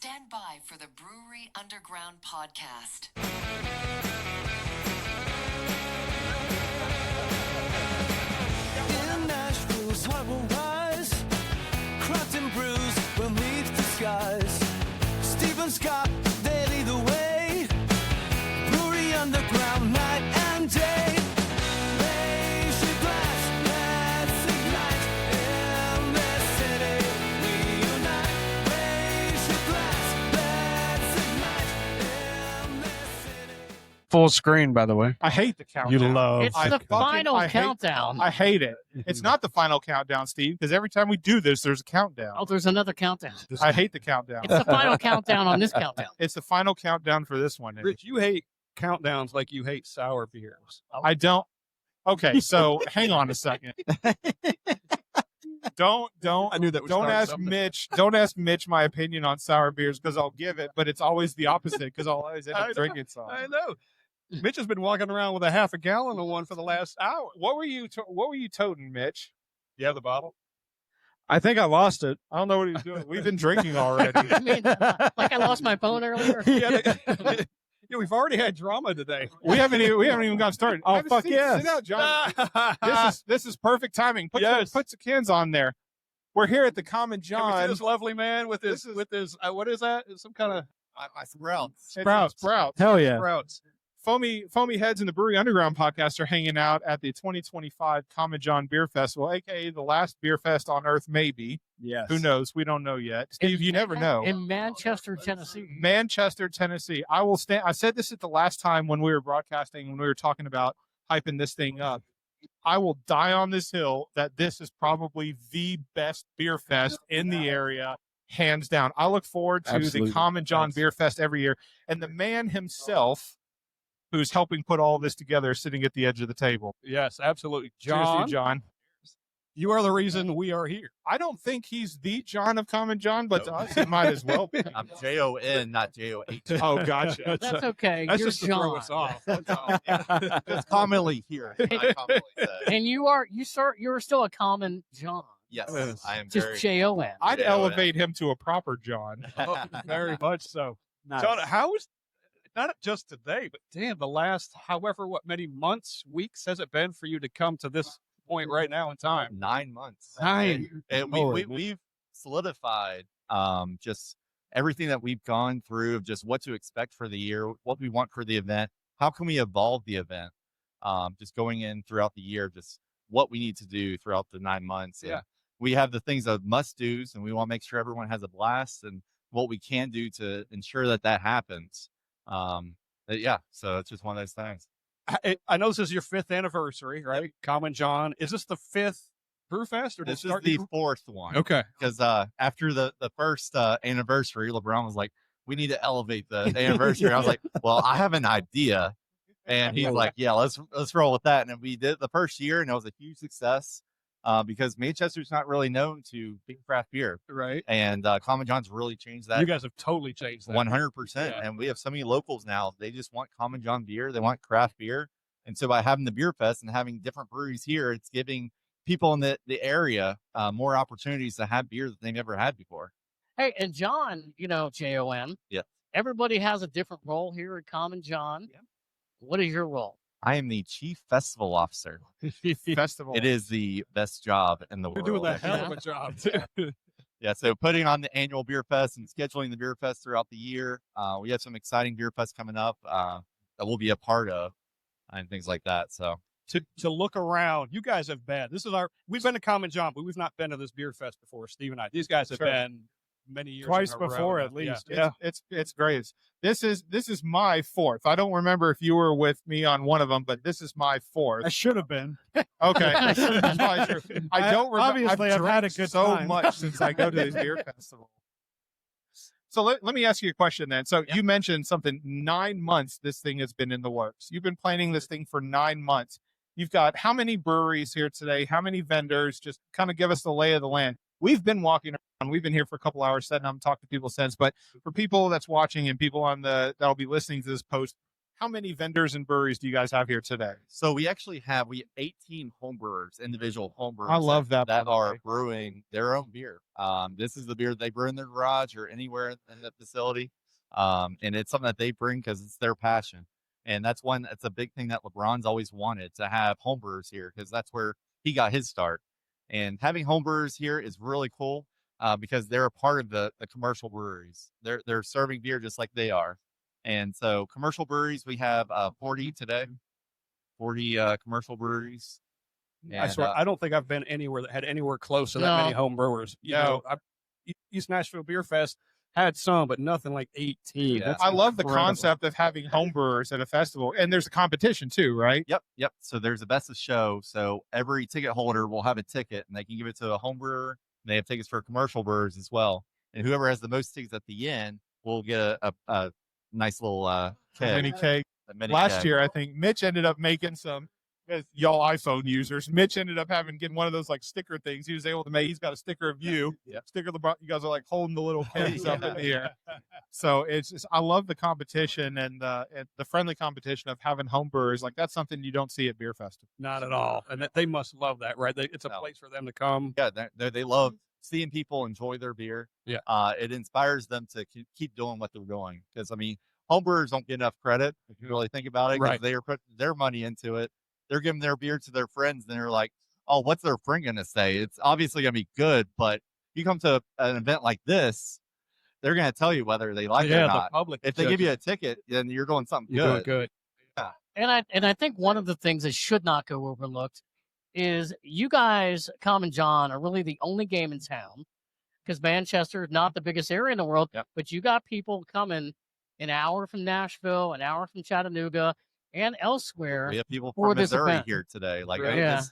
Stand by for the Brewery Underground podcast. In Nashville's harbor wise, craft and brews will meet the skies. Stephen Scott, they lead the way. Brewery Underground, night and day. Raise your glass, let's ignite. In this city, we unite. Raise your glass, let's ignite. In this city. Full screen, by the way. I hate the countdown. You love. It's the final countdown. I hate it. It's not the final countdown, Steve, because every time we do this, there's a countdown. Oh, there's another countdown. I hate the countdown. It's the final countdown on this countdown. It's the final countdown for this one. Rich, you hate countdowns like you hate sour beers. I don't. Okay, so hang on a second. Don't. I knew that. Don't ask Mitch. Don't ask Mitch my opinion on sour beers because I'll give it, but it's always the opposite because I'll always end up drinking some. I know. Mitch has been walking around with a half a gallon of one for the last hour. What were you toting, Mitch? You have the bottle? I think I lost it. I don't know what he's doing. We've been drinking already. I mean, like I lost my phone earlier. Yeah, we've already had drama today. We haven't even gotten started. Oh, fuck yeah! Sit down, John. This is perfect timing. Put Yes. some cans on there. We're here at the Common Can we see John. this lovely man with his what is that? Some kind of Sprouts. Sprouts. Sprouts. Hell yeah! sprouts. Foamy Heads and the Brewery Underground podcast are hanging out at the 2025 Common John Beer Festival, aka the last beer fest on earth, maybe. Yes. Who knows? We don't know yet. Steve, you never know. In Manchester, Tennessee. Manchester, Tennessee. I will stand. I said this at the last time when we were broadcasting, when we were talking about hyping this thing up. I will die on this hill that this is probably the best beer fest in the area, hands down. I look forward to Absolutely. the Common John Beer Fest every year, and the man himself, who's helping put all this together, sitting at the edge of the table. Yes, absolutely. Cheers to John, you, John. you are the reason we are here. I don't think he's the John of Common John, but to us, he might as well be. I'm Jon, not JOH. Oh, gotcha. That's okay. That's You're just to throw John. us off. It's commonly here. Not commonly said. And you're still a common John. Yes, Yes. I am Just very. Jon. I'd J-O-N. elevate him to a proper John. Oh, very much so. Nice. John, how is not just today, but damn, the last what many months, weeks has it been for you to come to this point right now in time? 9 months. 9. And Holy we've solidified just everything that we've gone through of just what to expect for the year, what we want for the event, how can we evolve the event, just going in throughout the year, just what we need to do throughout the 9 months. And Yeah. we have the things of must do's, and we want to make sure everyone has a blast and what we can do to ensure that happens. So it's just one of those things. I know this is your 5th anniversary, right? Common John. Is this the 5th Brew Fest? Or did it This is start the 4th one. Okay. Because after the first anniversary, LeBron was like, we need to elevate the anniversary. I was like, well, I have an idea. And he's like, yeah, let's roll with that. And then we did it the first year, and it was a huge success because Manchester's not really known to big craft beer. Right. And Common John's really changed that You guys have totally changed that. 100%. Yeah. And we have so many locals now. They just want Common John beer. They want craft beer. And so by having the beer fest and having different breweries here, it's giving people in the area more opportunities to have beer that they never had before. Hey, and John, Jon. Yeah. Everybody has a different role here at Common John. Yeah. What is your role? I am the chief festival officer. Festival. It is the best job in the You're world. doing a hell of a job, too. Yeah, so putting on the annual beer fest and scheduling the beer fest throughout the year. We have some exciting beer fests coming up that we'll be a part of and things like that. So To look around, you guys have been. We've been to Common John, but we've not been to this beer fest before. Steve and I. These guys have Sure. been many years Twice in a row before, now. at least. Yeah. It's great. This is my 4th. I don't remember if you were with me on one of them, but this is my 4th. I should have been. Okay, that's probably true. I don't remember. Obviously, I've had a drank good so time. much since I go to these beer festivals. So let me ask you a question then. So you mentioned something. 9 months this thing has been in the works. You've been planning this thing for 9 months. You've got how many breweries here today? How many vendors? Just kind of give us the lay of the land. We've been walking around. We've been here for a couple hours, setting up and talking to people since. But for people that's watching and people that'll be listening to this post, How many vendors and breweries do you guys have here today? So we actually have 18 home brewers, individual home brewers. I love that, by that the are way. brewing their own beer. This is the beer they brew in their garage or anywhere in the facility. And it's something that they bring because it's their passion. And that's a big thing that LeBron's always wanted, to have home brewers here, because that's where he got his start. And having home brewers here is really cool because they're a part of the commercial breweries. They're serving beer just like they are. And so commercial breweries, we have 40 today, 40 commercial breweries. I And, swear, I don't think I've been anywhere that had anywhere close to that many No. home brewers. You No. know, East Nashville Beer Fest had some, but nothing like 18. Yeah. That's I love the incredible. concept of having home brewers at a festival, and there's a competition too, right? Yep. So there's a best of show. So every ticket holder will have a ticket, and they can give it to a home brewer. And they have tickets for commercial brewers as well. And whoever has the most tickets at the end will get a nice little keg. Mini cake. A mini Last keg. year, I think Mitch ended up making some. As y'all iPhone users, Mitch ended up getting one of those like sticker things. He was able to make. He's got a sticker of you, sticker of LeBron. You guys are like holding the little kegs up in the air. So it's just, I love the competition and the friendly competition of having home brewers. Like that's something you don't see at beer festival. Not at all. And they must love that, right? It's a No. place for them to come. Yeah, they love seeing people enjoy their beer. Yeah. It inspires them to keep doing what they're doing. Because, I mean, home brewers don't get enough credit, if you really think about it, because Right. they are putting their money into it. They're giving their beer to their friends, and they're like, oh, what's their friend going to say? It's obviously going to be good, but you come to an event like this, they're going to tell you whether they like it or The not. public. If they give you a ticket, then you're doing something you're good. doing good. And I think one of the things that should not go overlooked is you guys, Common John, are really the only game in town, because Manchester is not the biggest area in the world. Yep. But you got people coming an hour from Nashville, an hour from Chattanooga, and elsewhere. We have people for from this Missouri event. here today, like Yeah.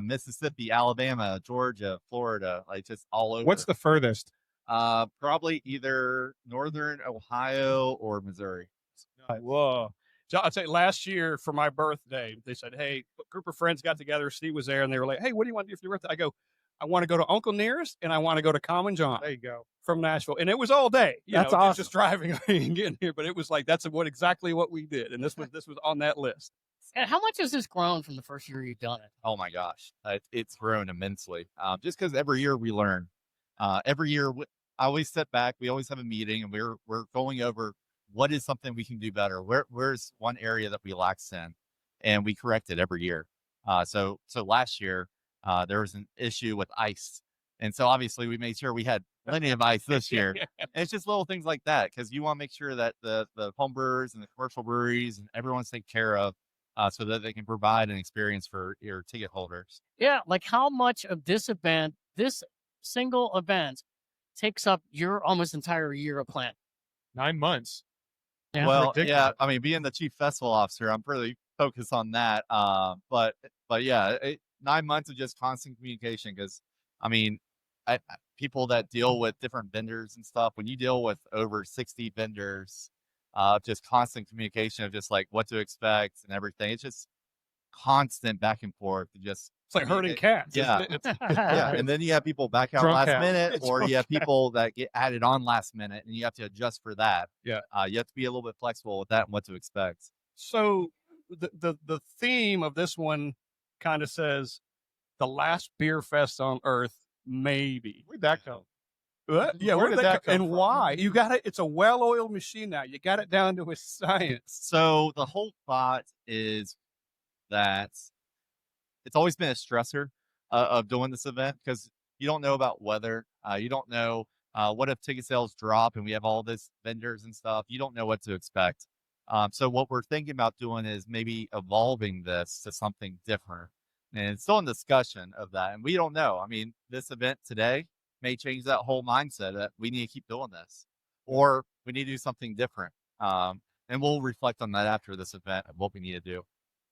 Mississippi, Alabama, Georgia, Florida, like just all over. What's the furthest? Probably either northern Ohio or Missouri. Whoa. So I'll say last year for my birthday, they said, hey, a group of friends got together. Steve was there, and they were like, hey, what do you want to do for your birthday? I go, I want to go to Uncle Nearest, and I want to go to Common John There you go. from Nashville. And it was all day. You That's know, awesome. Just driving and getting here. But it was like, that's exactly what we did. And this was on that list. And how much has this grown from the first year you've done it? Oh my gosh, it's grown immensely. Just because every year we learn. Every year I always sit back. We always have a meeting, and we're going over what is something we can do better. Where's one area that we lax in, and we correct it every year. So last year there was an issue with ice, and so obviously we made sure we had plenty of ice this year. And it's just little things like that, because you want to make sure that the home brewers and the commercial breweries and everyone's taken care of, so that they can provide an experience for your ticket holders. Yeah, like how much of this event, this single event, takes up your almost entire year of planning? 9 months. Yeah. Well, ridiculous. yeah, I mean, being the chief festival officer, I'm pretty focused on that. But yeah, 9 months of just constant communication, because I mean, people that deal with different vendors and stuff, when you deal with over 60 vendors, just constant communication of just like what to expect and everything. It's just constant back and forth. It's like herding cats. Yeah. Yeah, and then you have people back out Drunk last cats. minute, or Drunk you have people that get added on last minute, and you have to adjust for that. Yeah. You have to be a little bit flexible with that and what to expect. So the theme of this one kind of says the last beer fest on earth, maybe. Where'd that come? What? Yeah, Where did that come and from? why? You got it. It's a well-oiled machine now. You got it down to a science. So the whole thought is that it's always been a stressor of doing this event, because you don't know about weather. You don't know what if ticket sales drop and we have all this vendors and stuff. You don't know what to expect. So what we're thinking about doing is maybe evolving this to something different. And it's still in discussion of that. And we don't know. I mean, this event today may change that whole mindset that we need to keep doing this, or we need to do something different. And we'll reflect on that after this event of what we need to do.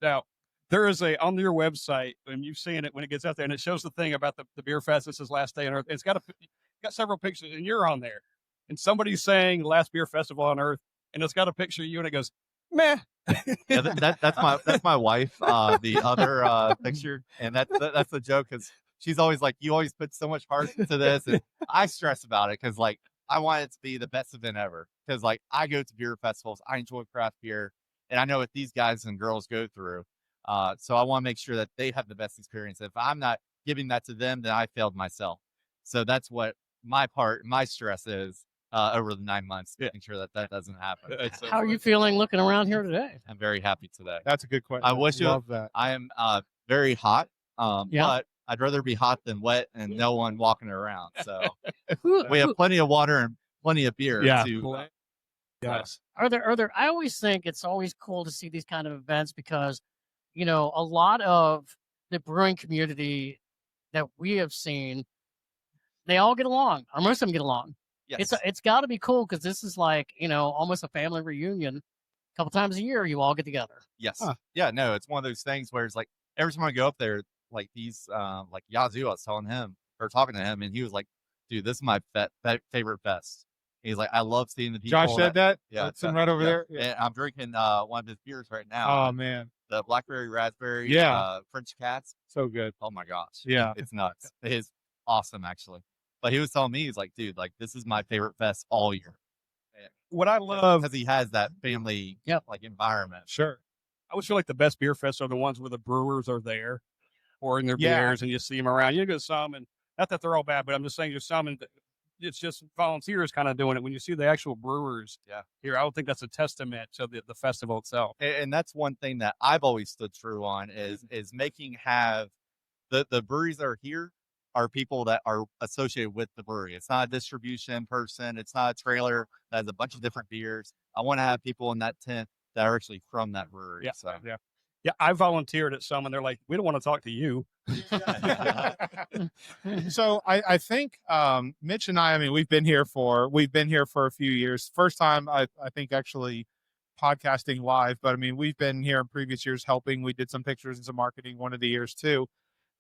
Now, there is on your website, and you've seen it when it gets out there, and it shows the thing about the beer fest. This is last day on earth. It's got several pictures, and you're on there. And somebody's saying last beer festival on earth, and it's got a picture of you, and it goes, meh. Yeah, that's my wife. The other picture, and that's the joke, because she's always like, you always put so much heart into this, and I stress about it because like I want it to be the best event ever. Because like I go to beer festivals, I enjoy craft beer, and I know what these guys and girls go through. So I want to make sure that they have the best experience. If I'm not giving that to them, then I failed myself. So that's what my stress is over the 9 months, making sure that that doesn't happen. How are you feeling looking around here today? I'm very happy today. That's a good question. I wish love that. I am very hot, Yeah. but I'd rather be hot than wet and no one walking around. So Who- we have plenty of water and plenty of beer. Yeah. To, Yes. Are there? I always think it's always cool to see these kind of events because, you know, a lot of the brewing community that we have seen, they all get along, or most of them get along. yes. It's got to be cool because this is like, you know, almost a family reunion. A couple times a year, you all get together. Yes. Huh. Yeah, no, it's one of those things where it's like every time I go up there, like these, like Yazoo, I was telling him or talking to him, and he was like, dude, this is my favorite fest. He's like, I love seeing the people. Josh said that. Yeah. That's him right over there. Yeah. And I'm drinking one of his beers right now. Oh man, The blackberry raspberry Yeah. French Cats. so good. Oh my gosh. Yeah. It's nuts. It is awesome, actually. But he was telling me, he's like, dude, like, this is my favorite fest all year. What I love, Because he has that family Yep. like environment. Sure. I always feel like the best beer fests are the ones where the brewers are there pouring their Yeah. beers and you see them around. You go to some, and not that they're all bad, but I'm just saying there's some, and it's just volunteers kind of doing it. When you see the actual brewers Yeah. here, I don't think that's a testament to the festival itself. And that's one thing that I've always stood true on is making have the breweries that are here are people that are associated with the brewery. It's not a distribution person. It's not a trailer that has a bunch of different beers. I want to have people in that tent that are actually from that brewery. Yeah. So Yeah, I volunteered at some, and they're like, "We don't want to talk to you." So I think Mitch and I mean, we've been here for a few years. First time I think actually podcasting live, but I mean, we've been here in previous years helping. We did some pictures and some marketing one of the years too.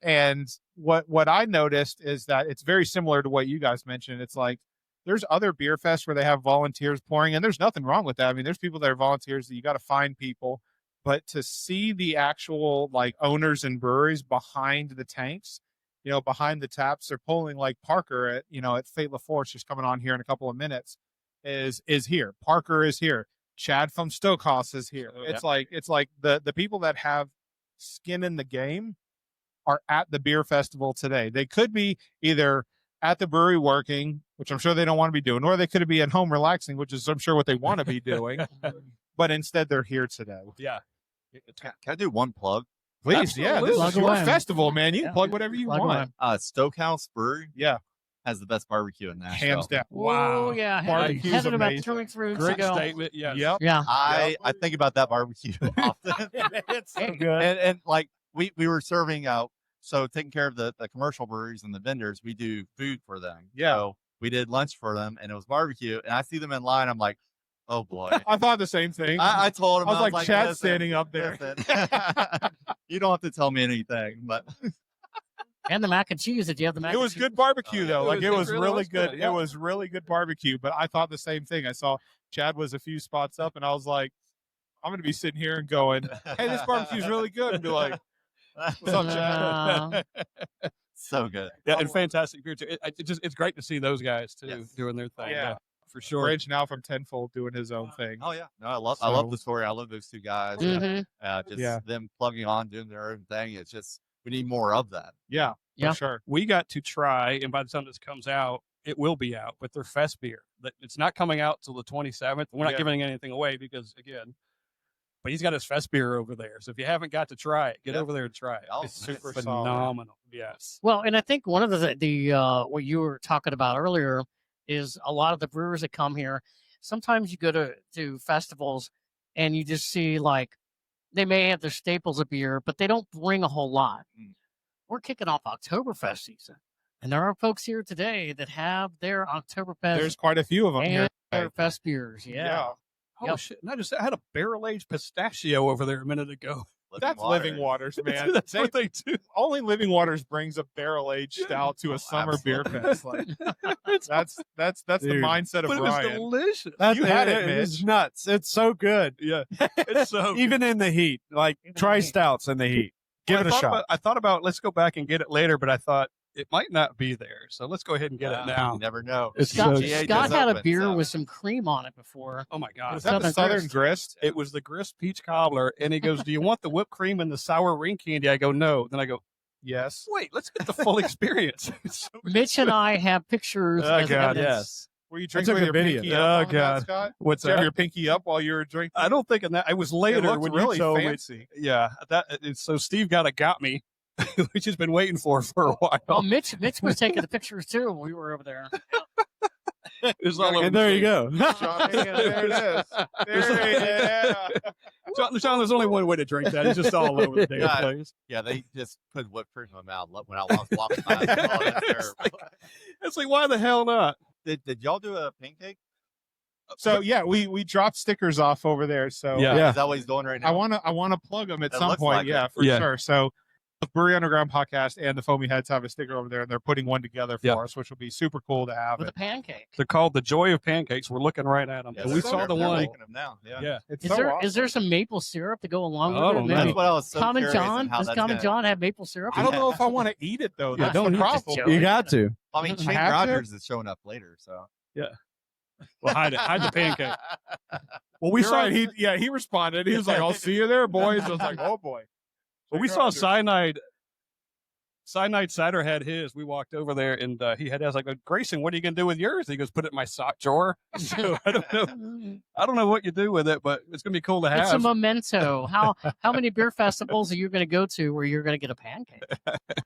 And what I noticed is that it's very similar to what you guys mentioned. It's like there's other beer fests where they have volunteers pouring, and there's nothing wrong with that. I mean, there's people that are volunteers that you got to find people, but to see the actual like owners and breweries behind the tanks, you know, behind the taps, they're pulling like Parker at, you know, at Fait La Force, just coming on here in a couple of minutes, is here. Parker is here. Chad from Stoke Haus is here. Oh, It's like the people that have skin in the game are at the beer festival today. They could be either at the brewery working, which I'm sure they don't want to be doing, or they could be at home relaxing, which is I'm sure what they want to be doing. But instead they're here today. Yeah. can I do one plug? Please, yeah, this Plug is your away. festival, man. You can Yeah. plug whatever you Plug want. away. Stoke Haus Brewing Yeah, has the best barbecue in Nashville. hands down. Whoa, yeah. Barbecue's Headed about amazing. 2 weeks Great ago. statement. Yes. Yep. Yeah. I think about that barbecue often. It's so Hey. good. and like we were serving out, so taking care of the commercial breweries and the vendors, we do food for them. Yeah. So we did lunch for them, and it was barbecue. And I see them in line. I'm like, oh boy. I thought the same thing. I told him, I was like, Chad's "Listen, standing up there." listen." You don't have to tell me anything, but And the mac and cheese. Did you have the mac It and was cheese? good barbecue though. Like it was really really was good. good, yeah. It was really good barbecue. But I thought the same thing. I saw Chad was a few spots up, and I was like, I'm gonna be sitting here and going, "Hey, this barbecue's really good," and be like, "What's up, Chad?" so good. Yeah, and fantastic beer too. It's great to see those guys too Yes. doing their thing. Yeah. For sure. Bridge now from Tenfold doing his own thing. Oh yeah, no, I love So- the story. I love those two guys. Mhm. Just Yeah. them plugging on, doing their own thing. It's just we need more of that. Yeah, Yeah. for sure. We got to try, and by the time this comes out, it will be out with their fest beer. It's not coming out till the 27th. We're not Yeah. giving anything away because, again, but he's got his fest beer over there. So if you haven't got to try it, get Yep. over there and try it. Oh, It's nice. super Super solid. phenomenal. Yes. Well, and I think one of the what you were talking about earlier is a lot of the brewers that come here. Sometimes you go to festivals and you just see like they may have their staples of beer, but they don't bring a whole lot. Mm. We're kicking off Oktoberfest season, and there are folks here today that have their Oktoberfest There's quite a few of them here. and their fest beers. Yeah. Oh, Yep. shit. And I had a barrel aged pistachio over there a minute ago. That's Living Waters, man. That's They- what they do. only Living Waters brings a barrel aged stout to a summer beer fest. Like, that's the Dude. mindset of But it was Ryan. delicious. That's You had it, It's Mitch. nuts. It's so good. Yeah. It's so Even in the heat. Like Even in try the heat. stouts in the heat. Give Well, it a shot. I thought about let's go back and get it later, but I thought it might not be there. So let's go ahead and get it now. You never know. Scott, GA Scott does had a open, beer so- with some cream on it before. Oh my God. Was that the Southern Grist? It was the grist peach cobbler. And he goes, do you want the whipped cream and the sour ring candy? I go, no. Then I go, Yes. wait, let's get the full experience. So Mitch and I have pictures. Oh, as God, evidence. Were you I drinking took with a your video. pinky Oh, up on that, God. Scott? What's Did you have that? your pinky up while you were drinking? I don't think in that. It was later looked when really you told fancy. me. Yeah, so Steve got me, which has been waiting for a while. Oh, Mitch was taking the pictures too when we were over there. It was all over And the there you place. go. Sean, there it is. There it is. John, there's only one way to drink that. It's just all over the damn Yeah. place. Yeah, they just put whipped cream in my mouth when I was walking by. Oh, that's It's terrible. It's like, why the hell not? Did y'all do a pancake? So yeah, we dropped stickers off over there. So Yeah. Is that what he's doing right now? I wanna plug them at It some looks point. like Yeah, it. for Yeah. sure. So the Brewery Underground podcast and the Foamy Heads have a sticker over there, and they're putting one together for Yeah. us, which will be super cool to have With it. a pancake. They're called the Joy of Pancakes. We're looking right at them. Yeah, and we they're- saw the they're one. making them now. Yeah. Yeah. It's Is so there awesome. is there some maple syrup to go along I with it? don't know. That's Maybe what I was so Common curious John? in how Does that's Common gonna- John have maple syrup? I don't know if I want to eat it though. Yeah, That's don't the eat this problem. joke. You got to. I mean, Shane Have to? Rogers is showing up later, so. Well, hide the pancake. Well, we You're saw right. He responded. He was like, "I'll see you there, boys." I was like, "Oh boy." Well, we saw Cyanide. Cyanide Cider had his. We walked over there, and he had. I was like, "Grayson, what are you gonna do with yours?" He goes, "Put it in my sock drawer." So I don't know. I don't know what you do with it, but it's gonna be cool to have. It's a memento. How many beer festivals are you going to go to where you're going to get a pancake?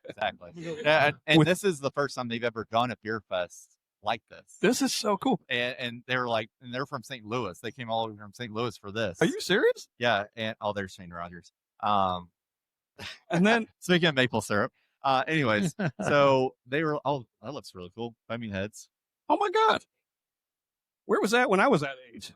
Exactly. Yeah, and this is the first time they've ever done a beer fest like this. This is so cool. And they were like, and they're from St. Louis. They came all over from St. Louis for this. Are you serious? Yeah. And there's Shane Rogers. And then Speaking of maple syrup. Anyways, so they were. Oh, that looks really cool. Foamy Heads. oh my God, where was that when I was that age?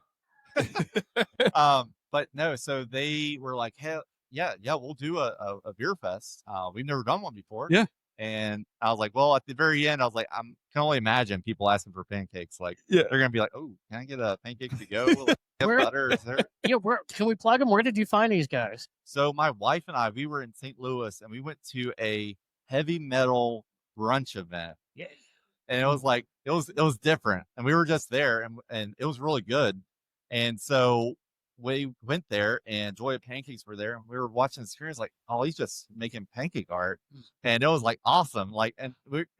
But no, so they were like, hell yeah, we'll do a beer fest. We've never done one before. Yeah. And I was like, well, at the very end, I was like, I can only imagine people asking for pancakes. Like, Yeah. they're gonna be like, oh, can I get a pancake to go? Like, get Where- butter? Is there? Yeah, can we plug them? Where did you find these guys? So my wife and I, we were in St. Louis, and we went to a heavy metal brunch event. Yeah. And it was like it was different, and we were just there, and it was really good. And so we went there, and Joy of Pancakes were there, and we were watching the screens like, oh, he's just making pancake art, and it was like awesome. Like, and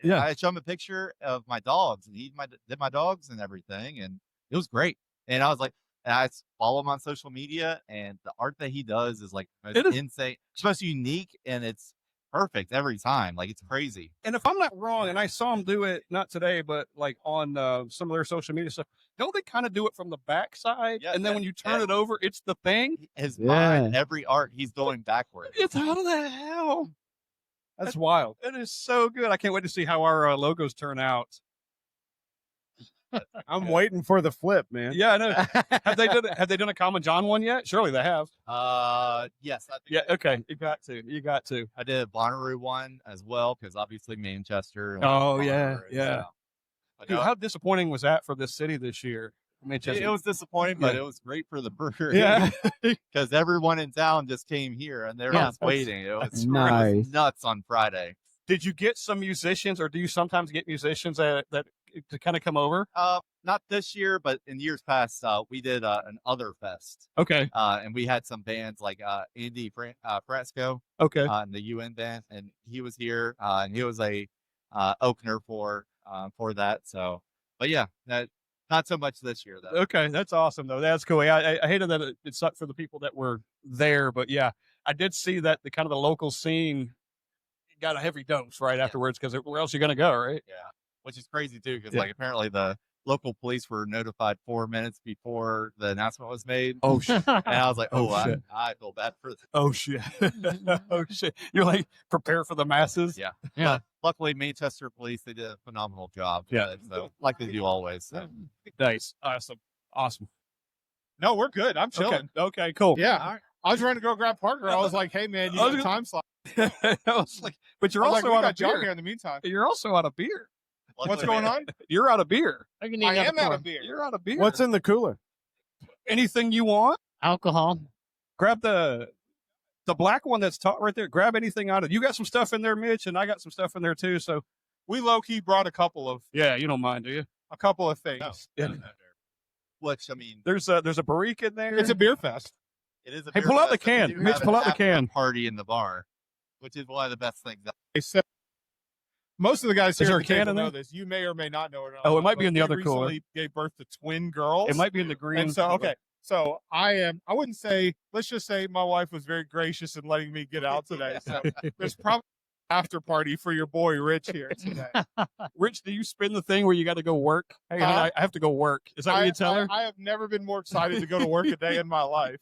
I showed him a picture of my dogs, and he did my dogs and everything, and it was great. And I was like, and I follow him on social media, and the art that he does is like most It is- insane, it's most unique, and it's perfect every time. Like, it's crazy. And if I'm not wrong, and I saw them do it not today, but like on some of their social media stuff, don't they kind of do it from the backside? Yeah, and then yeah, when you turn yeah. it over, it's the thing. His Yeah. mind, every art he's doing backwards. It's how the hell? That's wild. It is so good. I can't wait to see how our logos turn out. I'm waiting for the flip, man. Yeah, I know. Have they done a Common John one yet? Surely they have. Yes, I think Yeah. Okay. You got to. I did a Bonnaroo one as well, because obviously Manchester. and Oh, yeah, Bonnaroo, yeah. so. But Dude, no, how disappointing was that for this city this year? it was disappointing, but Yeah. it was great for the brewery. Yeah. Because everyone in town just came here and they were Yeah, just waiting. It was Nice. nuts on Friday. Did you get some musicians, or do you sometimes get musicians that to kind of come over? Not this year, but in years past, we did an Other Fest. Okay. And we had some bands like Andy Frasco, Okay. the UN band, and he was here, and he was a opener for that. So, but yeah, not so much this year though. Okay, that's awesome though. That's cool. I hated that it sucked for the people that were there, but yeah, I did see that the kind of the local scene got a heavy dose right afterwards, because where else are you gonna go, right? Yeah, which is crazy too, because Yeah. like apparently the local police were notified 4 minutes before the announcement was made. Oh shit! And I was like, Oh, shit. I feel bad for this. Oh shit! Oh shit! You're like, prepare for the masses. Yeah. Yeah. Luckily, Manchester police, they did a phenomenal job. with Yeah. it, so like they do always. So. Nice. Awesome. No, we're good. I'm chilling. Okay. Cool. Yeah. I was trying to go grab Parker. I was like, "Hey, man, you I got was a time slot." I was like, but you're I was also like, "We out got of John beer. here in the meantime." You're also out of beer. What's Luckily, going on? You're out of beer. I can need I another am out pour. of beer. You're out of beer. What's in the cooler? anything you want? Alcohol. Grab the black one that's right there. Grab anything out of. You got some stuff in there, Mitch, and I got some stuff in there too. So we low key brought a couple of Yeah, you don't mind, do you? things. Yeah. Which I mean, There's a barrique in there. It's a beer fest. it is a Hey, beer pull out the fest, and we can. do Mitch, have pull an out the after can. party in the bar, which is one of the best things. So most of the guys Is here there at a the can table in know there? this. You may or may not know it. Oh, it might be but in the we other cooler. recently gave birth to twin girls. It might be in the green. And so, cooler. okay. So I wouldn't say, let's just say my wife was very gracious in letting me get out today. So there's probably an after party for your boy Rich here today. Rich, do you spin the thing where you got to go work? Hey, Huh? I have to go work. Is that what you tell her? I have never been more excited to go to work a day in my life.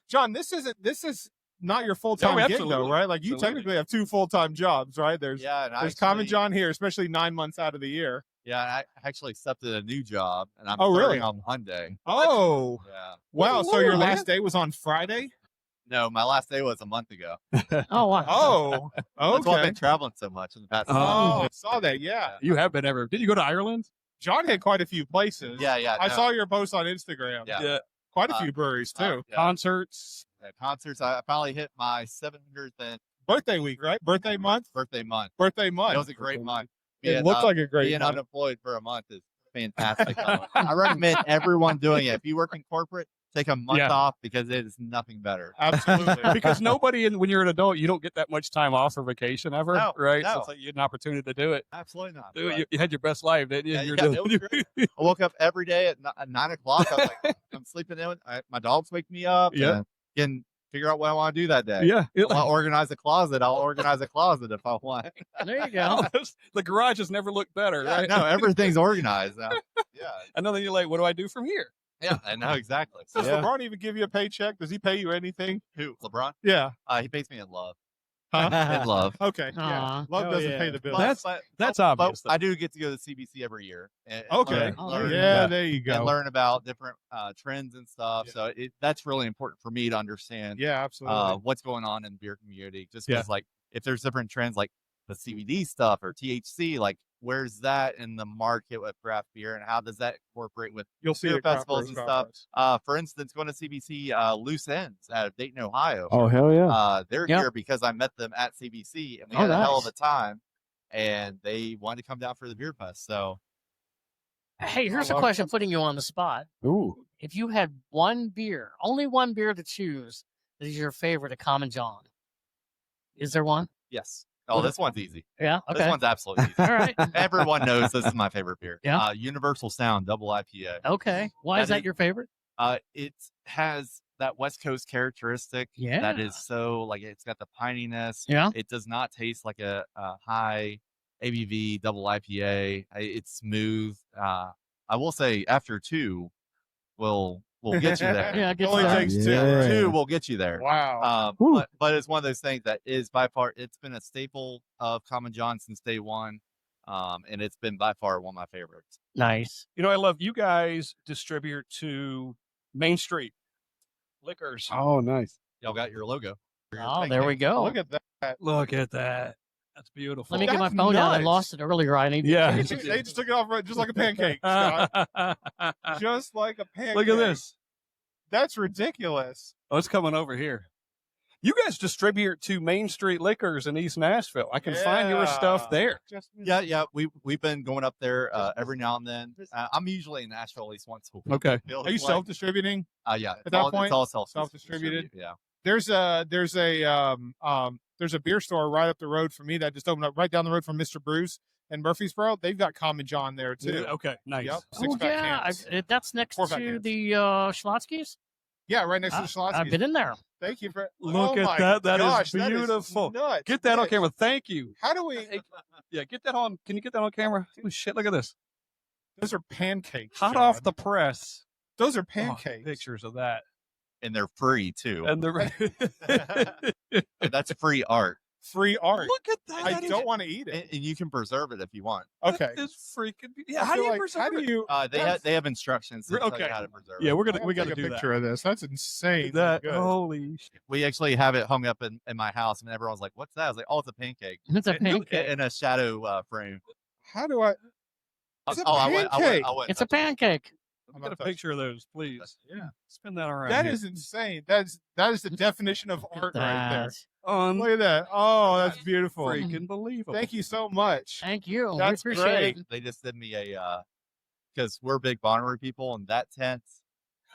John, this is not your full-time gig though, absolutely. right? Like you Absolutely. technically have 2 full-time jobs, right? There's Yeah, and there's Common actually- John here, especially 9 months out of the year. Yeah, I actually accepted a new job, and I'm Oh, starting really? on Monday. Oh, Yeah. wow. So Whoa, your man. last day was on Friday? No, my last day was a month ago. Oh, wow. Oh, That's why I've okay. been traveling so much in the past. Oh. Oh, I saw that. Yeah. You have been ever? Did you go to Ireland? John hit quite a few places. Yeah, yeah. I no, saw your post on Instagram. Yeah. Quite a few breweries too. yeah, Concerts. yeah, concerts. I finally hit my 700th Birthday week, right? Birthday month? birthday month. Birthday month. It was a great month. It looked like a great being month. unemployed for a month is fantastic. I recommend everyone doing it. If you work in corporate, take a month Yeah. off because it is nothing better. Absolutely. Because nobody, when you're an adult, you don't get that much time off for vacation ever, No, right? So no. it's like you had an opportunity to do it. Absolutely not. Dude, But you had your best life, didn't you? Yeah, You're yeah, doing- it was great. I woke up every day at 9 o'clock. I was like, I'm sleeping in. My dogs wake me up. Yeah. And can figure out what I want to do that day. yeah. I want to organize a closet. I'll organize a closet if I want. There you go. The garage has never looked better, Yeah, right? no, everything's organized now. Yeah. And then you're like, what do I do from here? Yeah, I know exactly. Does Yeah. LeBron even give you a paycheck? Does he pay you anything? Who? LeBron? Yeah. He pays me in love. Huh? In love. Okay. Yeah. Aw. Love Hell doesn't yeah. pay the bills. That's but obvious. I do get to go to CBC every year. And Okay. learn- Oh, learn- Yeah, there you and go. learn about different trends and stuff. Yeah. So that's really important for me to understand Yeah, absolutely. what's going on in the beer community. Just Yeah. because, like, if there's different trends like the CBD stuff or THC, like, where's that in the market with craft beer, and how does that incorporate with You'll see beer it at Craft festivals Brewers and stuff? Conference. For instance, going to CBC Loose Ends out of Dayton, Ohio. Oh hell yeah! They're Yep. here because I met them at CBC, and we Oh, had a hell of nice. a time. And they wanted to come down for the beer fest. So Hey, here's a love- question putting you on the spot. Ooh, If you had one beer, only one beer to choose that is your favorite at Common John, is there one? yes. Oh, Well, this one's easy. Yeah. This Okay. one's absolutely easy. All right. Everyone knows this is my favorite beer. Yeah. Universal Sound Double IPA. Okay. Why is That that is- your favorite? It has that West Coast characteristic Yeah. that is so, like, it's got the pininess. Yeah. It does not taste like a high ABV double IPA. It's smooth. I will say after two, we'll get you there. Yeah. It Good only stuff. takes two. Yeah. Two will get you there. Wow. Whew. But it's one of those things that is by far, it's been a staple of Common John since day one. And it's been by far one of my favorites. Nice. You know, I love you guys distribute to Main Street Liquors. oh nice. Y'all got your logo. Oh, there we go. Look at that. Look at that. That's beautiful. Let me get my That's phone out. I nuts. lost it earlier. I need. Yeah. They just took it off right, just like a pancake. Scott. Just like a pancake. Look at this. That's ridiculous. Oh, it's coming over here. You guys distribute to Main Street Liquors in East Nashville. I can find your stuff Yeah. there. Just Yeah. We've been going up there every now and then. I'm usually in Nashville at least once a week. Okay. Feels Are you like- self-distributing? Yeah. at that point? It's all self Self-distributed? Yeah. There's a beer store right up the road from me that just opened up right down the road from Mr. Bruce in Murfreesboro. They've got Common John there too. Okay. Nice. Yep. Oh Six-pack yeah, cans. that's next 4-pack to cans. the Schlotzky's. Yeah, right next to the Schlotzsky's. I've been in there. Thank you for Look oh at my that. That is gosh, beautiful. nuts. Get that on Mitch, camera. Thank you. How do we? Yeah, get that on. Can you get that on camera? Oh, shit, look at this. Those are pancakes. Hot John. off the press. Those are Oh, pancakes. pictures of that. And they're free too. And the And that's free art. Free art. look at that. I That is- don't want to eat And, it. and you can preserve it if you want. Okay. That is freaking. I Yeah, how do feel you like- preserve How do it? you? They have instructions to tell Okay. you how to preserve Yeah, it. we're I gonna gotta we gotta take do a picture of this. That's insane. that. Good. Holy shit. We actually have it hung up in my house, and everyone's like, "What's that?" I was like, "Oh, it's a pancake It's a pancake. in a shadow frame." How do I? It's a I went. pancake. It's a pancake. I'm Get a not picture of those, please. Yeah. Spin that around. That here. is insane. That is the definition of art right there. That. Look at that. Oh, that's beautiful. Freaking believable. Thank you so much. Thank you. That's we appreciate great. it. They just did me a because we're big Bonnaroo people, and that tent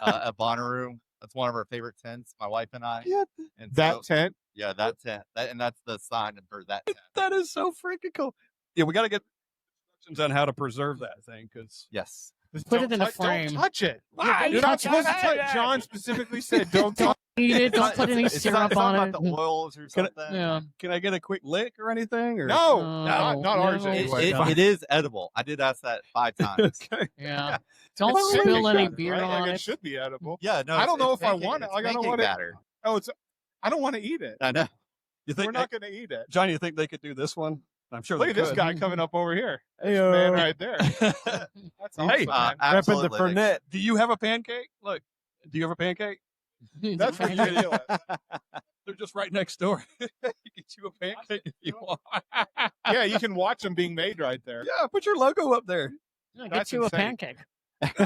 at Bonnaroo, that's one of our favorite tents. My wife and I. Yeah, And That so, tent. yeah, that tent, and that's the sign for that tent. that is so freaking cool. Yeah, we got to get instructions on how to preserve that thing because Yes. Just Put don't it in a touch- frame. Don't touch it. Why? You're not supposed to Hey, touch. hey. John specifically said, "Don't touch." Eat it. Don't put any It's syrup on not it. about the oils or Can I- something. Yeah. can I get a quick lick or anything? Or No, No, not ours no. anyway. It is edible. I did ask that 5 times. Okay. Yeah. Don't It's spill pancake any batter, beer right? on Like it. it should be edible. Yeah, no. I don't know it's if I pancake- want it. it's Like I don't pancake want it. batter. Oh, I don't want to eat it. I know. You think We're not going to eat it. Johnny? You think they could do this one? I'm sure. Look they at this could. guy coming up over here. Hey, Man, right there. That's awesome, Hey, man. repping the Absolutely. Fernet. Do you have a pancake? Look, do you have a pancake? That's ridiculous. They're just right next door. Get you a pancake if you want. Yeah, you can watch them being made right there. Yeah, put your logo up there. Yeah, That's get you insane. a pancake.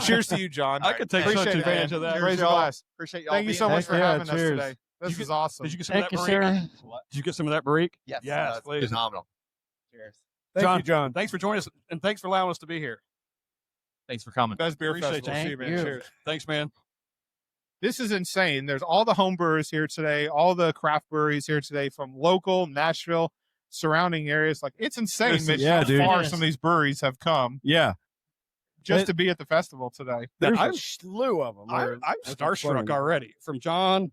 Cheers to you, John. I could take Appreciate such it, advantage man. of that. Cheers, Raise your y'all. glass. Appreciate y'all Thank you being so much here. for Yeah, having us cheers. today. This is awesome. Did you get some Thank of you, that sir. Barrique? Did you get some of that Barrique? Yes. Yes, it's please. Phenomenal. Cheers. Thank John, you, John. Thanks for joining us, and thanks for allowing us to be here. Thanks for coming. Best beer Appreciate festival. you. See you, man. Thank you. Cheers. Thanks, man. This is insane. There's all the home brewers here today, all the craft breweries here today from local, Nashville, surrounding areas. Like it's insane, Listen, Mitch, yeah, how dude. far Yes. some of these breweries have come Yeah, just It- to be at the festival today. there's I'm- a slew of them. I'm That's starstruck funny. already from John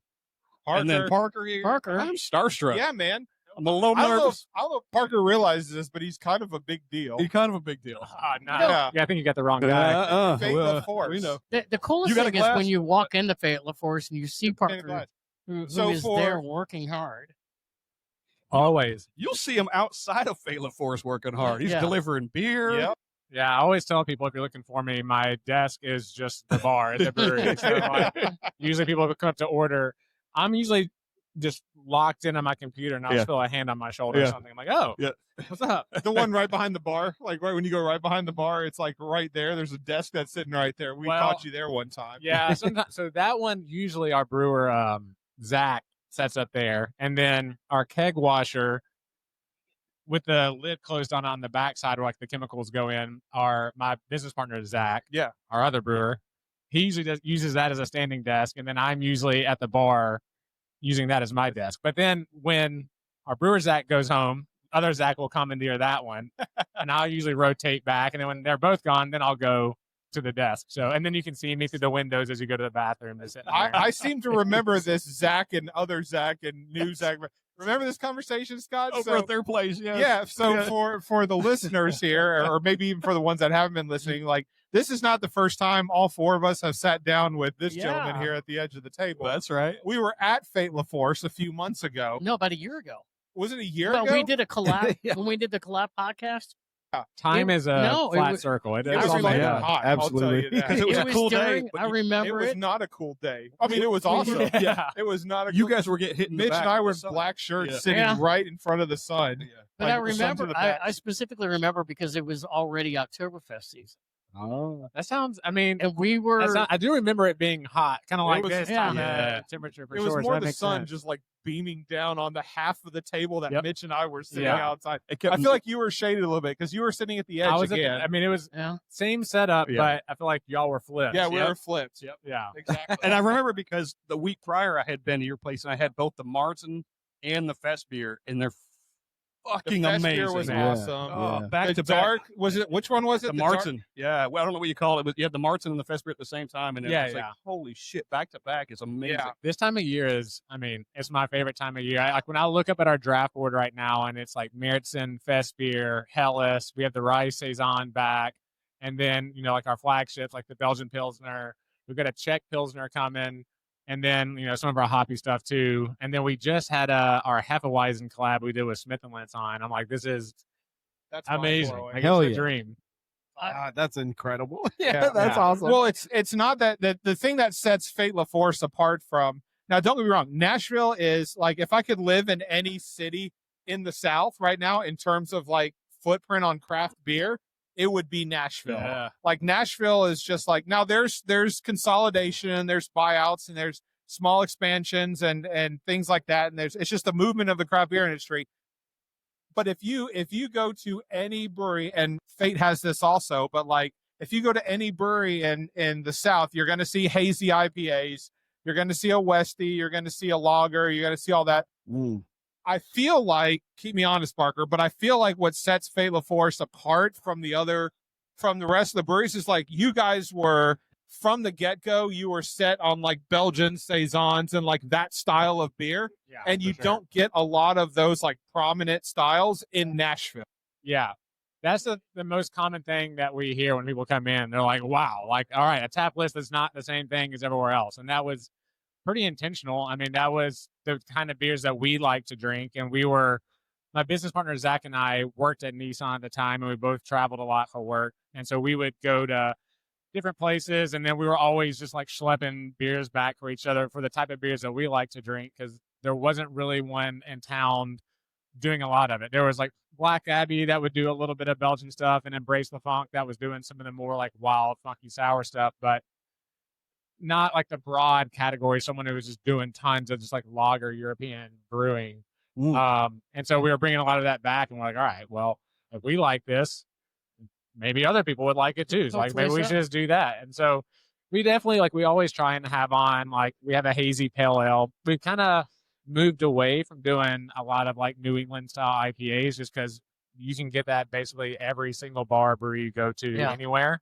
and then Parker here. Parker. I'm starstruck. Yeah, man. I'm a little I don't know nervous. if Parker realizes this, but he's kind of a big deal. He's kind of a big deal. Yeah. Yeah, I think you got the wrong guy. Fate well, of force. we know. The coolest You got a thing is when glass? you walk into Fait LaForce and you see And a Parker, glass. who So is for- there working hard. Always. You'll see him outside of Fait LaForce working hard. He's Yeah. delivering beer. Yep. Yeah, I always tell people if you're looking for me, my desk is just the bar at the brewery. So like, usually people come up to order. I'm usually just locked in on my computer and I'll just feel a hand on my shoulder or Yeah. something. I'm like, oh, Yeah. what's up? The one right behind the bar, like right when you go right behind the bar, it's like right there. There's a desk that's sitting right there. We Well, caught you there one time. Yeah, sometimes, so that one usually our brewer Zach sets up there, and then our keg washer with the lid closed on the back side where like the chemicals go in. My business partner Zach, Yeah. our other brewer, he usually uses that as a standing desk, and then I'm usually at the bar using that as my desk. But then when our brewer Zach goes home, other Zach will commandeer that one, and I'll usually rotate back. And then when they're both gone, then I'll go to the desk. So, and then you can see me through the windows as you go to the bathroom. And sit there. I seem to remember this Zach and other Zach and new Zach. Remember this conversation, Scott? Over at their place. Yeah. Yeah. So Yeah. for the listeners here, or maybe even for the ones that haven't been listening, like this is not the first time all four of us have sat down with this gentleman Yeah. here at the edge of the table. That's right. We were at Fait LaForce a few months ago. No, about a year ago. Was it a year Well, ago? we did a collab Yeah. when we did the collab podcast. Time It- is a no, it flat was- circle. It It is was all fucking made yeah. up. hot. Absolutely. I'll tell you Because that. it was a cool day, during, but I you- It remember was it. not a cool day. I mean, it was awesome. Yeah. It was not a You cool guys were getting hit in the Mitch back and I with were the sun. black shirts Yeah. sitting Yeah. right in front of the sun. But like I the sun to remember, the I back. specifically remember because it was already Oktoberfest season. Oh, That sounds, I mean, And we were, I do remember it being hot, kind of It like was- this yeah. kind Yeah. of temperature for It was sure. so more that the makes sun sense. just like beaming down on the half of the table that Yep. Mitch and I were sitting Yeah. outside. It kept- I feel like you were shaded a little bit because you were sitting at the edge I was again. I mean, it was yeah. same setup, Yeah. but I feel like y'all were flipped. yeah, we Yep. were flipped. Yep. Yeah. Exactly. And I remember because the week prior I had been to your place and I had both the Martin and the Fest beer, and they're The fucking Fest amazing. beer was Yeah. awesome. Oh, Yeah. back The to back. dark was it? Which one was it? The dark- Martin. Yeah. Well, I don't know what you call it, but you had the Martin and the Fest beer at the same time. And it Yeah, was like, yeah. holy shit, back to back is amazing. Yeah. This time of year is, I mean, it's my favorite time of year. Like when I look up at our draft board right now, and it's like Meritzen, Fest beer, Helles. We have the Rice Saison back, and then like our flagships, like the Belgian Pilsner. We've got a Czech Pilsner coming, and then some of our hoppy stuff too. And then we just had our Hefeweizen collab we did with Smith and Lentz on. I'm like, this is That's amazing. mind-blowing. Like, Hell it's a yeah. dream. that's incredible. Yeah. That's Yeah. awesome. Well, it's not that the thing that sets Fait LaForce apart from now. Don't get me wrong. Nashville is like if I could live in any city in the South right now in terms of like footprint on craft beer, it would be Nashville. Yeah. Like Nashville is just like now there's consolidation, there's buyouts, and there's small expansions and things like that. And it's just a movement of the craft beer industry. But if you go to any brewery, and Fate has this also, but like if you go to any brewery in the South, you're going to see hazy IPAs, you're going to see a Westie, you're going to see a lager, you're going to see all that. I feel like, keep me honest, Parker, but I feel like what sets Fait La Force apart from the rest of the breweries is like you guys were from the get-go, you were set on like Belgian saisons and like that style of beer. Yeah, and you for sure. don't get a lot of those like prominent styles in Nashville. Yeah. That's the most common thing that we hear when people come in. They're like, wow, like, all right, a tap list is not the same thing as everywhere else. And that was pretty intentional. I mean, that was the kind of beers that we like to drink. And my business partner, Zach, and I worked at Nissan at the time, and we both traveled a lot for work. And so we would go to different places, and then we were always just like schlepping beers back for each other for the type of beers that we like to drink, because there wasn't really one in town doing a lot of it. There was like Black Abbey that would do a little bit of Belgian stuff, and Embrace the Funk that was doing some of the more like wild, funky, sour stuff, but not like the broad category, someone who was just doing tons of just like lager European brewing. And so we were bringing a lot of that back, and we're like, all right, well, if we like this, maybe other people would like it too. So like maybe we should just do that. And so we definitely, like, we always try and have on, like, we have a hazy pale ale. We've kind of moved away from doing a lot of like New England style IPAs, just because you can get that basically every single bar brewery you go to anywhere.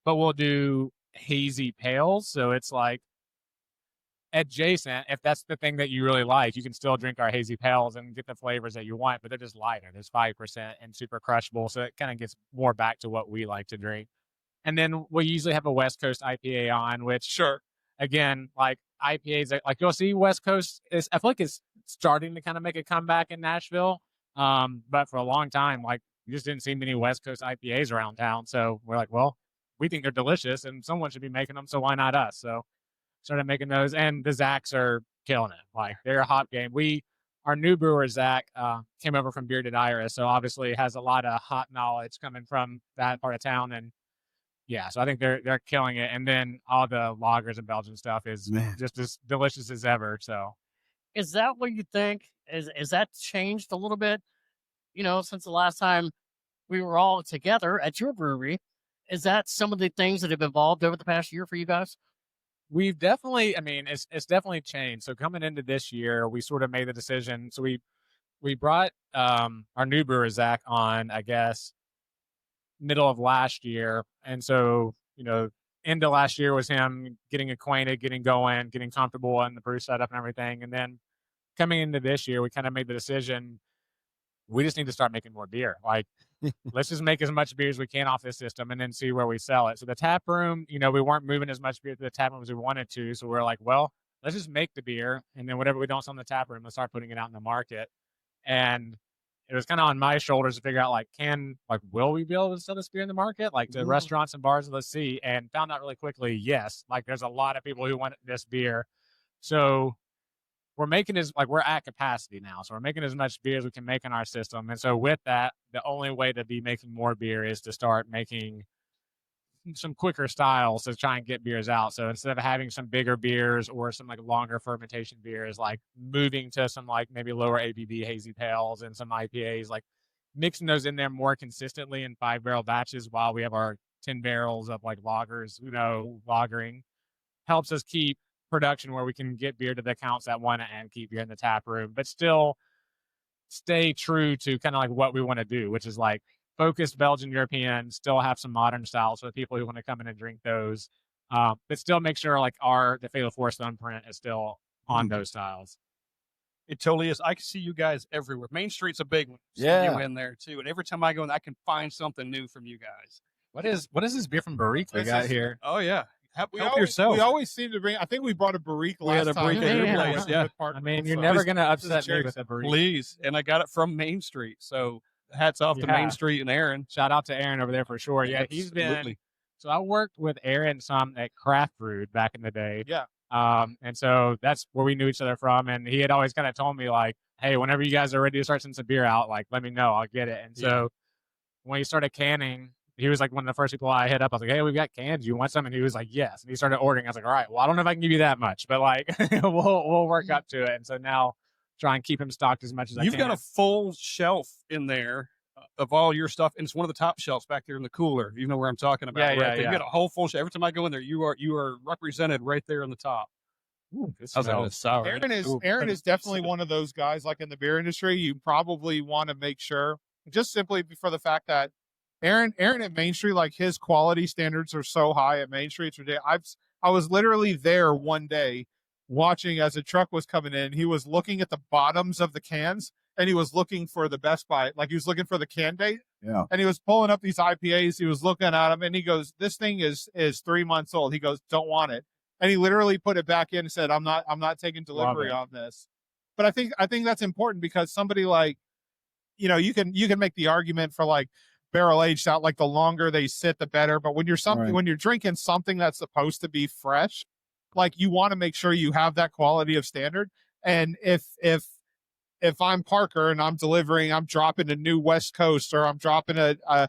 But we'll do hazy pales. So it's like adjacent. If that's the thing that you really like, you can still drink our hazy pales and get the flavors that you want, but they're just lighter. There's 5% and super crushable. So it kind of gets more back to what we like to drink. And then we usually have a West Coast IPA on, which again, like IPAs, like you'll see West Coast I feel like it's starting to kind of make a comeback in Nashville. But for a long time, like, you just didn't see many West Coast IPAs around town. So we're like, well, we think they're delicious and someone should be making them. So why not us? So started making those, and the Zacks are killing it. Like, they're a hop game. Our new brewer, Zach, came over from Bearded Iris. So obviously has a lot of hop knowledge coming from that part of town. And yeah, so I think they're killing it. And then all the lagers and Belgian stuff is just as delicious as ever. So is that what you think? Is that changed a little bit? You know, since the last time we were all together at your brewery, is that some of the things that have evolved over the past year for you guys? We've definitely, I mean, it's definitely changed. So coming into this year, we sort of made the decision. So we brought our new brewer, Zach, on, I guess, middle of last year. And so, you know, into last year was him getting acquainted, getting going, getting comfortable in the brew setup and everything. And then coming into this year, we kind of made the decision, we just need to start making more beer. Like, let's just make as much beer as we can off this system and then see where we sell it. So the tap room, you know, we weren't moving as much beer to the tap room as we wanted to. So we're like, well, let's just make the beer. And then whatever we don't sell in the tap room, let's start putting it out in the market. And it was kind of on my shoulders to figure out, like, will we be able to sell this beer in the market? Like, to restaurants and bars, let's see. And found out really quickly, yes, like, there's a lot of people who want this beer. So we're at capacity now. So we're making as much beer as we can make in our system. And so with that, the only way to be making more beer is to start making some quicker styles to try and get beers out. So instead of having some bigger beers or some like longer fermentation beers, like moving to some like maybe lower ABV hazy pales and some IPAs, like mixing those in there more consistently in 5-barrel batches while we have our 10 barrels of like lagers, you know, lagering, helps us keep production where we can get beer to the accounts that want it and keep beer in the tap room, but still stay true to kind of like what we want to do, which is like focused Belgian European, still have some modern styles for the people who want to come in and drink those, but still make sure like the Fait La Force thumbprint is still on those styles. It totally is. I can see you guys everywhere. Main Street's a big one. See Yeah. you in there too. And every time I go in, I can find something new from you guys. What is this beer from Barrique we got here? Oh yeah. Help We yourself. always seem to bring. I think we brought a Barrique We had last a Barrique time. at your Yeah. place, yeah. I mean, you're never going to upset me with a Barrique. Please. And I got it from Main Street. So hats off to Yeah. Main Street and Aaron. Shout out to Aaron over there for sure. Yeah, he's been. Absolutely. So I worked with Aaron some at Craft Brewed back in the day. Yeah. And so that's where we knew each other from. And he had always kind of told me, like, hey, whenever you guys are ready to start sending some beer out, like, let me know, I'll get it. And so when he started canning, he was like one of the first people I hit up. I was like, hey, we've got cans. You want some? And he was like, yes. And he started ordering. I was like, all right, well, I don't know if I can give you that much, but like we'll work up to it. And so now try and keep him stocked as much as I You've can. got a full shelf in there of all your stuff, and it's one of the top shelves back there in the cooler. You know where I'm talking about. Yeah, right yeah, there. yeah. You got a whole full shelf. Every time I go in there, you are represented right there on the top. Ooh, this I was like, smells- it's sour. Aaron is definitely one of those guys, like in the beer industry. You probably want to make sure, just simply for the fact that Aaron at Main Street, like his quality standards are so high at Main Street. It's ridiculous. I was literally there one day watching as a truck was coming in. He was looking at the bottoms of the cans, and he was looking for the best buy. Like he was looking for the can date. Yeah. And he was pulling up these IPAs. He was looking at them, and he goes, "This thing is 3 months old." He goes, "Don't want it." And he literally put it back in and said, I'm not taking delivery on this. But I think that's important because somebody like, you know, you can make the argument for like barrel aged out, like the longer they sit, the better. But when you're when you're drinking something that's supposed to be fresh, like you want to make sure you have that quality of standard. And if I'm Parker and I'm delivering, I'm dropping a new West Coast, or I'm dropping a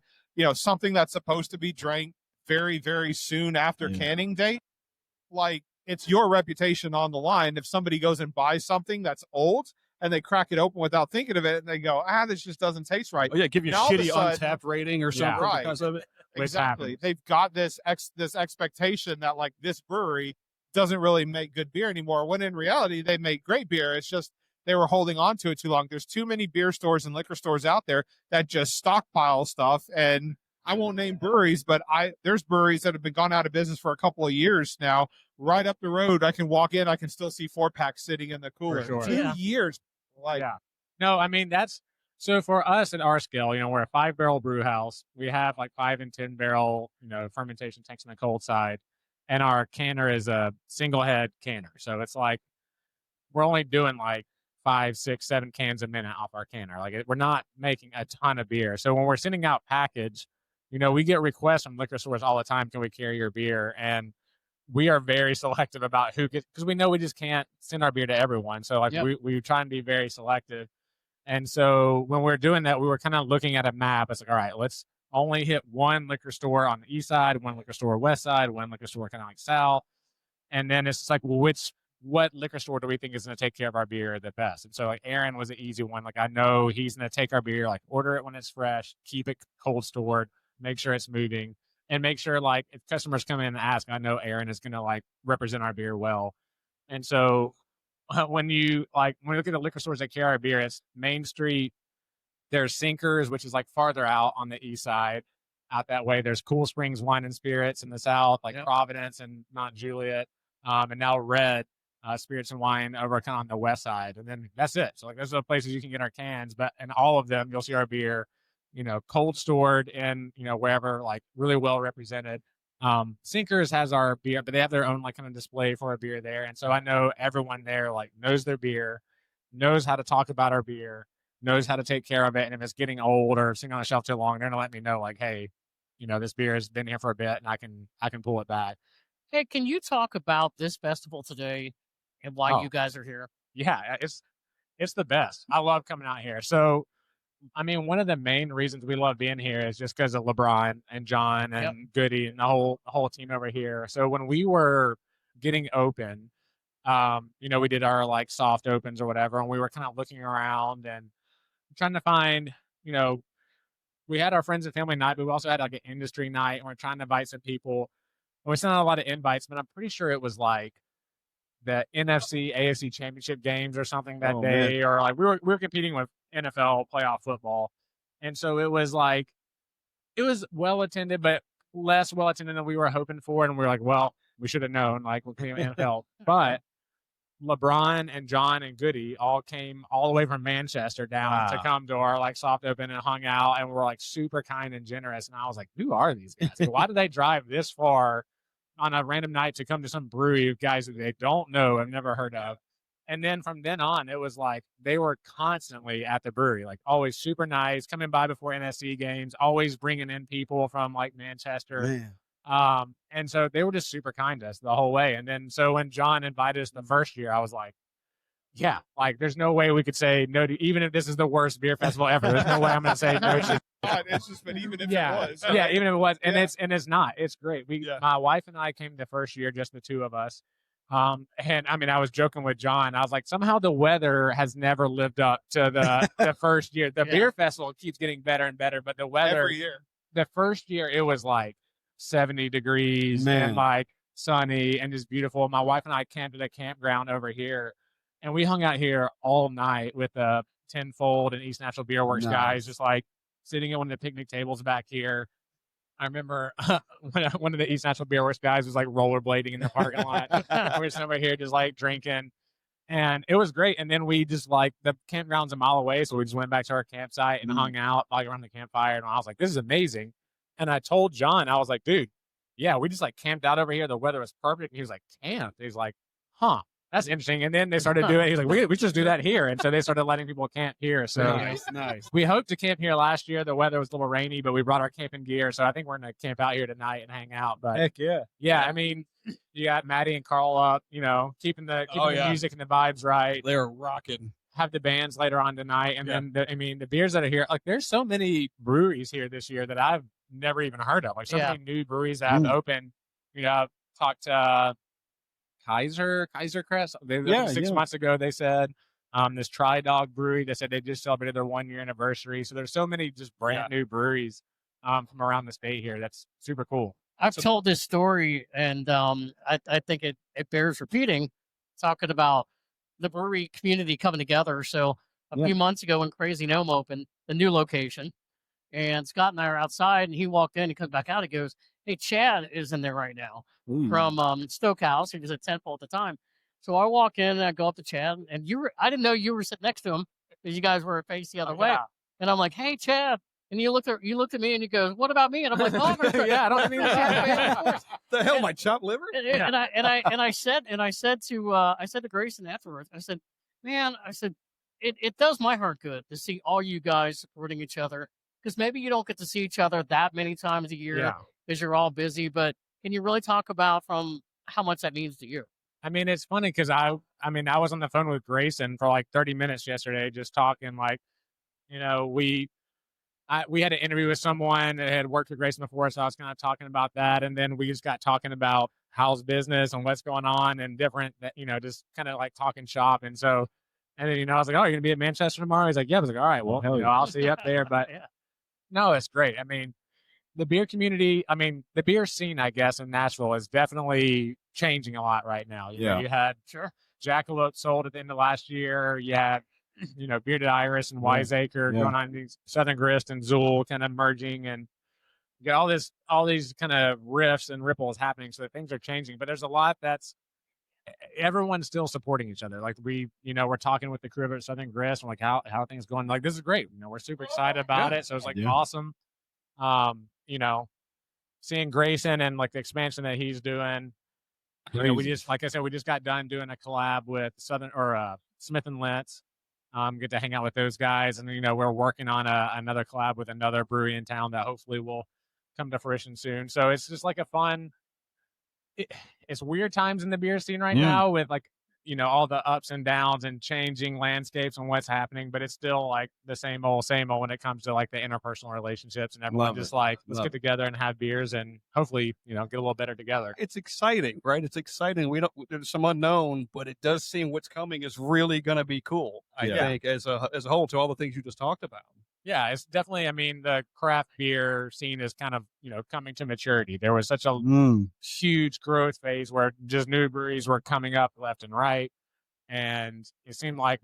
something that's supposed to be drank very, very soon after canning date, like it's your reputation on the line. If somebody goes and buys something that's old and they crack it open without thinking of it, and they go, this just doesn't taste right. Oh yeah, give you a Now all of a shitty sudden- untapped rating or something right. because of it. Exactly. They've got this expectation that like this brewery doesn't really make good beer anymore, when in reality they make great beer. It's just they were holding on to it too long. There's too many beer stores and liquor stores out there that just stockpile stuff. And I won't name breweries, but there's breweries that have been gone out of business for a couple of years now. Right up the road, I can walk in, I can still see 4-packs sitting in the cooler. sure. 2 years. Like, yeah. No, I mean, that's so for us at our scale, you know, we're a 5-barrel brew house. We have like 5 and 10 barrel, you know, fermentation tanks on the cold side. And our canner is a single head canner. So it's like we're only doing like 5, 6, 7 cans a minute off our canner. Like we're not making a ton of beer. So when we're sending out package, you know, we get requests from liquor stores all the time. Can we carry your beer? And we are very selective about who gets, because we know we just can't send our beer to everyone. So like we try and be very selective. And so when we're doing that, we were kind of looking at a map. It's like, all right, let's only hit one liquor store on the east side, one liquor store west side, one liquor store kind of like south. And then it's like, well, what liquor store do we think is going to take care of our beer the best? And so like Aaron was an easy one. Like I know he's going to take our beer, like order it when it's fresh, keep it cold stored, make sure it's moving, and make sure like if customers come in and ask, I know Aaron is going to like represent our beer well. And so when you look at the liquor stores that carry our beer, it's Main Street. There's Sinkers, which is like farther out on the east side, out that way. There's Cool Springs Wine and Spirits in the south, like Providence and Mount Juliet, and now Red Spirits and Wine over kind of on the west side. And then that's it. So like those are the places you can get our cans, but in all of them you'll see our beer, you know, cold stored and, you know, wherever, like really well represented. Sinkers has our beer, but they have their own like kind of display for our beer there. And so I know everyone there like knows their beer, knows how to talk about our beer, knows how to take care of it. And if it's getting old or sitting on the shelf too long, they're gonna let me know like, hey, you know, this beer has been here for a bit and I can pull it back. Hey, can you talk about this festival today and why you guys are here? Yeah, it's the best. I love coming out here. So I mean, one of the main reasons we love being here is just because of LeBron and John and Goody and the whole team over here. So when we were getting open, you know, we did our like soft opens or whatever, and we were kind of looking around and trying to find, you know, we had our friends and family night, but we also had like an industry night, and we're trying to invite some people. And we sent out a lot of invites, but I'm pretty sure it was like the NFC AFC championship games or something that day, or like we were competing with NFL playoff football. And so it was like, it was well attended, but less well attended than we were hoping for. And we were like, well, we should have known, like we're playing NFL. But LeBron and John and Goody all came all the way from Manchester down to come to our like soft open and hung out, and were like super kind and generous. And I was like, who are these guys? Like, why did they drive this far on a random night to come to some brewery of guys that they don't know, have never heard of? And then from then on, it was like they were constantly at the brewery, like always super nice, coming by before NSC games, always bringing in people from like Manchester. And so they were just super kind to us the whole way. And then so when John invited us the first year, I was like, yeah, like there's no way we could say no to, even if this is the worst beer festival ever. There's no way I'm going to say no to It's just, but even if yeah, it was, yeah, even if it was, and Yeah. it's not. It's great. Yeah. My wife and I came the first year, just the two of us. And I mean, I was joking with John. I was like, somehow the weather has never lived up to the first year. The beer festival keeps getting better and better, but the weather every year. the first year it was like 70 degrees and like sunny and just beautiful. My wife and I camped at a campground over here, and we hung out here all night with the Tenfold and East Natural Beer Works guys, just like sitting at one of the picnic tables back here. I remember one of the East Natural Beer Works guys was like rollerblading in the parking lot. We're just over here just like drinking, and it was great. And then we just like, the campground's a mile away, so we just went back to our campsite and hung out like around the campfire. And I was like, this is amazing. And I told John, I was like, dude, yeah, we just like camped out over here. The weather was perfect. And he was like, camp. He's like, huh, that's interesting. And then they started doing it. He's like, we should just do that here. And so they started letting people camp here. So Nice. we hoped to camp here last year. The weather was a little rainy, but we brought our camping gear. So I think we're going to camp out here tonight and hang out. But Heck yeah. yeah, I mean, you got Maddie and Carl up, keeping the music and the vibes right. They're rocking. Have the bands later on tonight. And then, the beers that are here, like there's so many breweries here this year that I've never even heard of. Like so many new breweries that have opened. I've talked to Kaiser Crest. 6 months ago, they said this Tri Dog Brewery. They said they just celebrated their 1 year anniversary. So there's so many just brand new breweries from around the state here. That's super cool. I've told this story, and I think it bears repeating, talking about the brewery community coming together. So a few months ago when Crazy Gnome opened, the new location, and Scott and I are outside, and he walked in, he comes back out, he goes, hey, Chad is in there right now from Stoke Haus. He was at Tenfold at the time. So I walk in, and I go up to Chad, and I didn't know you were sitting next to him because you guys were faced the other way. And I'm like, hey, Chad. And you looked at me and you go, what about me? And I'm like, oh, yeah, I don't mean the hell, my chopped liver? And I said to Grayson afterwards, I said, man, it does my heart good to see all you guys supporting each other, because maybe you don't get to see each other that many times a year because you're all busy. But can you really talk about from how much that means to you? I mean, it's funny because I was on the phone with Grayson for like 30 minutes yesterday, just talking like, we had an interview with someone that had worked with Grayson before, so I was kind of talking about that. And then we just got talking about how's business and what's going on and different, just kind of like talking shop. And so, and then, I was like, oh, you're going to be at Manchester tomorrow? He's like, yeah. I was like, all right, well, I'll see you up there. But no, it's great. I mean, the beer community, the beer scene, I guess, in Nashville is definitely changing a lot right now. You know, you had Jackalope sold at the end of last year. You had Bearded Iris and Wiseacre going on, these Southern Grist and Zool kind of merging, and you got all these kind of riffs and ripples happening. So things are changing, but there's a lot that's everyone's still supporting each other. Like we're talking with the crew at Southern Grist, and like how are things going? Like this is great. We're super excited about it. So it's like awesome. Seeing Grayson and like the expansion that he's doing. We just, like I said, we just got done doing a collab with Smith and Lentz. Get to hang out with those guys, and we're working on another collab with another brewery in town that hopefully will come to fruition soon. So it's just like a fun. It's weird times in the beer scene right now with like all the ups and downs and changing landscapes and what's happening, but it's still like the same old when it comes to like the interpersonal relationships, and everyone let's get together and have beers and hopefully get a little better together. It's exciting, right? It's exciting. There's some unknown, but it does seem what's coming is really going to be cool. I think as a whole, to all the things you just talked about. Yeah, it's definitely, the craft beer scene is kind of, coming to maturity. There was such a huge growth phase where just new breweries were coming up left and right. And it seemed like,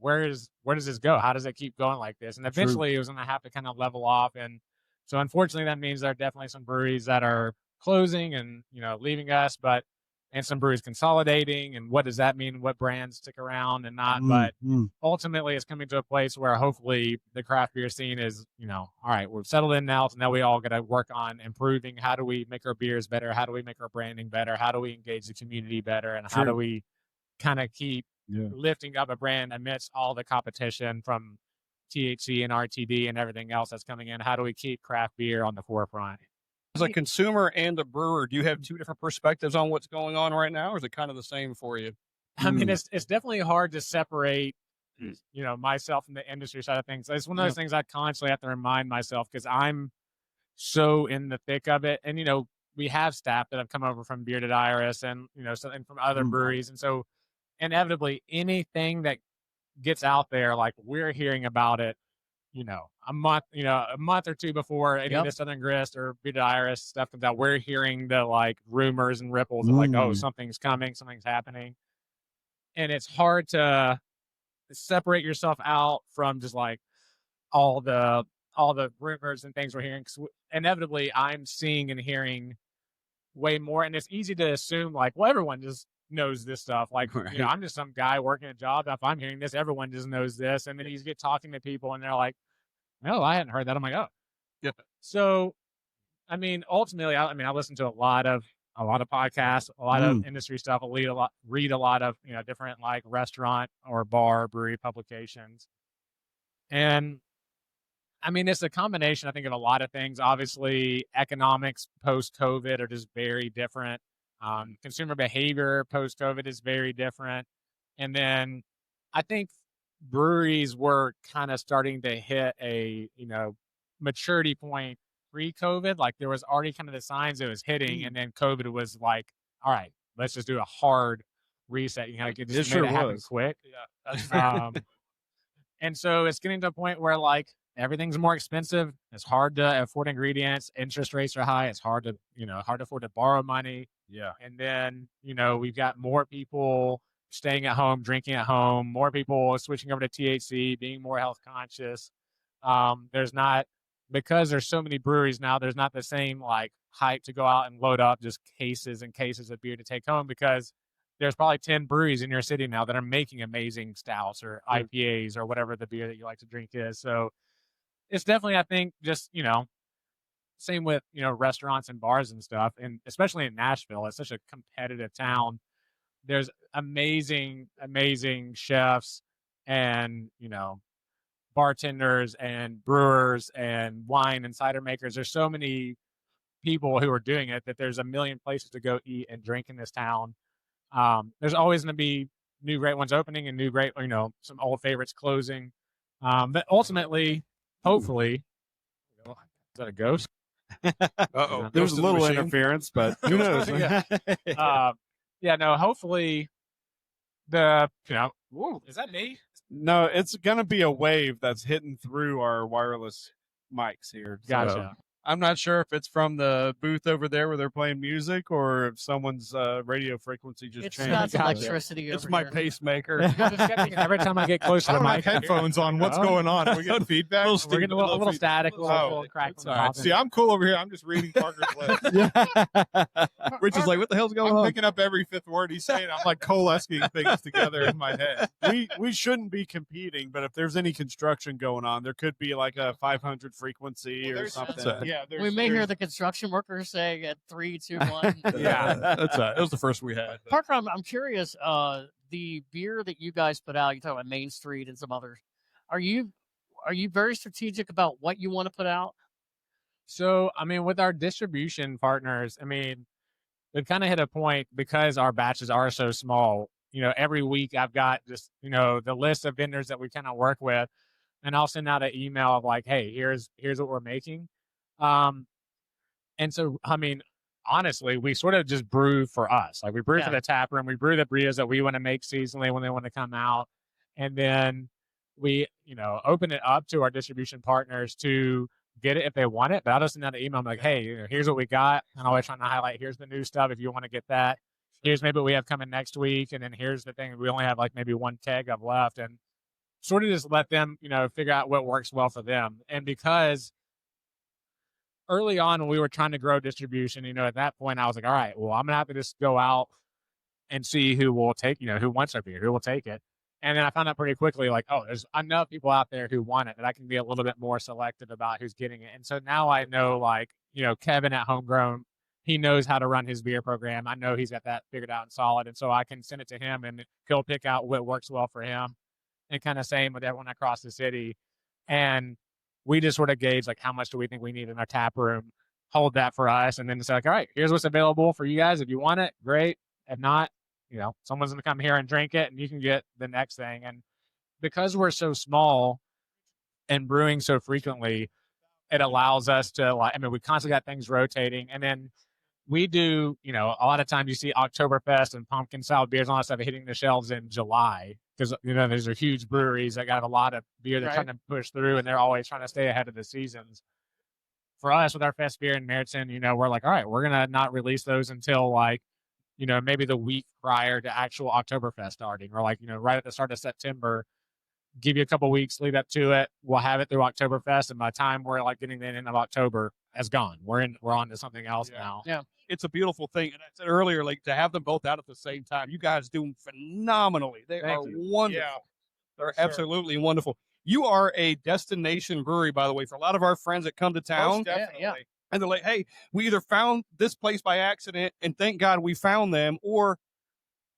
where does this go? How does it keep going like this? And eventually it was going to have to kind of level off. And so unfortunately, that means there are definitely some breweries that are closing and, leaving us, and some breweries consolidating. And what does that mean? What brands stick around and not? But ultimately, it's coming to a place where hopefully the craft beer scene is, all right, we're settled in now. So now we all got to work on improving. How do we make our beers better? How do we make our branding better? How do we engage the community better? And how do we kind of keep lifting up a brand amidst all the competition from THC and RTD and everything else that's coming in? How do we keep craft beer on the forefront? As a consumer and a brewer, do you have two different perspectives on what's going on right now, or is it kind of the same for you? It's definitely hard to separate myself in the industry side of things. It's one of those things I constantly have to remind myself because I'm so in the thick of it. And, we have staff that have come over from Bearded Iris and, something from other breweries. And so inevitably anything that gets out there, like we're hearing about it, a month or two before any of the Southern Grist or Bearded Iris stuff comes out, we're hearing the like rumors and ripples of like, oh, something's coming, something's happening. And it's hard to separate yourself out from just like all the rumors and things we're hearing. 'Cause inevitably I'm seeing and hearing way more. And it's easy to assume like, well, everyone just knows this stuff. Like, I'm just some guy working a job. If I'm hearing this, everyone just knows this. And then you get talking to people and they're like, no, I hadn't heard that. I'm like, oh, yeah. So, I mean, ultimately, I listen to a lot of podcasts, a lot of industry stuff. I read a lot of, different like restaurant or bar brewery publications. And I mean, it's a combination, I think, of a lot of things. Obviously, economics post-COVID are just very different. Consumer behavior post-COVID is very different. And then I think breweries were kind of starting to hit a, maturity point pre-COVID. Like there was already kind of the signs it was hitting. And then COVID was like, all right, let's just do a hard reset. It just made it happen quick. Yeah, that's fair. And so it's getting to a point where like, everything's more expensive. It's hard to afford ingredients. Interest rates are high. It's hard to afford to borrow money. Yeah. And then, we've got more people staying at home, drinking at home, more people switching over to THC, being more health conscious. Because there's so many breweries now, there's not the same like hype to go out and load up just cases and cases of beer to take home because there's probably 10 breweries in your city now that are making amazing stouts or IPAs or whatever the beer that you like to drink is. So it's definitely, I think, just, same with, restaurants and bars and stuff. And especially in Nashville, it's such a competitive town. There's amazing, amazing chefs and, bartenders and brewers and wine and cider makers. There's so many people who are doing it that there's a million places to go eat and drink in this town. There's always going to be new great ones opening and new great, some old favorites closing. But ultimately, hopefully, is that a ghost? Uh-oh. There's a little interference, but who knows? Hopefully is that me? No, it's going to be a wave that's hitting through our wireless mics here. Gotcha. So I'm not sure if it's from the booth over there where they're playing music or if someone's radio frequency just It's changed. got electricity It's over my here. pacemaker. Every time I get close to I the don't have mic, headphones on. What's going on? Are we getting feedback? we're getting a little static, a little crack. It's all right. See, I'm cool over here. I'm just reading Parker's lips. Rich is like, what the hell's going I'm on? picking up every fifth word he's saying. I'm like coalescing things together in my head. We shouldn't be competing, but if there's any construction going on, there could be like a 500 frequency or something. Yeah, We may hear the construction workers saying at 3, 2, 1. Yeah, that was the first we had. Parker, I'm curious. The beer that you guys put out, you talk about Main Street and some others. Are you very strategic about what you want to put out? So, I mean, with our distribution partners, I mean, we've kind of hit a point because our batches are so small. Every week I've got just, the list of vendors that we kind of work with, and I'll send out an email of like, hey, here's what we're making. And so, I mean, honestly, we sort of just brew for us. Like we brew for the tap room. We brew the burritos that we want to make seasonally when they want to come out. And then we, open it up to our distribution partners to get it if they want it. But I'll just send out an email. I'm like, hey, here's what we got. And I'm always trying to highlight, here's the new stuff if you want to get that. Here's maybe what we have coming next week. And then here's the thing. We only have like maybe one keg of left. And sort of just let them, figure out what works well for them. And because early on when we were trying to grow distribution, at that point I was like, all right, well, I'm going to have to just go out and see who will take, who wants our beer, who will take it. And then I found out pretty quickly, like, oh, there's enough people out there who want it that I can be a little bit more selective about who's getting it. And so now I know, like, Kevin at Homegrown, he knows how to run his beer program. I know he's got that figured out and solid. And so I can send it to him and he'll pick out what works well for him. And kind of same with everyone across the city. And we just sort of gauge like how much do we think we need in our tap room, hold that for us, and then say like, all right, here's what's available for you guys. If you want it, great. If not, someone's gonna come here and drink it, and you can get the next thing. And because we're so small and brewing so frequently, it allows us to we constantly got things rotating, and then we do, a lot of times you see Oktoberfest and pumpkin style beers and all that stuff hitting the shelves in July because, these are huge breweries that got a lot of beer they're trying to push through, and they're always trying to stay ahead of the seasons. For us, with our Fest beer in Meriton, we're like, all right, we're going to not release those until maybe the week prior to actual Oktoberfest starting, or right at the start of September. Give you a couple weeks lead up to it. We'll have it through Oktoberfest, and by the time we're getting the end of October, has gone. We're on to something else now. Yeah. It's a beautiful thing. And I said earlier, to have them both out at the same time, you guys do them phenomenally. They are wonderful. Yeah. They're absolutely wonderful. You are a destination brewery, by the way, for a lot of our friends that come to town. Most definitely. Yeah. And they're like, hey, we either found this place by accident, and thank God we found them, or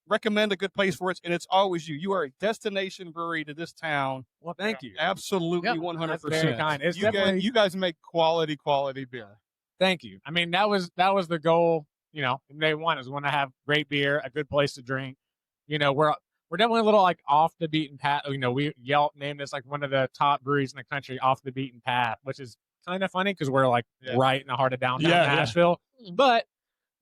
recommend a good place for us, and it's always you. You are a destination brewery to this town. Well, thank you. Absolutely, Yep. 100%. That's very kind. It's definitely, You guys make quality beer. thank you. I mean, that was the goal. From day one is we want to have great beer, a good place to drink. We're definitely a little off the beaten path. We Yelp named us one of the top breweries in the country, off the beaten path, which is kind of funny because we're right in the heart of downtown Nashville, but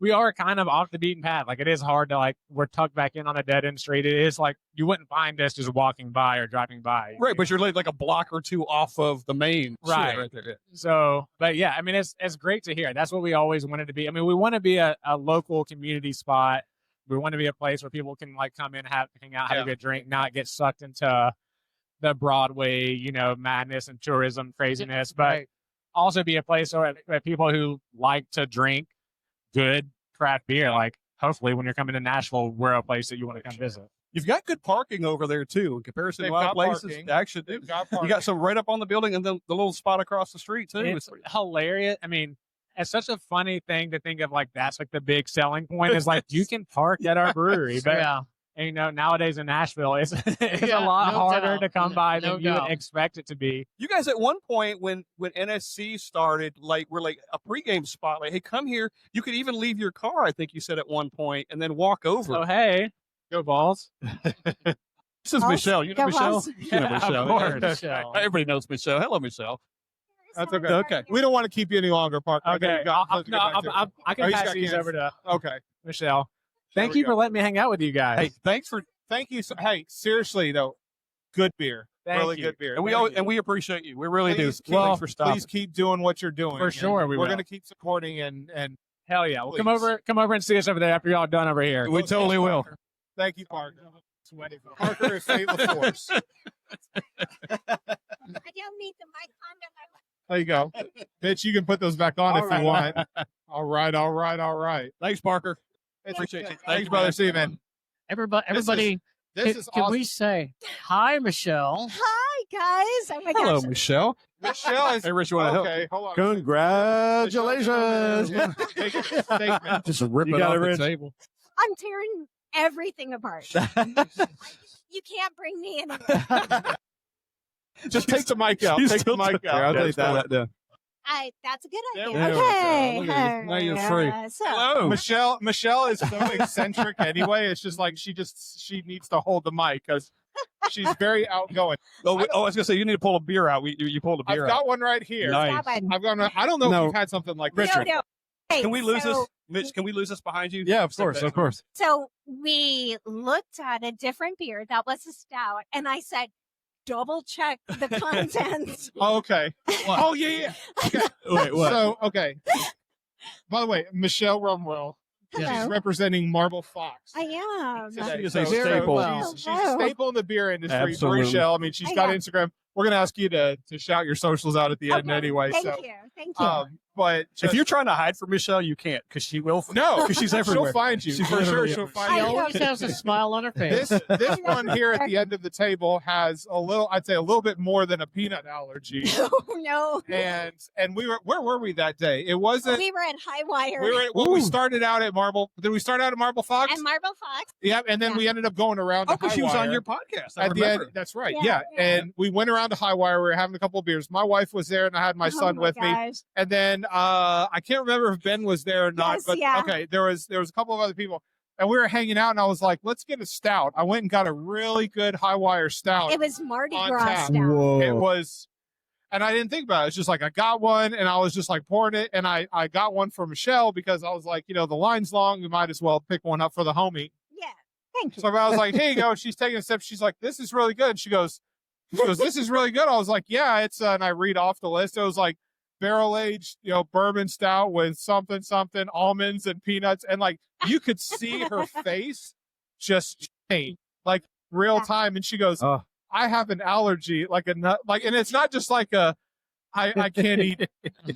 we are kind of off the beaten path. It is hard to we're tucked back in on a dead end street. It is you wouldn't find us just walking by or driving by. Right, but you're like a block or two off of the main. Right. Right there. Yeah. So, but yeah, I mean, it's great to hear. That's what we always wanted to be. I mean, we want to be a local community spot. We want to be a place where people can come in, hang out, have a good drink, not get sucked into the Broadway, madness and tourism craziness, but also be a place where people who like to drink good craft beer, hopefully when you're coming to Nashville, we're a place that you want to come visit. You've got good parking over there too, in comparison to a lot of places. Parking. Actually, They've you got parking. got some right up on the building, and then the little spot across the street too. It's hilarious. I mean, it's such a funny thing to think of. That's the big selling point is you can park at our brewery, but nowadays in Nashville, it's a lot harder to come by than you would expect it to be. You guys, at one point when NSC started, we're a pregame spot. Hey, come here. You could even leave your car, I think you said at one point, and then walk over. Oh, hey, go Balls. This is Michelle. You know Go Michelle? Balls. You know Michelle. Of course. Michelle. Everybody knows Michelle. Hello, Michelle. That's okay. Okay. We don't want to keep you any longer, Parker. Okay, I can you pass got these cans? over to Okay. Michelle. There Thank we you go. for letting me hang out with you guys. Hey, Thank you. Hey, seriously though, good beer. Thank really you. good beer. and we appreciate you. We really Please do. keep- Thanks for stopping. Please keep doing what you're doing. For sure, we We're will. going to keep supporting and Hell yeah. Well, come Please. over and see us over there after y'all done over here. We totally will. thank you, Parker. Parker is Fate LaForce. I don't need the mic on. There you go. Mitch, you can put those back on All if right. you want. All right. Thanks, Parker. It's Appreciate okay. you. Thanks, brother. See you, man. Everybody, This is can awesome. we say hi, Michelle? Hi, guys. Oh my Hello, gosh. Michelle. Michelle is. Hey, Rich, you want to help? Okay, hold on. Congratulations. Make a statement. Just rip You it got off it, the Rich. table. I'm tearing everything apart. You can't bring me anywhere. Just take the mic out. She's Take the still mic took- out. I'll Yeah, take that. down. That's a good There idea. we go. Okay. Look at this. Now you're free. So, Hello. Michelle is so eccentric anyway. It's just she needs to hold the mic because she's very outgoing. I was gonna say you need to pull a beer out. You pulled a I've beer got out. one right here. Nice. stop it. I've got. I don't know No. if you've had something like this. No, no. Hey, Can we lose so, this, Mitch? Can we lose this behind you? Yeah, of course, of course. So we looked at a different beer that was a stout, and I said, double check the contents. Oh, okay. Oh yeah. Wait, what? So okay. By the way, Michelle Rumrill. She's Hello. representing Marble Fox. I am. today. She is a So staple. She's Hello. a staple in the beer industry. Absolutely. Michelle. I mean, she's I got am. Instagram. We're gonna ask you to shout your socials out at the end Okay, anyway. Thank so, you. Thank you. but If you're trying to hide from Michelle, you can't because she will. no, because she's everywhere. she'll find you She's for sure. literally She'll everywhere. find She I you. know. always has a smile on her face. This one here at the end of the table has a little bit more than a peanut allergy. No. And where were we that day? It wasn't. We were at High Wire We started out at Marble. Did we start out at Marble Fox? and Marble Fox. Yeah, and then we ended up going around to Oh, because High she was on Wire. your podcast. I At the end, remember. that's right. Yeah, Yeah. And we went around to High Wire. We were having a couple of beers. My wife was there, and I had my son with me. Gosh. And then I can't remember if Ben was there or not. Yes, but yeah. okay, there was a couple of other people. and we were hanging out, and I was like, let's get a stout. I went and got a really good high wire stout. It was Mardi on Gras tap. stout. It was, and I didn't think about it. It's just like I got one, and I was just like pouring it, and I got one for Michelle because I was like, the line's long. We might as well pick one up for the homie. Yeah. Thank you. So I was like, here you go. She's taking a sip. She's like, this is really good. She goes, this is really good. I was like, yeah, it's, and I read off the list. It was like barrel aged, bourbon stout with something, almonds and peanuts. And like, you could see her face just change, like real time. And she goes, I have an allergy, like a nut, like, and it's not just like I can't eat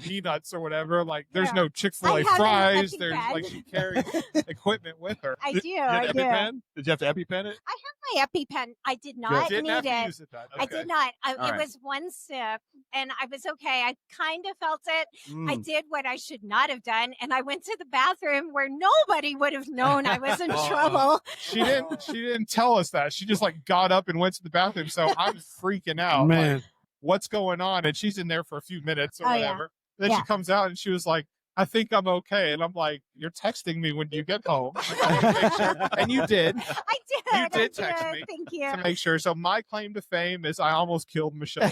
peanuts or whatever. Like, there's no Chick-fil-A fries. There's like, she carries equipment with her. I do. I do. EpiPen? Did you have to EpiPen it? I have my EpiPen. I did not Didn't need have to it. use it then. I Okay. did not. All It right. was one sip, and I was okay. I kind of felt it. I did what I should not have done, and I went to the bathroom where nobody would have known I was in trouble. She didn't tell us that. She just like got up and went to the bathroom. So I'm freaking out. Man. Like, what's going on? And she's in there for a few minutes or Oh, yeah. whatever. Then Yeah. she comes out and she was like, I think I'm okay. And I'm like, you're texting me when you get home. Like, I want to make sure. And you did I did. You did I text did. me Thank you. to make sure. So my claim to fame is I almost killed Michelle.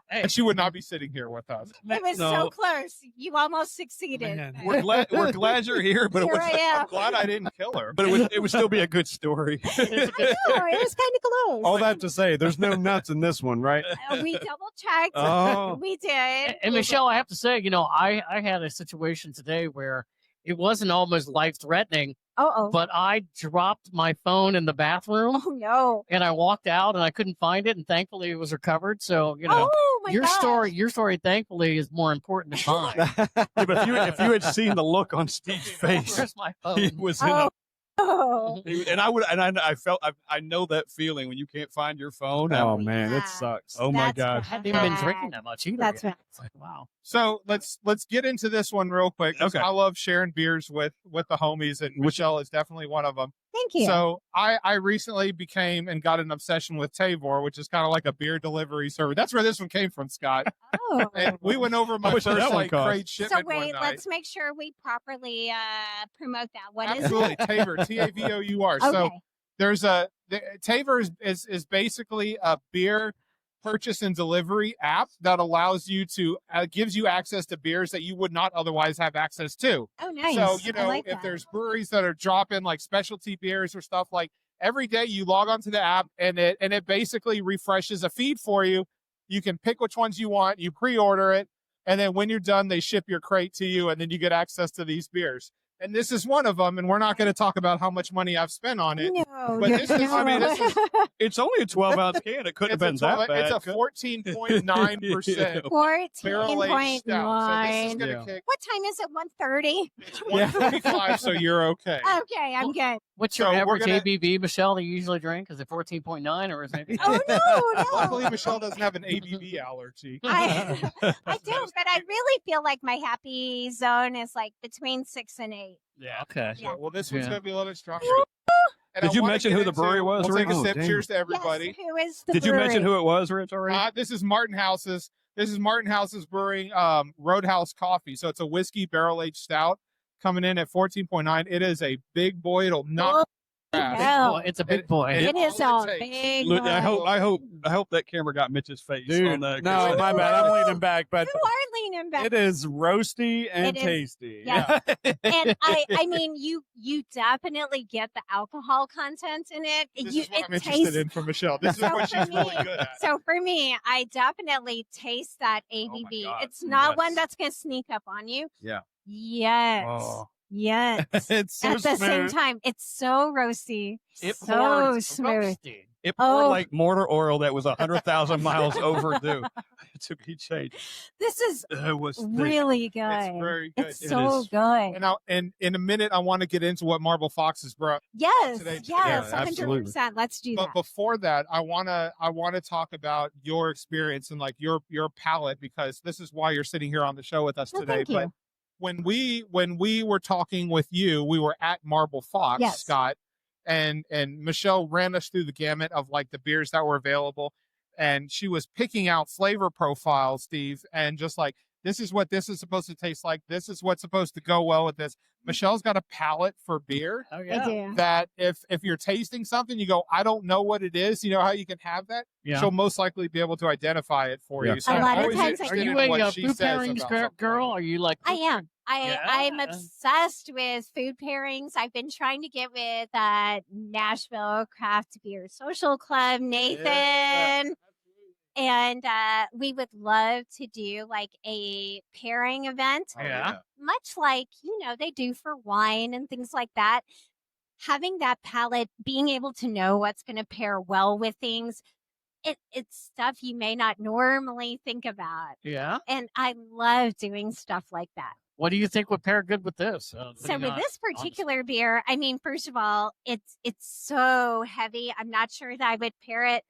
Hey, And she would not be sitting here with us. It was so No. close. You almost succeeded. Man. We're glad you're here, but Here it I was, am. I'm glad I didn't kill her. but it would still be a good story. I know, it was kind of close. All that to say, there's no nuts in this one, right? We double checked. Oh. We did. and Michelle, I have to say, I had a situation today where it wasn't almost life threatening, Oh. but I dropped my phone in the bathroom Oh no. and I walked out and I couldn't find it, and thankfully it was recovered. So Oh my your gosh. your story, thankfully, is more important than mine. Yeah, but if you had seen the look on Steve's face, Where's my he phone? was in Oh. a, Oh. and I felt I know that feeling when you can't find your phone. Oh man, Yeah. it sucks. Oh my That's gosh. I hadn't even been bad. drinking that much either. That's yet. right. It's like, wow. So let's get into this one real quick. 'Cause Okay. I love sharing beers with the homies, and Michelle is definitely one of them. Thank you. So I recently became and got an obsession with Tavor, which is kind of like a beer delivery service. That's where this one came from, Scott. oh. And we went over my How much did first that one like cost? crate So shipment one wait, night. let's make sure we properly promote that. What is Absolutely, it? Tavor, Tavour. Okay. So there's Tavor is basically a beer purchase and delivery app that allows you to gives you access to beers that you would not otherwise have access to. Oh, nice. So, I like if that. there's breweries that are dropping like specialty beers or stuff, like every day you log onto the app and it basically refreshes a feed for you. You can pick which ones you want, you pre-order it, and then when you're done, they ship your crate to you, and then you get access to these beers. And this is one of them, and we're not going to talk about how much money I've spent on it. No, But this is, I mean, this is It's only a 12-ounce can. It couldn't have been it's that a bad. It's a 14.9% barrel aged stout. So this is 14.9. going to Yeah. kick. What time is it? 1:30. It's 1:45, so you're okay. Okay, I'm good. What's your So we're average gonna- ABV, Michelle, that you usually drink? Is it 14.9 or is it maybe? Oh no, Luckily, no. Michelle doesn't have an ABV allergy. I don't, but I really feel like my happy zone is like between 6 and 8. Yeah. Okay. Yeah. Well, this one's Yeah. going to be a little bit stronger. And Did I you wanna mention get who the into- brewery was, We'll take Rich? a Oh, sip. damn. Cheers to everybody. Yes, who is the Did you mention brewery? who it was, Rich, already? This is Martin House's. This is Martin House's Brewing Roadhouse Coffee. So it's a whiskey barrel aged stout coming in at 14.9. It is a big boy. It'll knock. Yeah. ass. Boy, it's a big boy. It is all a it takes. big Look, I one. hope that camera got Mitch's face Dude, on that. no, my bad. I'm leaning back, but You are leaning back. it is roasty and It is. tasty. Yeah. And I mean, you definitely get the alcohol content in it. This You, is what it I'm interested tastes. in from Michelle. This is So what for she's me- really good at. So for me, I definitely taste that ABV. God, It's not yes. one that's going to sneak up on you. Yeah. Yes. Oh. Yes. It's so At the same smooth. time, it's so roasty. It so poured smooth. Roasty. It poured Oh. like mortar oil that was 100,000 miles overdue to be changed. This is It was thick. really good. It's very good. It's It so is. good. And in a minute, I want to get into what Marble Fox has brought. Yes. today. Yes. Yeah, absolutely. 100%. Let's do But that. before that, I wanna talk about your experience and like your palate, because this is why you're sitting here on the show with us Well, today. thank you. But when we were talking with you, we were at Marble Fox, Yes. Scott, and Michelle ran us through the gamut of like the beers that were available, and she was picking out flavor profiles, Steve, and just like This is what this is supposed to taste like. This is what's supposed to go well with this. Michelle's got a palate for beer Oh I yeah. do. that if you're tasting something, you go, I don't know what it is. You know how you can have that? Yeah. She'll most likely be able to identify it for Yeah. you. So A I'm lot of always times I interested Are can. you in what a she food says pairings about something. girl? Are you like? I am. I'm Yeah. obsessed with food pairings. I've been trying to get with Nashville Craft Beer Social Club, Nathan. And we would love to do like a pairing event, Yeah. much like, they do for wine and things like that. Having that palate, being able to know what's going to pair well with things, it's stuff you may not normally think about. Yeah. And I love doing stuff like that. What do you think would pair good with this? So with this particular beer, I mean, first of all, it's so heavy. I'm not sure that I would pair it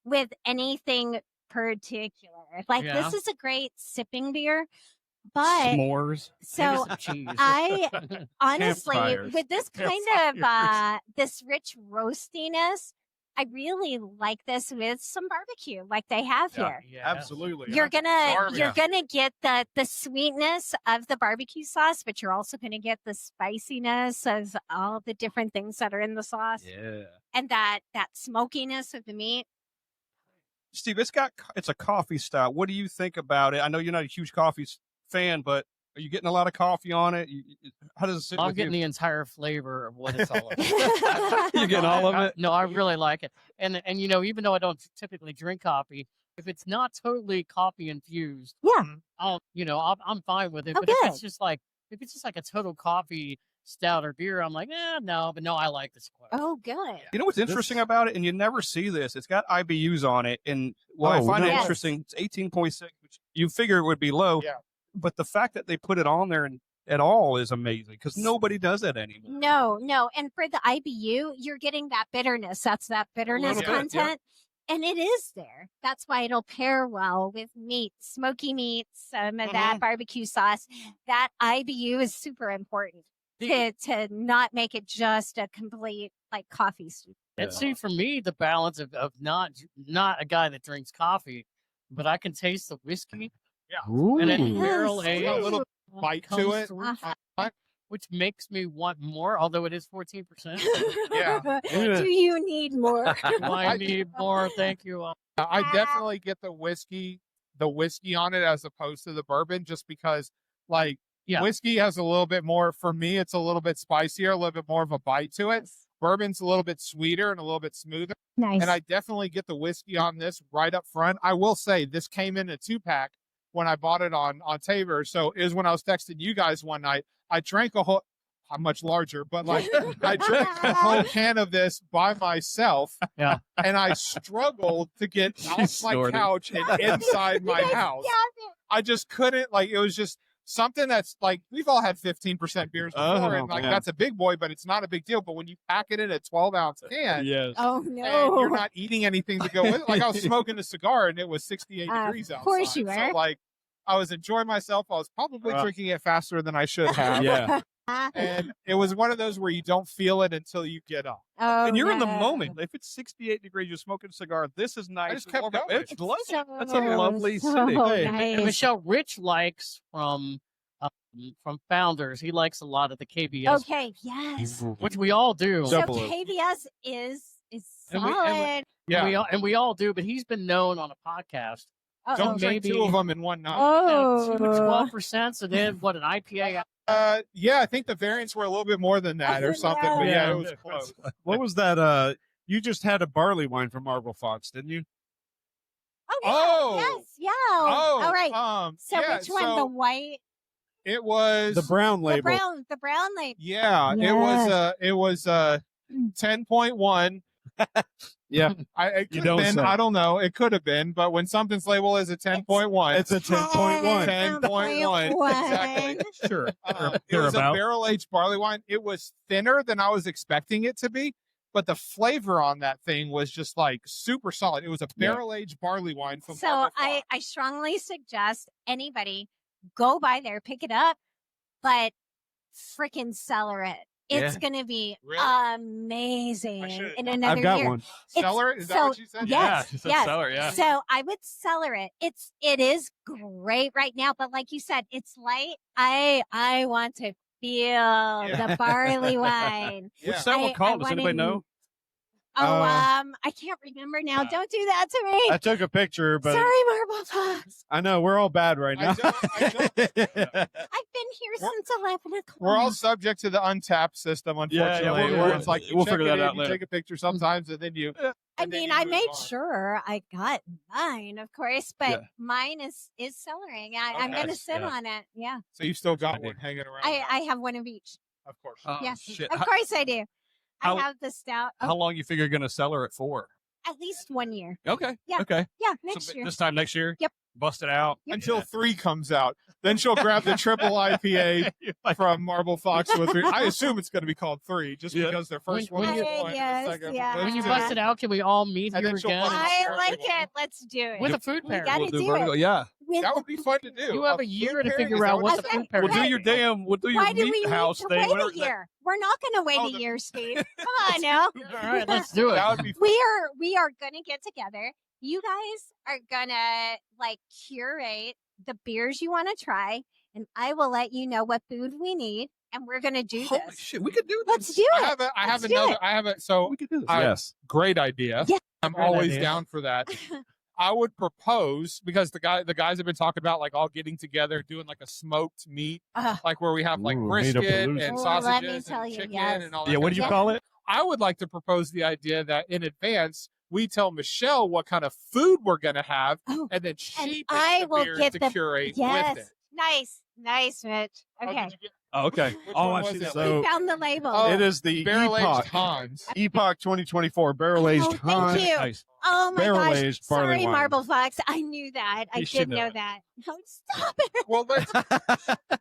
with anything particular. Like Yeah. this is a great sipping beer, but S'mores. so Maybe some cheese. I honestly, Campfires. with this kind of this rich roastiness, I really like this with some barbecue, like they have here. Yeah. Absolutely. You're gonna Barbecue. get the sweetness of the barbecue sauce, but you're also gonna get the spiciness of all the different things that are in the sauce, Yeah. and that smokiness of the meat. Steve, it's a coffee style. What do you think about it? I know you're not a huge coffee fan, but are you getting a lot of coffee on it? How does it sit I'm with getting you? the entire flavor of what it's all about. You're getting all of it? No, I really like it. And even though I don't typically drink coffee, if it's not totally coffee infused, Yeah. I'm fine with it. Oh, But if good. it's just like a total coffee stout or beer, I'm like, no, I like this quite. Oh, good. You know what's interesting about it, and you never see this? It's got IBUs on it, and I Oh, find it no. interesting. It's 18.6, which you figure it would be low. Yeah. But the fact that they put it on there at all is amazing because nobody does that anymore. No. And for the IBU, you're getting that bitterness. That's that bitterness little bit, yeah. content. And it is there. That's why it'll pair well with meat, smoky meats, some of that barbecue sauce. That IBU is super important to not make it just a complete like coffee soup. And see, for me, the balance of not a guy that drinks coffee, but I can taste the whiskey and then Ooh. barrel Yes. aged. A little bite to comes it. through, Uh-huh. which makes me want more, although it is 14%. Yeah. Do you need more? I need more. Thank you. I definitely get the whiskey on it as opposed to the bourbon, just because like Yeah. whiskey has a little bit more, for me, it's a little bit spicier, a little bit more of a bite to it. Bourbon's a little bit sweeter and a little bit smoother. Nice. And I definitely get the whiskey on this right up front. I will say this came in a 2-pack when I bought it on Tabor. So it was when I was texting you guys one night. I drank I'm much larger, but like I drank a whole can of this by myself. Yeah. And I struggled to get off my snorted. couch and inside my house. I just couldn't, like, it was just something that's like, we've all had 15% beers before, and like, yeah. that's a big boy, but it's not a big deal. But when you pack it in a 12-ounce can, Yes. Oh and no. you're not eating anything to go with it. Like, I was smoking a cigar and it was 68 degrees outside. Of course you were. So, like, I was enjoying myself. I was probably drinking it faster than I should have. Yeah. And it was one of those where you don't feel it until you get up. Oh, And you're in the no. moment. If it's 68 degrees, you're smoking a cigar. This is nice. just kept Warm- going. It's lovely. So, That's a lovely so city. And nice. Michelle, Rich likes from Founders. He likes a lot of the KBS, Okay, yes. which we all do. So Double it. KBS is And solid. Yeah. And we all do. But he's been known on a podcast. Uh-oh. Don't drink maybe- 2 of them in one night. Oh. 12%. So then, what an IPA? Yeah, I think the variants were a little bit more than that or something. But yeah, it was close. What was that? You just had a barley wine from Marble Fox, didn't you? Oh, yeah. Oh. Yes. Yeah. Oh, All right. So yeah, which one? so The white, it was The brown label. the brown label. Yeah, it was 10.1. Yeah. It could don't have been, say. I don't know. It could have been, but when something's labeled as a 10.1, It's a 10.1. 10.1. Exactly. Sure. It was a Thereabout. barrel-aged barley wine. It was thinner than I was expecting it to be, but the flavor on that thing was just like super solid. It was a Yeah. barrel-aged barley wine from So Marble I Fox. strongly suggest anybody go by there, pick it up, but freaking cellar it. It's going to be Really? amazing should- in another I've got year. one. Seller? Is that what you said? Yes, she said yes. seller, yeah. So I would cellar it. It is great right now, but like you said, it's light. I want to feel the barley wine. What's that one I called? Does wanna- anybody know? Oh, I can't remember now. Don't do that to me. I took a picture, but Sorry, Marble Fox. I know we're all bad right I now. don't- I've been here since 11 o'clock. We're all subject to the untapped system, unfortunately. we'll- where it's like you we'll check figure it that in, out you later. take a picture sometimes, and then you. I and then mean, you I move made on. sure I got mine, of course, but Yeah. mine is cellaring. I'm Okay. going to sit Yeah. on it. Yeah. So you still got one hanging around. I have one of each. of course. Oh, Yes. shit. Of course I do. how- I have the stout. How long you figure you're going to cellar it for? At least 1 year. Okay. Yeah. Okay. Yeah, So next year. this time next year? Yep. Bust it out. Yep. Until 3 comes out, then she'll grab the triple IPA from Marble Fox with 3. I assume it's going to be called 3, just Yeah. because their first When one. you- is one, and the Yes, second yeah. was When you two. bust it out, can we all meet And here then she'll again bust it I out. like it. Let's do it. with a food We pairing? gotta We'll do do vertical. it. Yeah. With That would be fun to do. You have a food year to pairing? figure Is that out what what you the said? food pairing We'll do is. your damn. We'll do your Why do we meat need house to thing. wait whatever a year? We're not going to wait Oh, a the- year, Steve. Come on now. All right, let's do it. That would be fun. We are going to get together. You guys are going to like curate the beers you want to try, and I will let you know what food we need, and we're going to do Holy this. shit, we could do Let's this. do I it. have a, I have Let's do another. it. I have a. So We could do this. I- Yes. great idea. Yeah. I'm Great always idea. down for that. I would propose, because the guys have been talking about like all getting together, doing like a smoked meat, Uh, like where we have like Ooh, brisket Meat-a-palooza. and Oh, let me sausages tell and you, chicken yes. and all that. Yeah, what kind do you of call stuff. it? I would like to propose the idea that in advance we tell Michelle what kind of food we're going to have, Oh, and then she and picks I the will beer get to the- curate yes. with it. Nice, Mitch. Oh, Okay. did you get- Oh, okay. which Oh, one I was see it? that. We So- found the label. Oh, It is the barrel aged Epoch. Hans. Epoch 2024 barrel aged Oh, thank Hans. you. Nice. Oh my barrel gosh. aged barley Sorry, wine. Marble Fox. I knew that. I You should did know know it. that. No, stop it. Well,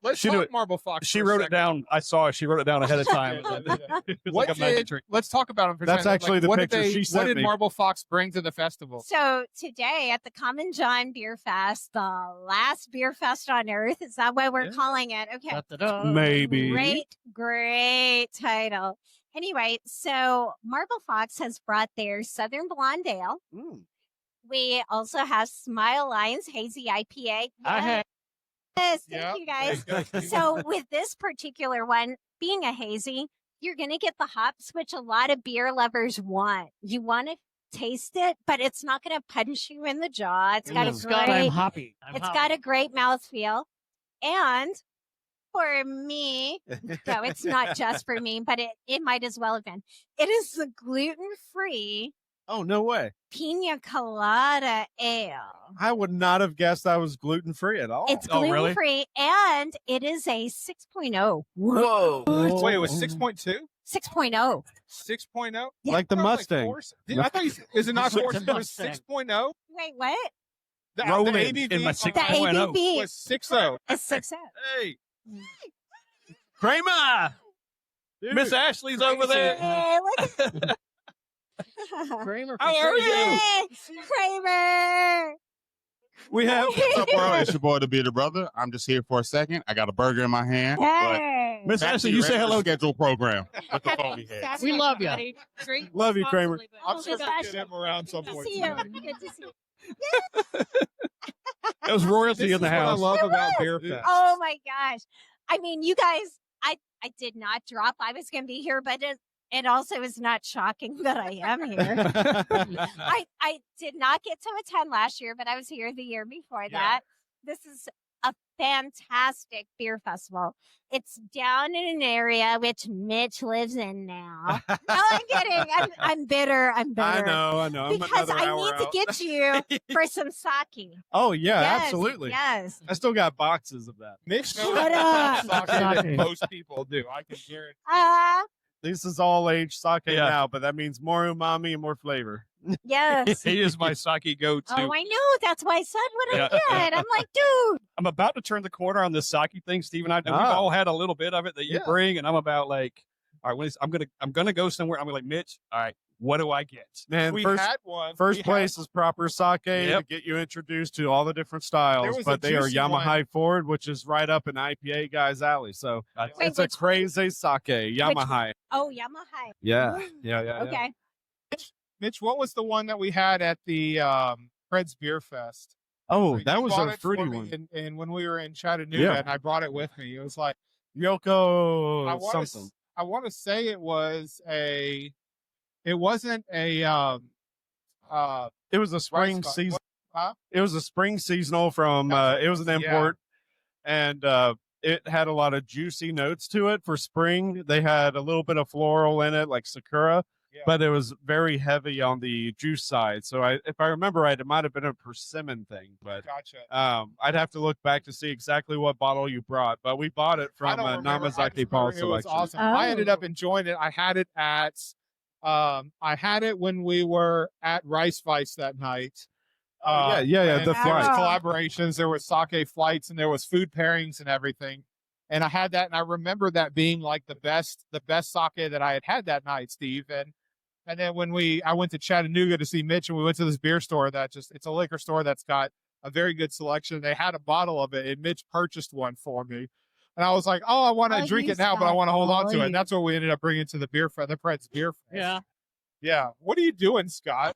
let's She knew talk it. Marble Fox. She for a wrote it second. down. I saw it. She wrote it down ahead of time. It was What like a magic did, trick. let's talk about them for a That's second. actually the what did picture she What sent did me. Marble Fox bring to the festival? So today at the Common John Beer Fest, the last beer fest on earth, is that what we're Yeah. calling it? Okay. Da-da-da. Maybe. Great title. Anyway, so Marble Fox has brought their Southern Blonde Ale. Mm. We also have Smile Lines Hazy IPA. I had Yes, Yeah, thank you guys. there you go. So with this particular one, being a hazy, you're going to get the hops, which a lot of beer lovers want. You want to taste it, but it's not going to punch you in the jaw. It's got a Scott, I'm great, hoppy. it's got a great mouthfeel. And for me, no, it's not just for me, but it might as well have been. It is the gluten-free Oh, no way. Pina Colada Ale. I would not have guessed I was gluten free at all. It's Oh, really? gluten-free, and it is a 6.0. Whoa. Wait, it was 6.2? 6.0. 6.0? Like the I thought it was Mustang. I thought you, is it not Like 4? the It was Mustang. 6.0? Wait, what? The Rolling ABV in my on The 6.0. ABV was 6.0. is 6.0. Hey, Kramer! Miss Ashley's over there. Hey, look at Kramer. How are you? Hey, Kramer. we have. What's up, world? It's your boy, the Bearded Brother. I'm just here for a second. I got a burger in my hand. But Hey. Miss back to Ashley, your you say regular hello. scheduled program with the Foamy Heads. We love you. Love you, Kramer. I'm Oh, sure Miss we'll get Ashley. him around some Good to point. see you. Good to see you. That was royalty This in is the what I house. love about was. Beer Fest. Oh my gosh. I mean, you guys, I did not drop. I was going to be here, but it also is not shocking that I am here. I did not get to attend last year, but I was here the year before that. This is a fantastic beer festival. It's down in an area which Mitch lives in now. No, I'm kidding. I'm bitter. I'm bitter. I know. I'm Because another I hour need to out. get you for some sake. Oh, yeah, Yes, absolutely. Yes. I still got boxes of that. Mitch knows Shut how up. to sake Sake. than most people do. I can guarantee. This is all aged sake Yeah. now, but that means more umami and more flavor. Yes. He is my sake go-to. Oh, I know. That's why I said what Yeah. I did. I'm like, dude. I'm about to turn the corner on this sake thing, Steve and I. And we've Ah. all had a little bit of it that you Yeah. bring, and I'm about like, all right, I'm gonna go somewhere. I'm like, Mitch, all right, What do I get? Man, We first, had one. first We had- place is proper sake to Yep. get you introduced to all the different styles, was a but they are juicy one. Yamaha Forward, which is right up an IPA guy's alley. So I- Wait, it's a which- crazy sake, Yamaha. Oh, Yamaha. Yeah, Ooh, yeah. Okay. Mitch, what was the one that we had at the Fred's Beer Fest? Oh, You that was bought a it for fruity me, one. And when we were in Chattanooga, Yeah. and I brought it with me, it was like Yoko I want something. to. I want to say it was a. It wasn't a. It was a spring rice season. Huh? It was a spring seasonal from. It was an Yeah. import, and it had a lot of juicy notes to it for spring. They had a little bit of floral in it, like sakura, Yeah. but it was very heavy on the juice side. So if I remember right, it might have been a persimmon thing, but Gotcha. I'd have to look back to see exactly what bottle you brought. But we bought it I from don't remember. I just Namazaki Paul remember it was Selection. awesome. I ended up Oh. enjoying it. I had it at. I had it when we were at Rice Vice that night. Yeah. And The there was flight. collaborations. There was sake flights, and there was food pairings and everything. And I had that, and I remember that being like the best sake that I had that night, Steve. And then when I went to Chattanooga to see Mitch, and we went to this beer store it's a liquor store that's got a very good selection. They had a bottle of it, and Mitch purchased one for me. And I was like, oh, I want to Oh, drink he's it now, but I got want to hold on to it. volume. And that's what we ended up bringing to the Pritt's Beer Fest. Yeah. Yeah. What are you doing, Scott?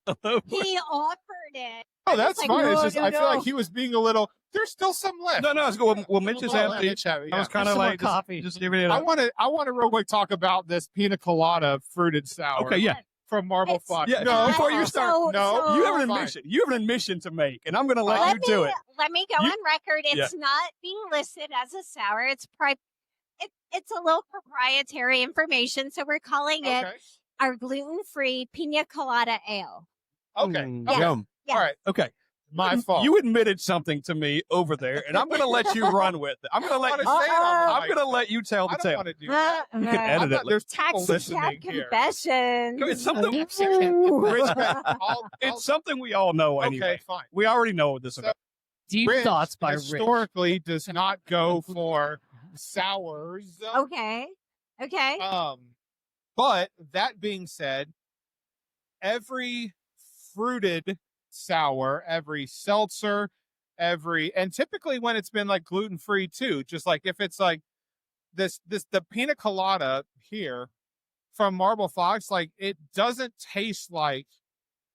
He offered it. Oh, I was that's like, fine. It's no, just, no, I feel like no. he was being a little, there's still some left. No, it's good. Well, Mitch is Well, empty. Mitch have it, I was yeah. kind of Some more like coffee. just giving it I up. want to real quick talk about this pina colada fruited sour. Okay, yeah. From Marble It's Fox. Yeah, No, before you start, no, You have an fine. admission. You have an admission to make, and I'm going to let Let you do it. Let me go You- on record. It's not being listed as a sour. It's it's a little proprietary information, so we're calling it Okay. our gluten-free pina colada ale. Okay. Mm, Okay. yum. Yeah. All right. Okay. My fault. You admitted something to me over there, and I'm going to let you run with it. I'm going to let you. wanna say it on the I'm mic. going to let you tell the I don't tale. want to do that. You can edit it. There's Tax people listening here. confession. It's something. Rich, I'll- It's something we all know anyway. okay, fine. We already know what this is So- about. Deep Rich thoughts by Rich. historically does not go for sours. Okay. Okay. But that being said, every fruited sour, every seltzer, and typically when it's been like gluten free too, just like if it's like the pina colada here from Marble Fox, like it doesn't taste like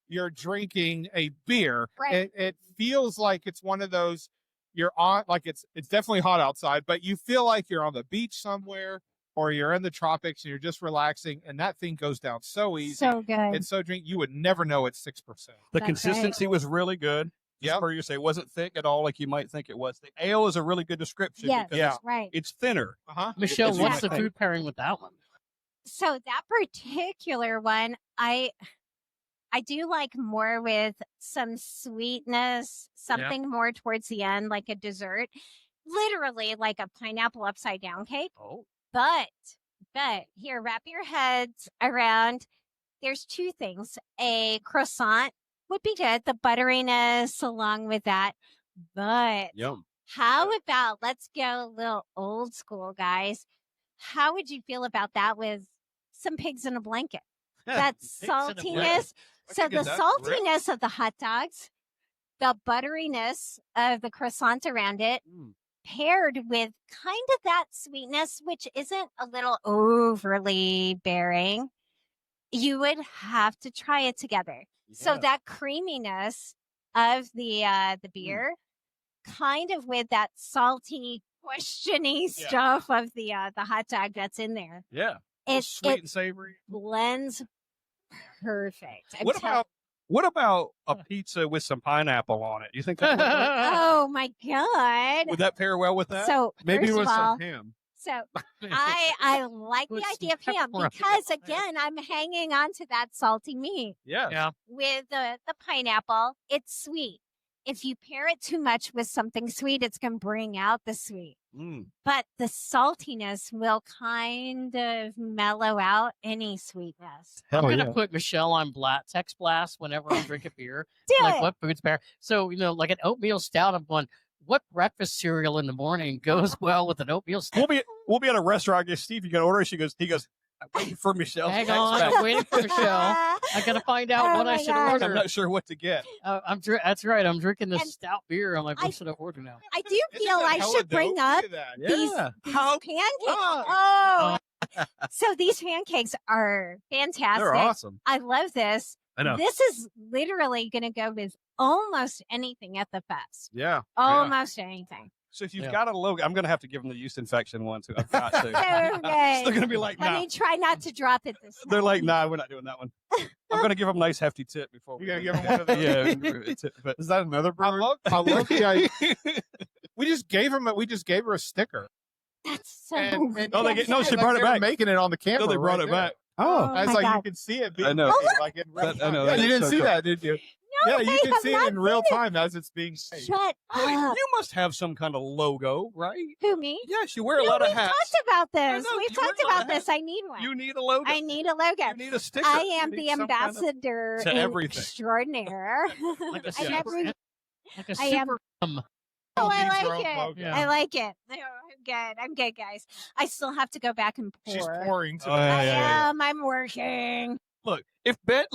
you're drinking a beer. Right. It feels like it's one of those you're on, like it's definitely hot outside, but you feel like you're on the beach somewhere or you're in the tropics and you're just relaxing, and that thing goes down so easy. So good. It's so drink you would never know it's 6%. The That's consistency right. was really good. Just Yep. per you say, it wasn't thick at all like you might think it was. The ale is a really good description Yes. because Yeah. Right. it's thinner. Uh-huh. Michelle, It's what's the really- food pairing with that one? So that particular one, I do like more with some sweetness, something more towards the end, like a dessert, literally like a pineapple upside down cake. Oh, But here, wrap your heads around. There's two things. A croissant would be good, the butteriness along with that. But Yum. how about let's go a little old school, guys? How would you feel about that with some pigs in a blanket? That Pigs in a blanket. saltiness. So can the get that. Great. saltiness of the hot dogs, the butteriness of the croissant around it, Mm. paired with kind of that sweetness, which isn't a little overly bearing, you would have to try it together. So Yeah. that creaminess of the beer, kind of with that salty, questiony stuff of the hot dog that's in there, Yeah. it Sweet it and savory. blends perfect. I'm What tell- about a pizza with some pineapple on it? You think that Oh my god! would that pair well with that? So Maybe first with of all, some ham. so I like the Put some idea of ham pepper on it. because again I'm hanging on to that salty meat yeah. yeah. with the pineapple. It's sweet. If you pair it too much with something sweet, it's going to bring out the sweet. Mm. But the saltiness will kind of mellow out any sweetness. I'm Hell gonna yeah. put Michelle on text blast whenever I'm drinking beer. Do Like it. what foods pair? So like an oatmeal stout. I'm going. What breakfast cereal in the morning goes well with an oatmeal stout? We'll be at a restaurant. I guess Steve, you can order. He goes, I'm waiting for Michelle. Hang on, I'm waiting for Michelle. I gotta find out Oh what I my should gosh. order. I'm not sure what to get. That's right. I'm drinking this And stout beer. I'm like, what I- should I order now? I do feel I should bring up these pancakes. Oh, so these pancakes are fantastic. They're awesome. I love this. I know. This is literally going to go with almost anything at the fest. Yeah. Almost anything. So if you've Yeah. got a logo, I'm going to have to give them the yeast infection one too. I've got to. So They're good. going to be like, Let nah. me try not to drop it this time. They're like, nah, we're not doing that one. I'm going to give them a nice hefty tip before. You're gonna give them one of those? Yeah, it's but Is that another I brewery? love the idea. We just gave her a sticker. That's so And, Oh, they get- no, she brought it they were back. making it on the camera. no, they brought right it there. back. Oh, As my like God. you can see it. I know. Like in real That- I know, time. Yeah, you that's didn't so see cool. that, did you? No, Yeah, you they can have see it not in real seen time as it's being made. Shut up. You must have some kind of logo, right? Who, me? Yes, you wear a No, lot of we've hats. talked about this. know, We've you wear talked a lot about of this. I need one. You need a logo. I need a logo. You need a sticker. I You am need the some kind of- ambassador to everything. extraordinaire. Like a I super, never. like a I am- super. Oh, I Needs her like own it. logo. Yeah. I like it. Oh, I'm good. I'm good, guys. I still have to go back and pour. She's pouring Oh, today. yeah. I'm working. Look, if Ben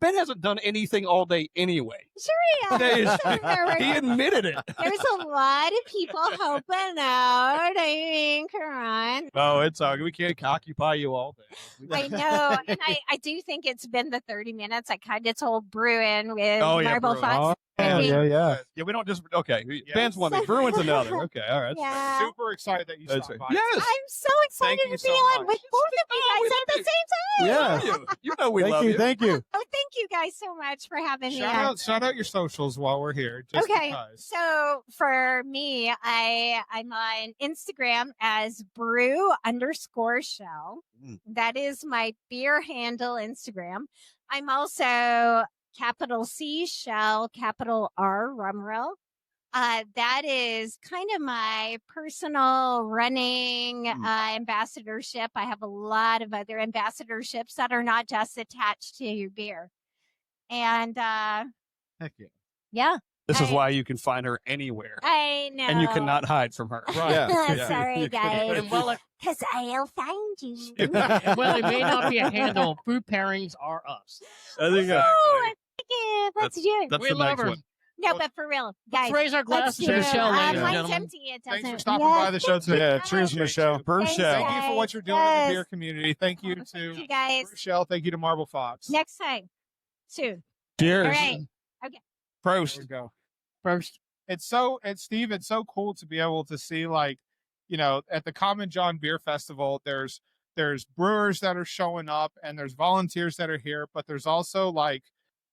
hasn't done anything all day anyway. Sure, That is- yeah. He admitted it. There's a lot of people helping out. I mean, come on. Oh, it's all good. We can't occupy you all day. I know. And I do think it's been the 30 minutes. I kind of told Bruin with Oh, yeah, Marble Bruin. Fox. Yeah, We- yeah. Yeah, we don't just okay. Yeah. Ben's one thing, Bruin's another. Okay, all right. Yeah. Super excited that you That's stopped right. by. Yes. I'm so excited Thank you to be so on much. with both of Oh, you we guys at love the same time. Yeah. You know we love you. Thank you. Oh, thank you guys so much for having me. Shout out your socials while we're here. Just Okay, because. so for me, I'm on Instagram as brew_shell. Mm. That is my beer handle Instagram. I'm also capital C Shell, capital R Rumrill. That is kind of my personal running ambassadorship. I have a lot of other ambassadorships that are not just attached to your beer. And Heck yeah. yeah, This is I- why you can find her anywhere, I know. and you cannot hide from her. Yeah. Sorry, guys. And well, Because I'll find you. well, it may not be a handle. Food pairings are us. I think Oh, I like it. Let's do it. that's We the love next her. one. No, but for real, guys. Let's raise our let's glasses do to it. Michelle, ladies and Mine's gentlemen. empty. It doesn't. Thanks for stopping by the show today. Yeah, cheers, Michelle. Bruce Thanks, Shell. Thank you for what you're doing in Yes. the beer community. Thank you Thank to you guys. Michelle. Thank you to Marble Fox. Next time, soon. Cheers. All right. There Prost. we go. First, Steve, it's so cool to be able to see, like, you know, at the Common John Beer Festival, there's brewers that are showing up and there's volunteers that are here, but there's also like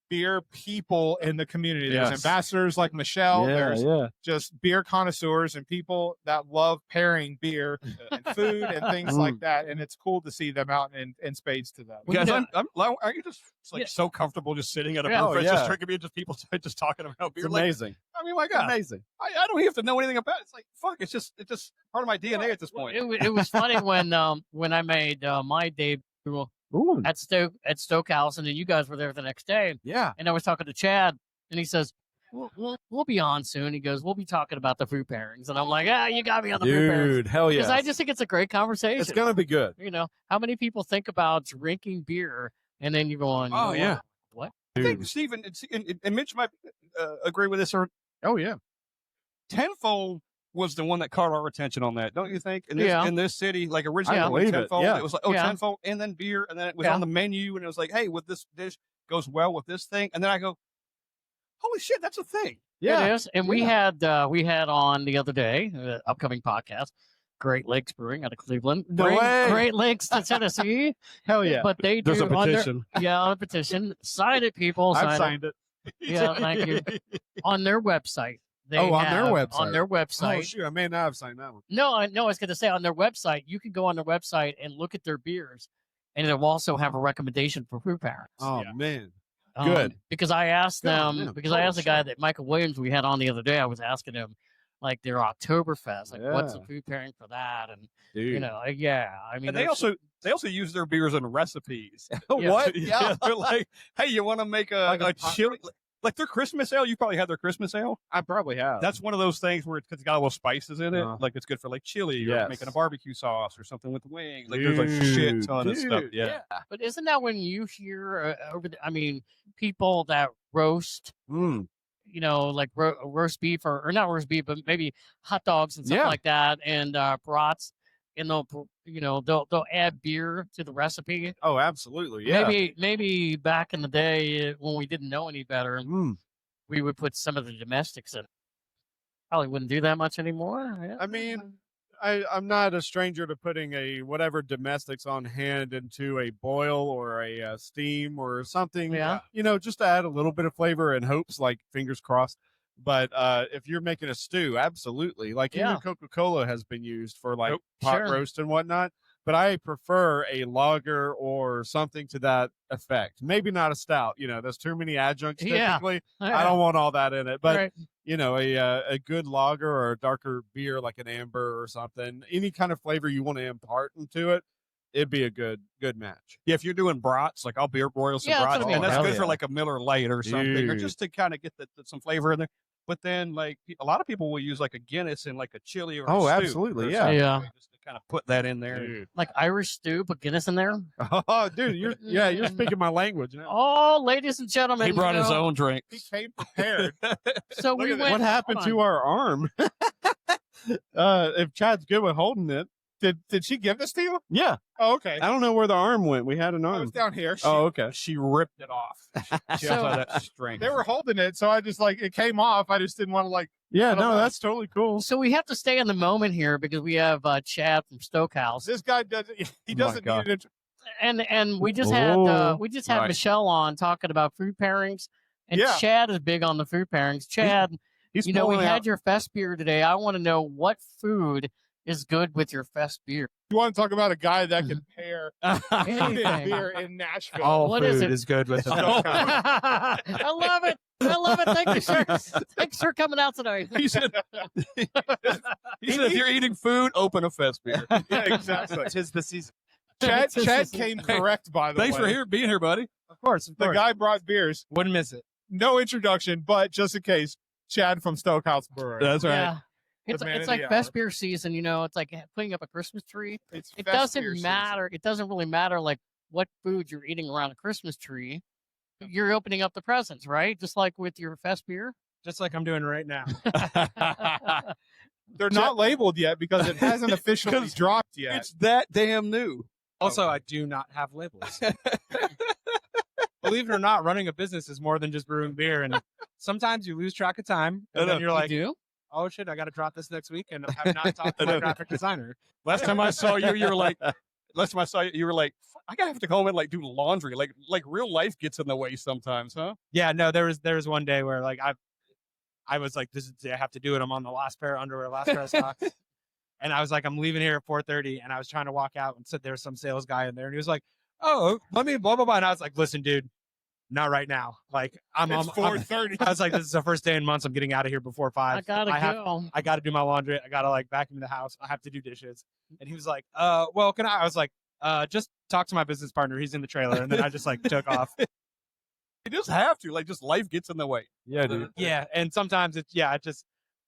beer people in the community. There's Yes. ambassadors like Michelle. There's yeah. just beer connoisseurs and people that love pairing beer and food and things like that. And it's cool to see them out in spades to them. Guys, Yeah. aren't you just like so comfortable just sitting at a Yeah. brew Oh, fest, yeah. just drinking beer, just people just talking about beer? It's Like, amazing. I mean, my God, Amazing. I don't even have to know anything about it. It's like, fuck, it's just part of my DNA at this point. it was funny when I made my debut Ooh. at Stoke Haus, and then you guys were there the next day, Yeah. and I was talking to Chad, and he says, "We'll be on soon." He goes, "We'll be talking about the food pairings," and I'm like, you got me on the food pairings Dude, hell because yeah. I just think it's a great conversation. It's going to be good. You know, how many people think about drinking beer and then you're going, Oh, yeah. what? I think Stephen and Mitch might agree with this. Or Oh, yeah. Tenfold was the one that caught our attention on that, don't you think? Yeah. In this city, like originally, I believe it, Tenfold, yeah. it was like, Yeah. Tenfold, and then beer, and then it was Yeah. on the menu, and it was like, hey, with this dish goes well with this thing, and then I go, holy shit, that's a thing. Yeah. It is. And we had on the other day, upcoming podcast, Great Lakes Brewing out of Cleveland. No Bring way. Great Lakes to Tennessee. Hell yeah. But they do There's a on their- petition. on a petition. Sign it, people. I've Sign signed it. it. Yeah, thank you. On their website. They Oh, on their have- website. On their Oh, website. shoot. I may not have signed that one. No, I was going to say on their website, you can go on their website and look at their beers, and it'll also have a recommendation for brew parents. Oh, Yeah. man. Good. Because I asked God, them, man, because I oh, asked the guy sure. that Michael Williams we had on the other day, I was asking him, like, their Oktoberfest, like, what's the Yeah. food pairing for that? And, Dude. you know, yeah, I mean, And they also use their beers in recipes. what? Yeah, they're like, hey, you want to make a Like a chili? Like their Christmas ale, you probably had their Christmas ale. I probably have. That's one of those things where it's got a little spices in it. Uh-huh. Like it's good for like chili or Yes. making a barbecue sauce or something with wings. Like there's like shit ton of stuff. Dude, Yeah. But isn't that when you hear people that roast, Mm. you know, like roast beef or not roast beef, but maybe hot dogs and stuff Yeah. like that, and brats, and they'll add beer to the recipe. Oh, absolutely. Yeah. Maybe back in the day when we didn't know any better, Mm. we would put some of the domestics in. Probably wouldn't do that much anymore. Yeah. I mean, I'm not a stranger to putting a whatever domestics on hand into a boil or a steam or something. Yeah. You know, just to add a little bit of flavor and hopes, like fingers crossed. But if you're making a stew, absolutely. Like Yeah. even Coca-Cola has been used for like Nope. pot Sure. roast and whatnot. But I prefer a lager or something to that effect. Maybe not a stout. You know, there's too many adjuncts Yeah. typically. I don't want all that in it. But Right. you know, a good lager or a darker beer like an amber or something, any kind of flavor you want to impart into it, it'd be a good match. Yeah, if you're doing brats, like I'll beer broil some Yeah, that's brats, what I mean. and that's Hell good for yeah. like a Miller Lite or something, or Dude. just to kind of get some flavor in there. But then, like a lot of people will use like a Guinness in like a chili or a Oh, stew absolutely, or yeah. something, Yeah. just to kind of put that in there. Dude. Like Irish stew, but Guinness in there. Oh, dude, you're speaking my language now. Oh, ladies and gentlemen, He brought you his know, own drink. He came prepared. So we Look at went. what happened hold to on. our arm? If Chad's good with holding it, Did she give this to you? yeah. Oh, okay. I don't know where the arm went. We had an I arm. was down here. Oh, okay. She ripped it off. She So- also had that strength. They were holding it, so I just like it came off. I just didn't want to like. Yeah, I don't no, know. that's totally cool. So we have to stay in the moment here because we have Chad from Stoke Haus, This guy doesn't. He doesn't God. need it. and we just Oh, had right. Michelle on talking about food pairings, and Yeah. Chad is big on the food pairings. Chad, He's you know, we pulling had out- your fest beer today. I want to know what food is good with your fest beer. You want to talk about a guy that can pair Anything. beer in Nashville? All What food is it? is good with it. I love it. I love it. Thank you, sir. Thanks for coming out tonight. He said, he said, if you're eating food, open a fest beer. Yeah, exactly. Tis the season. Chad came correct, by the Thanks way. for being here, buddy. Of course. The guy brought beers. Wouldn't miss it. No introduction, but just in case, Chad from Stoke Haus Brewing. That's right. Yeah. The It's man of like the fest hour. beer season, you know. It's like putting up a Christmas tree. It's It fest beer doesn't season. matter. It doesn't really matter like what food you're eating around a Christmas tree. You're opening up the presents, right? Just like with your fest beer. Just like I'm doing right now. They're not labeled yet because it hasn't officially dropped yet. It's that damn new. Also, I do not have labels. Believe it or not, running a business is more than just brewing beer. And sometimes you lose track of time. And then you're like, you do? oh, shit, I got to drop this next week. And I have not talked to my graphic designer. Last time I saw you, you were like, I gotta have to go home and like do laundry. Like real life gets in the way sometimes, huh? Yeah, no, there was one day where like I was like, this is I have to do it. I'm on the last pair of underwear, last pair of socks. And I was like, I'm leaving here at 4:30, and I was trying to walk out and said there was some sales guy in there, and he was like, oh, let me blah blah blah. And I was like, listen, dude, not right now. Like I'm It's on 4:30. I was like, this is the first day in months. I'm getting out of here before 5. I gotta go. I got to do my laundry. I got to like vacuum the house. I have to do dishes. And he was like, well, can I? I was like, just talk to my business partner. He's in the trailer. And then I just like took off. You just have to. Like just life gets in the way. Yeah, dude. Yeah. And sometimes it's, it just,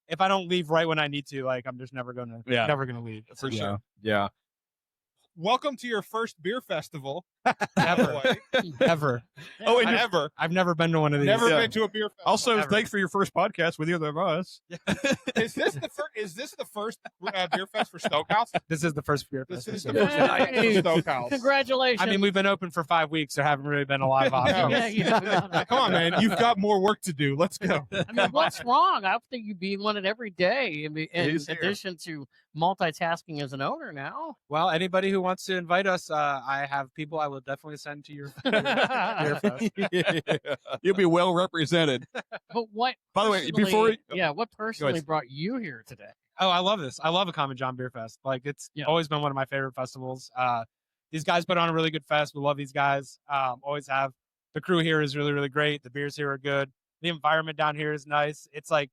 if I don't leave right when I need to, like, I'm just never going to leave. For Yeah. sure. Yeah. Welcome to your first beer festival. Ever. Ever. Oh, and Ever. I've never been to one of these. Never Yeah. been to a beer festival. Also, Ever. thanks for your first podcast with either of us. Is this the first beer fest for Stoke Haus? This is the first beer This fest. is the first Hey. for Stoke Haus. Congratulations. I mean, we've been open for 5 weeks. There haven't really been a lot of options. Yeah. Come on, man. You've got more work to do. Let's go. I mean, what's wrong? I think you'd be on it every day in He's here. addition to multitasking as an owner now. Well, anybody who wants to invite us, I have people I will definitely send to your beer fest. You'll be well represented. But what? By the way, personally- before what personally ahead. brought you here today? Oh, I love this. I love a Common John Beer Fest. Like it's Yeah. always been one of my favorite festivals. These guys put on a really good fest. We love these guys. Always have. The crew here is really, really great. The beers here are good. The environment down here is nice. It's like,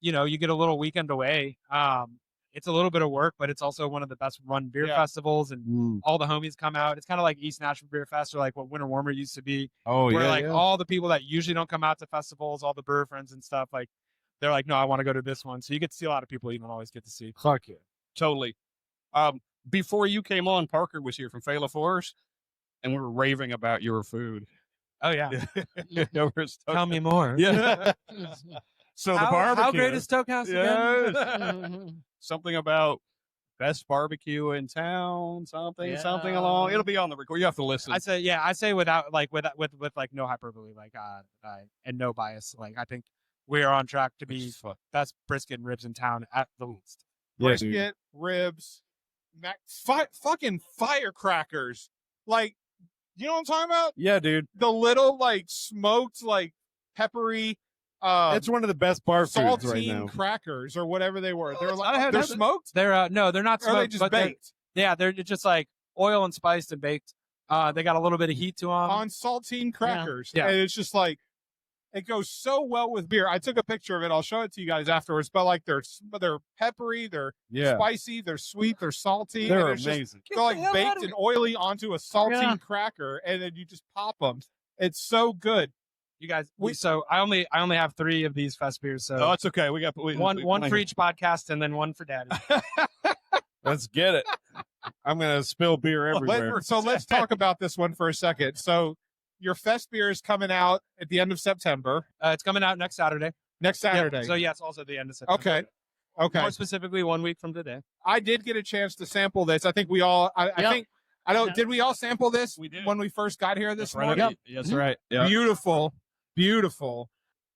you get a little weekend away. it's a little bit of work, but it's also one of the best run beer festivals, and all the homies come out. It's kind of like East Nashville Beer Fest, or like what Winter Warmer used to be. Oh, where yeah. like all the people that usually don't come out to festivals, all the brewer friends and stuff, like they're like, no, I want to go to this one. So you get to see a lot of people you don't always get to see. Fuck yeah. Totally. Before you came on, Parker was here from Fait Force, and we were raving about your food. Oh, yeah. Over at Stoke. Tell me more. Yeah. So the barbecue. How great is Stoke Haus again? Yes. Something about best barbecue in town, something along. It'll be on the record. You have to listen. I say without like with like no hyperbole, like and no bias. Like I think we are on track to be best brisket and ribs in town at the least. Brisket, ribs, fucking firecrackers. Like, you know what I'm talking about? Yeah, dude. The little like smoked, like peppery. It's one of the best bar foods right saltine now. crackers or whatever they were. They're like they're smoked. They're no, they're not smoked. Or are they just but baked they're just like oil and spiced and baked. They got a little bit of heat to them on saltine crackers. Yeah. And it's just like it goes so well with beer. I took a picture of it. I'll show it to you guys afterwards. But like they're peppery, they're spicy, they're sweet, they're salty. They're and amazing. They're like baked and oily onto a saltine cracker, and then you just pop them. It's so good. You guys, so I only have 3 of these fest beers. So it's okay. We got one for each podcast, and then one for Daddy. Let's get it. I'm gonna spill beer everywhere. So let's talk about this one for a second. So your fest beer is coming out at the end of September. It's coming out next Saturday. Next Saturday. Yeah, so yeah, it's also the end of September. Okay. More specifically, 1 week from today. I did get a chance to sample this. I think we all. Did we all sample this? We did when we first got here this morning. Right. Yes, right. Yeah. Beautiful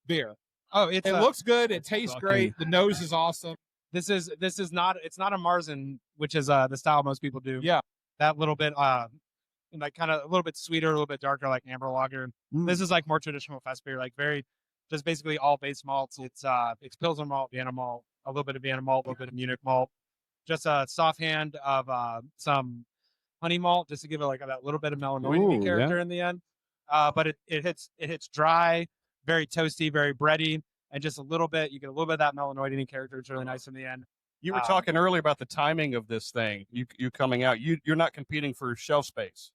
beer. Oh, it looks good. It tastes great. The nose is awesome. It's not a Marzen, which is the style most people do. Yeah. That little bit like kind of a little bit sweeter, a little bit darker, like amber lager. This is like more traditional fest beer, like very just basically all base malts. It's Pilsner malt, Vienna malt, a little bit of Vienna malt, a little bit of Munich malt, just a soft hand of some honey malt, just to give it like that little bit of melanoid character in the end. But it hits dry, very toasty, very bready, and just a little bit. You get a little bit of that melanoid character. It's really nice in the end. You were talking earlier about the timing of this thing. You coming out. You're not competing for shelf space,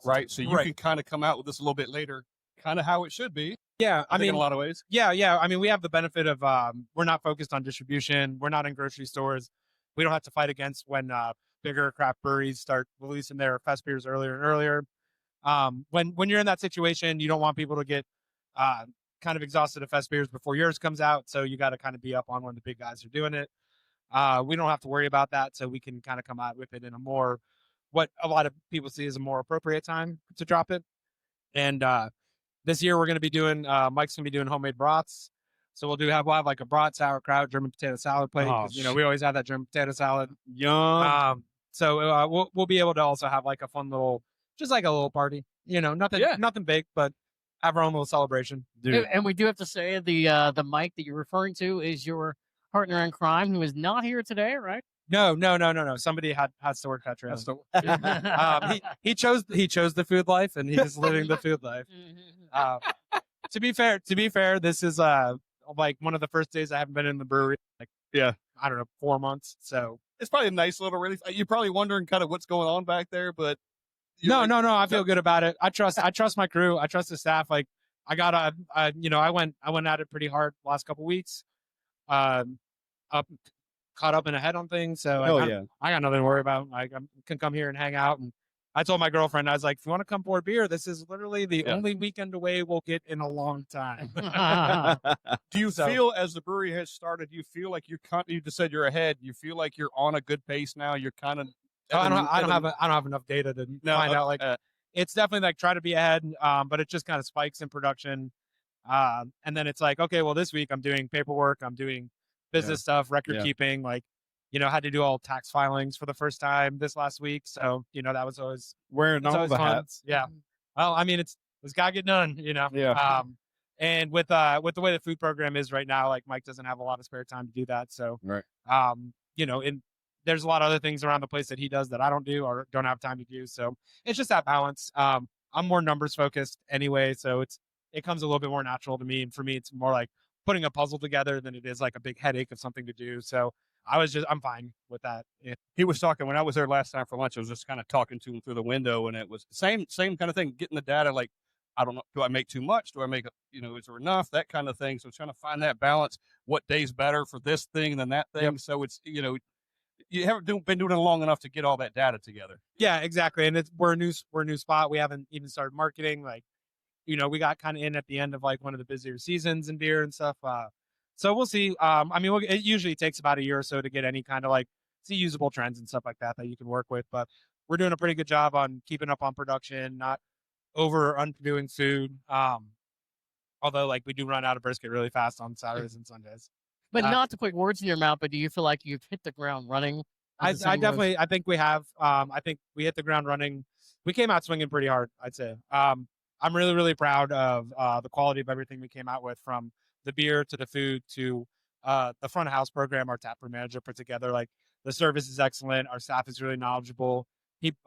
right? So you can kind of come out with this a little bit later, kind of how it should be. Yeah, I mean, in a lot of ways. Yeah. I mean, we have the benefit of we're not focused on distribution. We're not in grocery stores. We don't have to fight against when bigger craft breweries start releasing their fest beers earlier and earlier. When you're in that situation, you don't want people to get kind of exhausted of fest beers before yours comes out. So you got to kind of be up on when the big guys are doing it. We don't have to worry about that. So we can kind of come out with it in a more, what a lot of people see as a more appropriate time to drop it. And this year we're going to be doing, Mike's going to be doing homemade brats. So we'll have like a brat, sauerkraut, German potato salad plate. We always have that German potato salad. Yum. So we'll be able to also have like a fun little, just like a little party, nothing big, but have our own little celebration. Dude. And we do have to say the Mike that you're referring to is your partner in crime, who is not here today, right? No. Somebody has to work that trailer. He chose the food life, and he's living the food life. To be fair, this is like one of the first days I haven't been in the brewery. I don't know, 4 months. So it's probably a nice little relief. You're probably wondering kind of what's going on back there, but no. I feel good about it. I trust my crew. I trust the staff. Like I went at it pretty hard last couple weeks. Caught up and ahead on things. So I got nothing to worry about. I can come here and hang out. And I told my girlfriend, I was like, if you want to come for a beer, this is literally the only weekend away we'll get in a long time. Do you feel, as the brewery has started, you feel like you just said you're ahead. You feel like you're on a good pace now. You're kind of. I don't have enough data to find out. Like it's definitely like try to be ahead, but it just kind of spikes in production, and then it's like, okay, well, this week I'm doing paperwork, I'm doing business stuff, record keeping, like had to do all tax filings for the first time this last week, so that was always wearing all the hats. Yeah, well, I mean, it's got to get done, and with the way the food program is right now, like Mike doesn't have a lot of spare time to do that, so and there's a lot of other things around the place that he does that I don't do or don't have time to do. So it's just that balance. I'm more numbers focused anyway. So it comes a little bit more natural to me. And for me, it's more like putting a puzzle together than it is like a big headache of something to do. So I'm fine with that. Yeah. He was talking when I was there last time for lunch. I was just kind of talking to him through the window, and it was same kind of thing. Getting the data, like, I don't know, do I make too much? Do I make, is there enough? That kind of thing. So trying to find that balance. What day's better for this thing than that thing? Yep. So it's you haven't been doing it long enough to get all that data together. Yeah, exactly. And we're a new spot. We haven't even started marketing. Like, we got kind of in at the end of like one of the busier seasons in beer and stuff. So we'll see. It usually takes about a year or so to get any kind of like see usable trends and stuff like that you can work with. But we're doing a pretty good job on keeping up on production, not over or underdoing food. Although like we do run out of brisket really fast on Saturdays and Sundays. But not to put words in your mouth, but do you feel like you've hit the ground running? I think we have. I think we hit the ground running. We came out swinging pretty hard, I'd say. I'm really, really proud of the quality of everything we came out with, from the beer to the food to the front of house program our taproom manager put together. Like, the service is excellent. Our staff is really knowledgeable.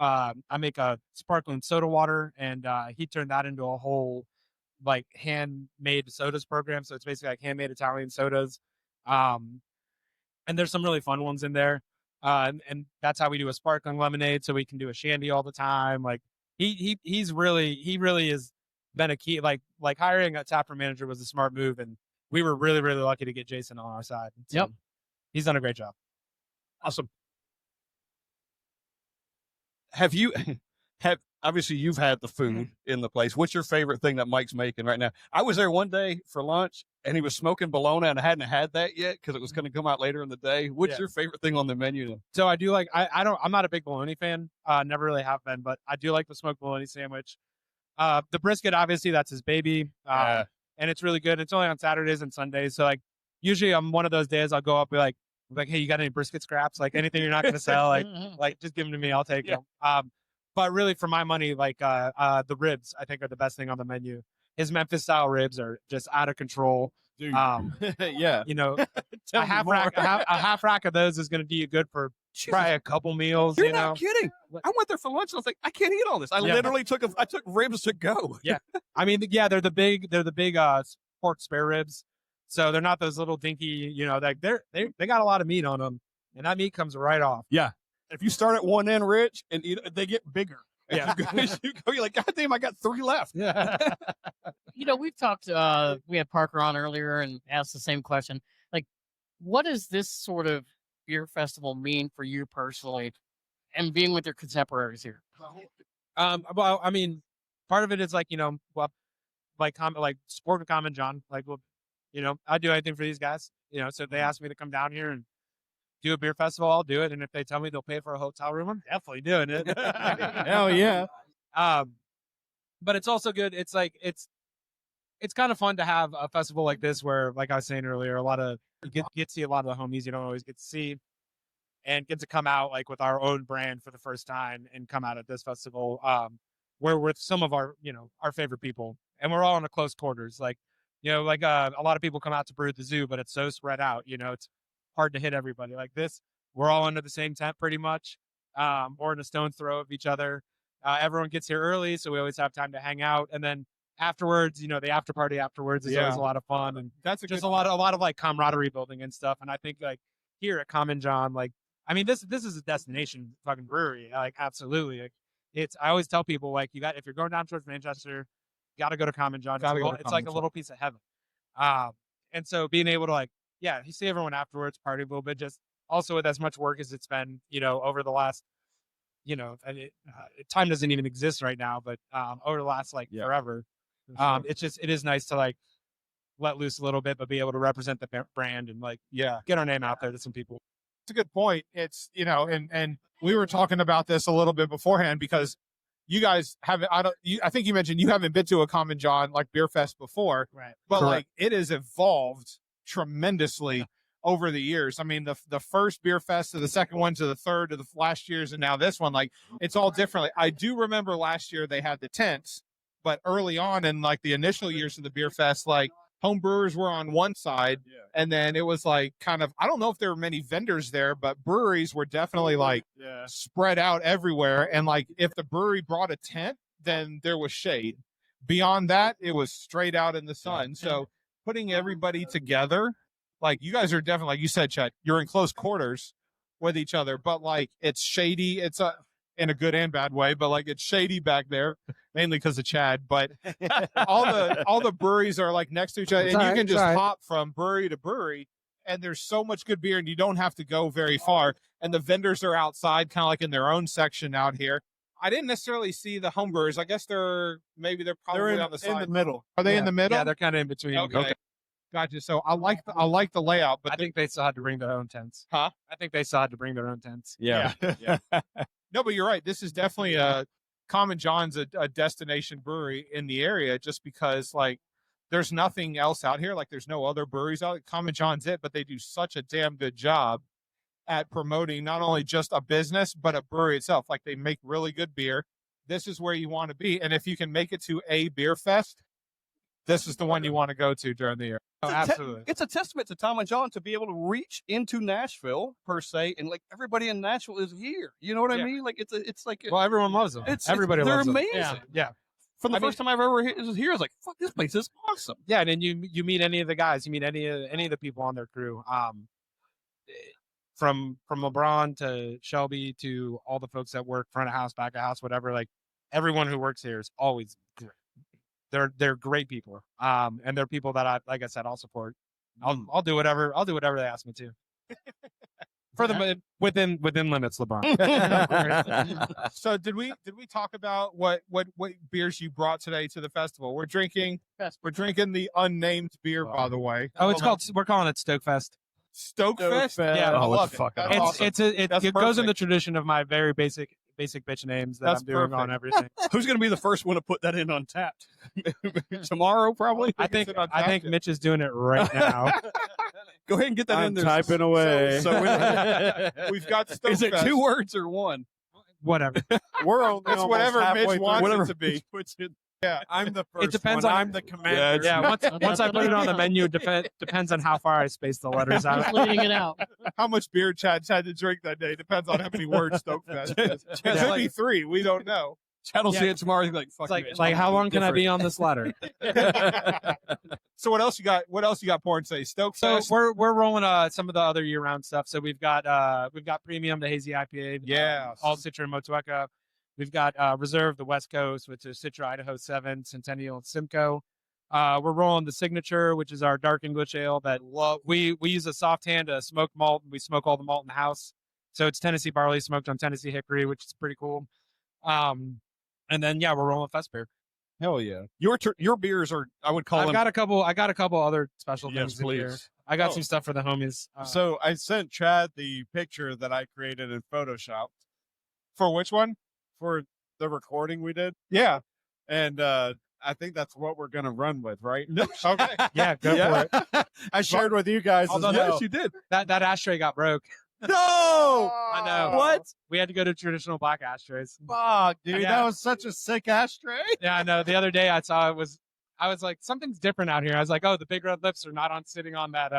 I make a sparkling soda water, and he turned that into a whole like handmade sodas program. So it's basically like handmade Italian sodas. And there's some really fun ones in there. And that's how we do a sparkling lemonade. So we can do a shandy all the time. Like he really has been a key, like hiring a taproom manager was a smart move. And we were really, really lucky to get Jason on our side. So yep. He's done a great job. Awesome. Obviously you've had the food in the place. What's your favorite thing that Mike's making right now? I was there one day for lunch and he was smoking bologna, and I hadn't had that yet because it was going to come out later in the day. What's your favorite thing on the menu? So I do like, I'm not a big bologna fan. Never really have been, but I do like the smoked bologna sandwich. The brisket, obviously that's his baby. And it's really good. It's only on Saturdays and Sundays. So like usually on one of those days I'll go up and like, hey, you got any brisket scraps? Like anything you're not going to sell, like just give them to me. I'll take them. But really, for my money, like the ribs, I think are the best thing on the menu. His Memphis style ribs are just out of control. Dude. Yeah, a half rack of those is going to do you good for probably a couple meals. You're not kidding. I went there for lunch. And I was like, I can't eat all this. I literally took ribs to go. Yeah, I mean, they're the big pork spare ribs. So they're not those little dinky, like they got a lot of meat on them, and that meat comes right off. Yeah. If you start at one end, Rich, and they get bigger. Yeah. As you go, you're like, God damn, I got 3 left. Yeah. We've talked, we had Parker on earlier and asked the same question. Like, what does this sort of beer festival mean for you personally and being with your contemporaries here? Well, I mean, part of it is like, like sport with Common John. Like, well, I'd do anything for these guys. So if they ask me to come down here and do a beer festival, I'll do it. And if they tell me they'll pay for a hotel room, I'm definitely doing it. Hell yeah. But it's also good. It's like, it's kind of fun to have a festival like this where, like I was saying earlier, you get to see a lot of the homies you don't always get to see, and get to come out like with our own brand for the first time and come out at this festival, where with some of our, our favorite people, and we're all in a close quarters. Like, a lot of people come out to brew at the zoo, but it's so spread out, it's hard to hit everybody. Like this, we're all under the same tent pretty much, or in a stone's throw of each other. Everyone gets here early, so we always have time to hang out. And then afterwards, the after party afterwards is always a lot of fun, and that's a lot of like camaraderie building and stuff. And I think like here at Common John, like, I mean, this is a destination fucking brewery. Like, absolutely. Like, I always tell people, like, if you're going down towards Manchester, you got to go to Common John. It's like a little piece of heaven. And so being able to like, you see everyone afterwards, party a little bit, just also with as much work as it's been, over the last, time doesn't even exist right now, but over the last forever, it is nice to like let loose a little bit, but be able to represent the brand and like, get our name out there to some people. It's a good point. It's, and we were talking about this a little bit beforehand, because you guys haven't, I think you mentioned you haven't been to a Common John like Beer Fest before, right? But like it has evolved tremendously over the years. I mean, the first Beer Fest to the second one to the third to the last year's, and now this one, like it's all different. I do remember last year they had the tents, but early on in like the initial years of the Beer Fest, like home brewers were on one side, and then it was like kind of, I don't know if there were many vendors there, but breweries were definitely like spread out everywhere. And like if the brewery brought a tent, then there was shade. Beyond that, it was straight out in the sun. So putting everybody together like you guys are definitely, like you said, Chad, you're in close quarters with each other, but like it's shady. It's in a good and bad way, but like it's shady back there, mainly because of Chad. But all the breweries are like next to each other, and you can just hop from brewery to brewery, and there's so much good beer, and you don't have to go very far. And the vendors are outside, kind of like in their own section out here. I didn't necessarily see the home brewers. I guess they're probably on the side. in the middle. Are they in the middle? Yeah, they're kind of in between. Okay. Gotcha. So I like the layout, but I think they still had to bring their own tents. Huh? I think they still had to bring their own tents. Yeah. No, but you're right. This is definitely Common John's a destination brewery in the area, just because like there's nothing else out here. Like there's no other breweries out. Common John's it, but they do such a damn good job at promoting not only just a business but a brewery itself. Like they make really good beer. This is where you want to be, and if you can make it to a beer fest, this is the one you want to go to during the year. Oh, absolutely. It's a testament to Tom and John to be able to reach into Nashville per se, and like everybody in Nashville is here. You know what I mean? Like it's like Well, everyone loves them. Everybody they're loves them. amazing. Yeah. From the first time I've ever was here, I was like, "Fuck, this place is awesome." Yeah, and then you meet any of the guys, you meet any of the people on their crew. From LeBron to Shelby to all the folks that work front of house, back of house, whatever. Like everyone who works here is always great. They're great people. And they're people that like I said, I'll support. I'll do whatever they ask me to. For the within limits, LeBron. So did we talk about what beers you brought today to the festival? We're drinking the unnamed beer, by the way. Oh, we're calling it Stoke Fest. Stoke Fest? Yeah, I love it. That's awesome. It goes in the tradition of my very basic bitch names that I'm doing on everything. Who's going to be the first one to put that in Untapped? Tomorrow, probably. I think Mitch is doing it right now. Go ahead and get that in there. Typing away. So we've got Stoke Is it Fest. 2 words or 1? Whatever. We're only It's almost whatever halfway Mitch wants through. it to be. Yeah, I'm the first. It depends one. on. I'm the commander. Yeah, once I put it on the menu, it depends on how far I space the letters out. Leading it out. How much beer Chad's had to drink that day depends on how many words Stoke Fest is. It could be 3. We don't know. Chad will see it tomorrow. He's like, "Fuck It's you, like it's how long can I different." be on this ladder? So what else you got? What else you got pouring today? Stoke So Fest. we're rolling some of the other year-round stuff. So we've got Premium, the hazy IPA, Yeah. all Citra and Motueka. We've got Reserve, the West Coast, which is Citra Idaho 7, Centennial, and Simcoe. We're rolling the Signature, which is our dark English ale that we use a soft hand to smoke malt. We smoke all the malt in the house. So it's Tennessee barley smoked on Tennessee hickory, which is pretty cool. And then we're rolling fest beer. Hell yeah. Your beers are, I would call I them. got a couple other special Yes, things in here. please. I got some stuff for the homies. So I sent Chad the picture that I created in Photoshop For which one? for the recording we did, Yeah. and I think that's what we're gonna run with, right? Okay. yeah, go for it. I shared with you guys as Although, well. Yes, you did. That ashtray got broke. No, I know. What? We had to go to traditional black ashtrays. Fuck, dude, Yeah. that was such a sick ashtray. Yeah, I know. The other day I saw I was like, something's different out here. I was like, oh, the big red lips are not sitting on that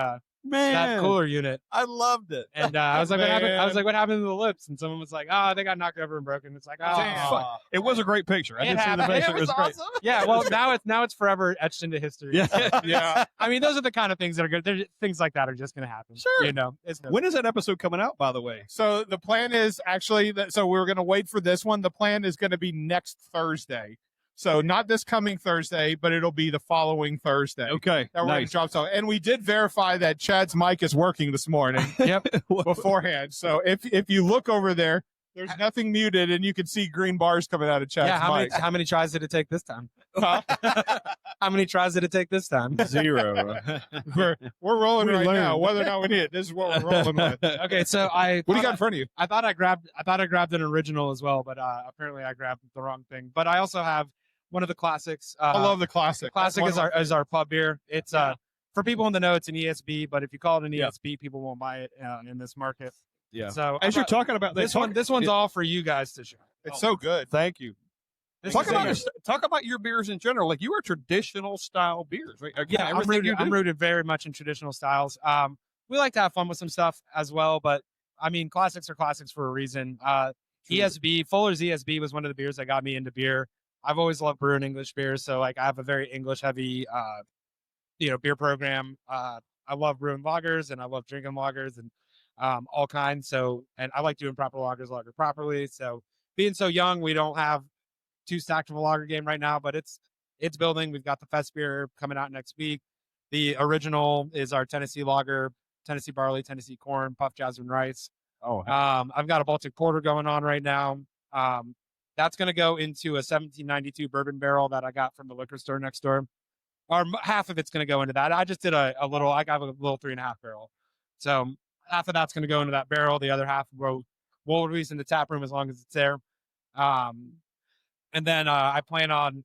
Man, cooler unit. I loved it. And I was like, what happened? I was Man. like, what happened to the lips? And someone was like, oh, they got knocked over and broken. It's like, oh, Damn. fuck. It was a great picture. I It did see the happened. picture. It It was great. Yeah, well, now it's forever etched into history. Yeah. Yeah. I mean, those are the kind of things that are good. Things like that are just going to happen. Sure. You know, it's When is that episode coming out, by the way? So the plan is actually so we're going to wait for this one. The plan is going to be next Thursday. So not this coming Thursday, but it'll be the following Thursday. Okay. That we're going to Nice. drop so. And we did verify that Chad's mic is working this morning Yep. beforehand. So if you look over there, there's nothing muted, and you can see green bars coming out of Chad's Yeah, mic. how many tries did it take this time? Huh? How many tries did it take this time? 0. we're rolling We right now. learned. Whether or not we need it, this is what we're rolling with. Okay, so What do you got in front of you? I thought I grabbed an original as well, but apparently I grabbed the wrong thing. But I also have one of the classics. I love the classic. Classic That's is one of our pub beer. It's for people in the know, it's an ESB, but if you call it an Yeah. ESB, people won't buy it in this market. Yeah. So As you're talking about this one's all for you guys to share. It's so good. Thank you. This Talk is about your beers in general. Like you are traditional style beers, right? Yeah, I'm rooted very much in traditional styles. We like to have fun with some stuff as well, but I mean, classics are classics for a reason. ESB, Fuller's ESB was one of the beers that got me into beer. I've always loved brewing English beers, so like I have a very English heavy, beer program. I love brewing lagers and I love drinking lagers and all kinds. So, and I like doing proper lagers, lager properly. So being so young, we don't have too stacked of a lager game right now, but it's building. We've got the Fest beer coming out next week. The original is our Tennessee lager, Tennessee barley, Tennessee corn, puff jasmine rice. Oh, I've got a Baltic porter going on right now. That's going to go into a 1792 bourbon barrel that I got from the liquor store next door. Or half of it's going to go into that. I just did a little, I got a little 3.5 barrel. So half of that's going to go into that barrel. The other half we'll release in the tap room as long as it's there. And then I plan on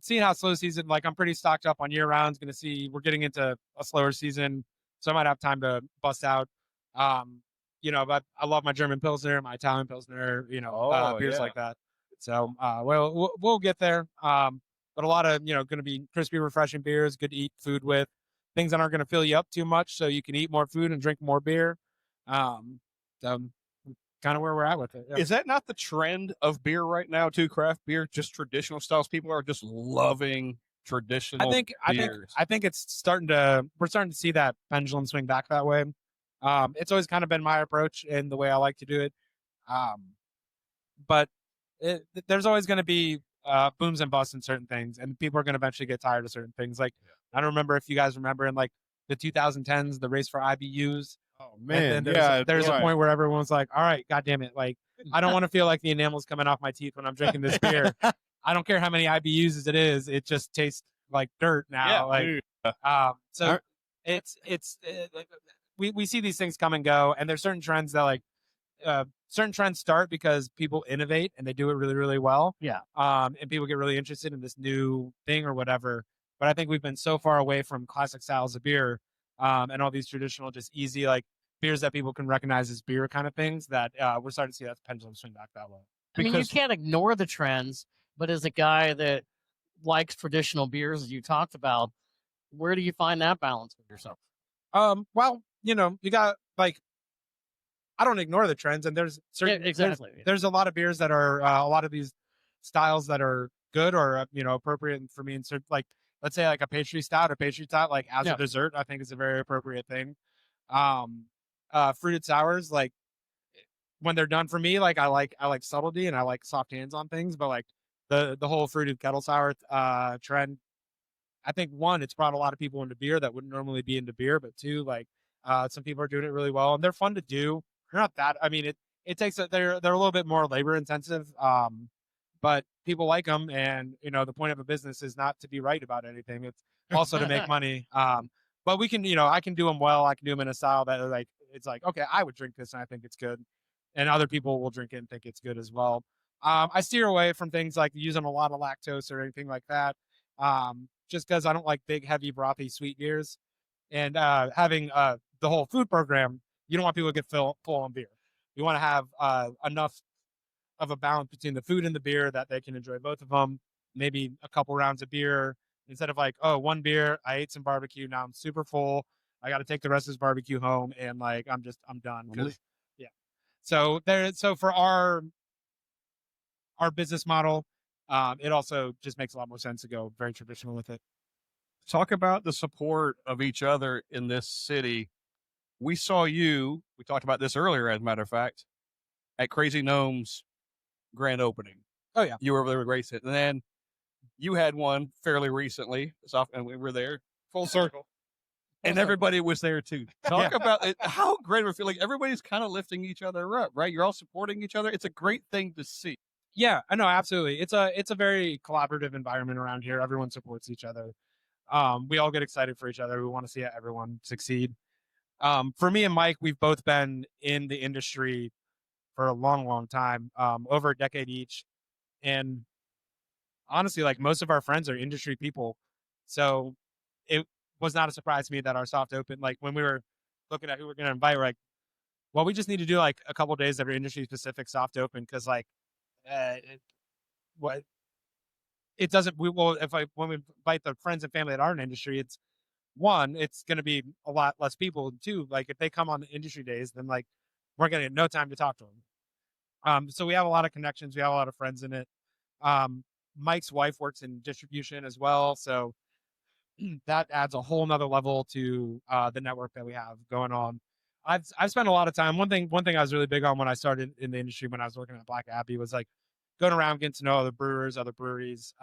seeing how slow season, like I'm pretty stocked up on year rounds. Going to see, we're getting into a slower season. So I might have time to bust out. But I love my German Pilsner, my Italian Pilsner, beers like that. So, we'll get there. But a lot of, going to be crispy, refreshing beers, good to eat food with, things that aren't going to fill you up too much. So you can eat more food and drink more beer. So kind of where we're at with it. Yeah. Is that not the trend of beer right now too? Craft beer, just traditional styles. People are just loving traditional beers. I think we're starting to see that pendulum swing back that way. It's always kind of been my approach and the way I like to do it. But there's always going to be booms and busts in certain things, and people are going to eventually get tired of certain things. Like, I don't remember if you guys remember in like the 2010s, the race for IBUs. Oh man, there's a point where everyone's like, all right, God damn it. Like, I don't want to feel like the enamel's coming off my teeth when I'm drinking this beer. I don't care how many IBUs it is. It just tastes like dirt now. We see these things come and go, and there's certain trends that certain trends start because people innovate and they do it really, really well. Yeah. And people get really interested in this new thing or whatever. But I think we've been so far away from classic styles of beer, and all these traditional, just easy, like beers that people can recognize as beer kind of things that we're starting to see that pendulum swing back that way. I mean, you can't ignore the trends, but as a guy that likes traditional beers, as you talked about, where do you find that balance with yourself? Well, you got like, I don't ignore the trends, and there's certain there's a lot of beers that are a lot of these styles that are good or appropriate for me. And so, like, let's say like a pastry stout like as a dessert, I think is a very appropriate thing. Fruited sours, like when they're done for me, like I like subtlety and I like soft hands on things, but like the whole fruited kettle sour trend, I think one, it's brought a lot of people into beer that wouldn't normally be into beer, but two, like some people are doing it really well and they're fun to do. They're not that, I mean, it takes they're a little bit more labor intensive, but people like them. And the point of a business is not to be right about anything, it's also to make money. But we can, I can do them well. I can do them in a style that like, it's like, okay, I would drink this and I think it's good, and other people will drink it and think it's good as well. I steer away from things like using a lot of lactose or anything like that, just because I don't like big, heavy, brothy, sweet beers. And having the whole food program, you don't want people to get full on beer. You want to have enough of a balance between the food and the beer that they can enjoy both of them. Maybe a couple rounds of beer instead of like, oh, one beer, I ate some barbecue, now I'm super full, I got to take the rest of this barbecue home, and like I'm done. Yeah. So for our business model, it also just makes a lot more sense to go very traditional with it. Talk about the support of each other in this city. We saw you, we talked about this earlier, as a matter of fact, at Crazy Gnome's grand opening. Oh, yeah. You were over there with Race It. And then you had one fairly recently, and we were there, full circle. And everybody was there too. Talk about it, how great of a feeling. Everybody's kind of lifting each other up, right? You're all supporting each other. It's a great thing to see. Yeah, I know, absolutely. It's a very collaborative environment around here. Everyone supports each other. We all get excited for each other. We want to see everyone succeed. For me and Mike, we've both been in the industry for a long, long time, over a decade each. And honestly, like most of our friends are industry people. So it was not a surprise to me that our soft open, like when we were looking at who we're going to invite, we're like, well, we just need to do like a couple of days of our industry specific soft open. Cause like, when we invite the friends and family that aren't in industry, it's one, it's going to be a lot less people. And two, like if they come on the industry days, then like we're going to get no time to talk to them. So we have a lot of connections. We have a lot of friends in it. Mike's wife works in distribution as well. So that adds a whole nother level to the network that we have going on. I've spent a lot of time. One thing I was really big on when I started in the industry when I was working at Black Abbey was like going around getting to know other brewers, other breweries.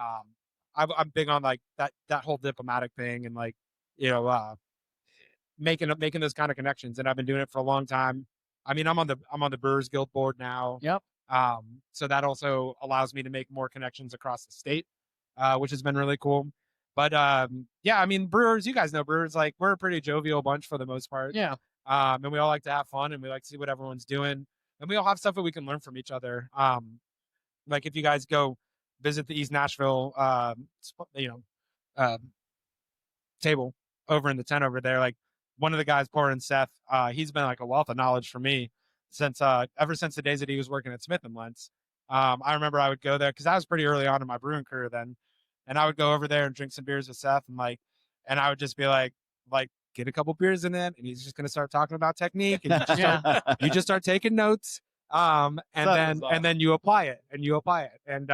I'm big on like that whole diplomatic thing and like making those kind of connections. And I've been doing it for a long time. I mean, I'm on the Brewers Guild board now. Yep. So that also allows me to make more connections across the state, which has been really cool. But yeah, I mean, brewers, you guys know brewers, like we're a pretty jovial bunch for the most part. Yeah. And we all like to have fun and we like to see what everyone's doing. And we all have stuff that we can learn from each other. Like if you guys go visit the East Nashville, table over in the tent over there, like one of the guys pouring, Seth, he's been like a wealth of knowledge for me since ever since the days that he was working at Smith and Lentz. I remember I would go there because I was pretty early on in my brewing career then, and I would go over there and drink some beers with Seth and I would just be like get a couple beers in it, and he's just gonna start talking about technique, and you just start taking notes, and then you apply it, and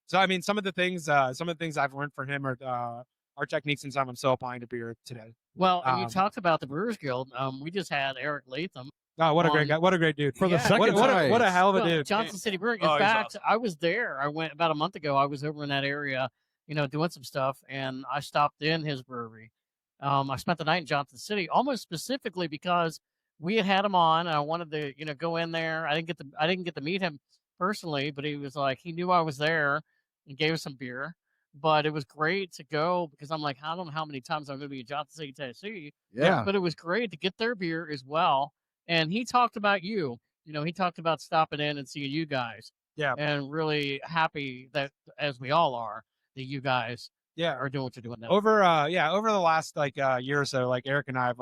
so I mean some of the things I've learned from him are techniques and some I'm still applying to beer today. Well, and you talked about the Brewers Guild. We just had Eric Latham. Oh, what a great guy! What a great dude! For the second time. What a hell of a dude! Johnson City Brewing. In fact, I was there. I went about a month ago. I was over in that area, doing some stuff, and I stopped in his brewery. I spent the night in Johnson City, almost specifically because we had him on. And I wanted to, go in there. I didn't get to meet him personally, but he was like, he knew I was there and gave us some beer. But it was great to go because I'm like, I don't know how many times I'm going to be in Johnson City, Tennessee. Yeah. But it was great to get their beer as well. And he talked about you. He talked about stopping in and seeing you guys. Yeah. And really happy that, as we all are, that you guys are doing what you're doing now. Over the last year or so, like Eric and I have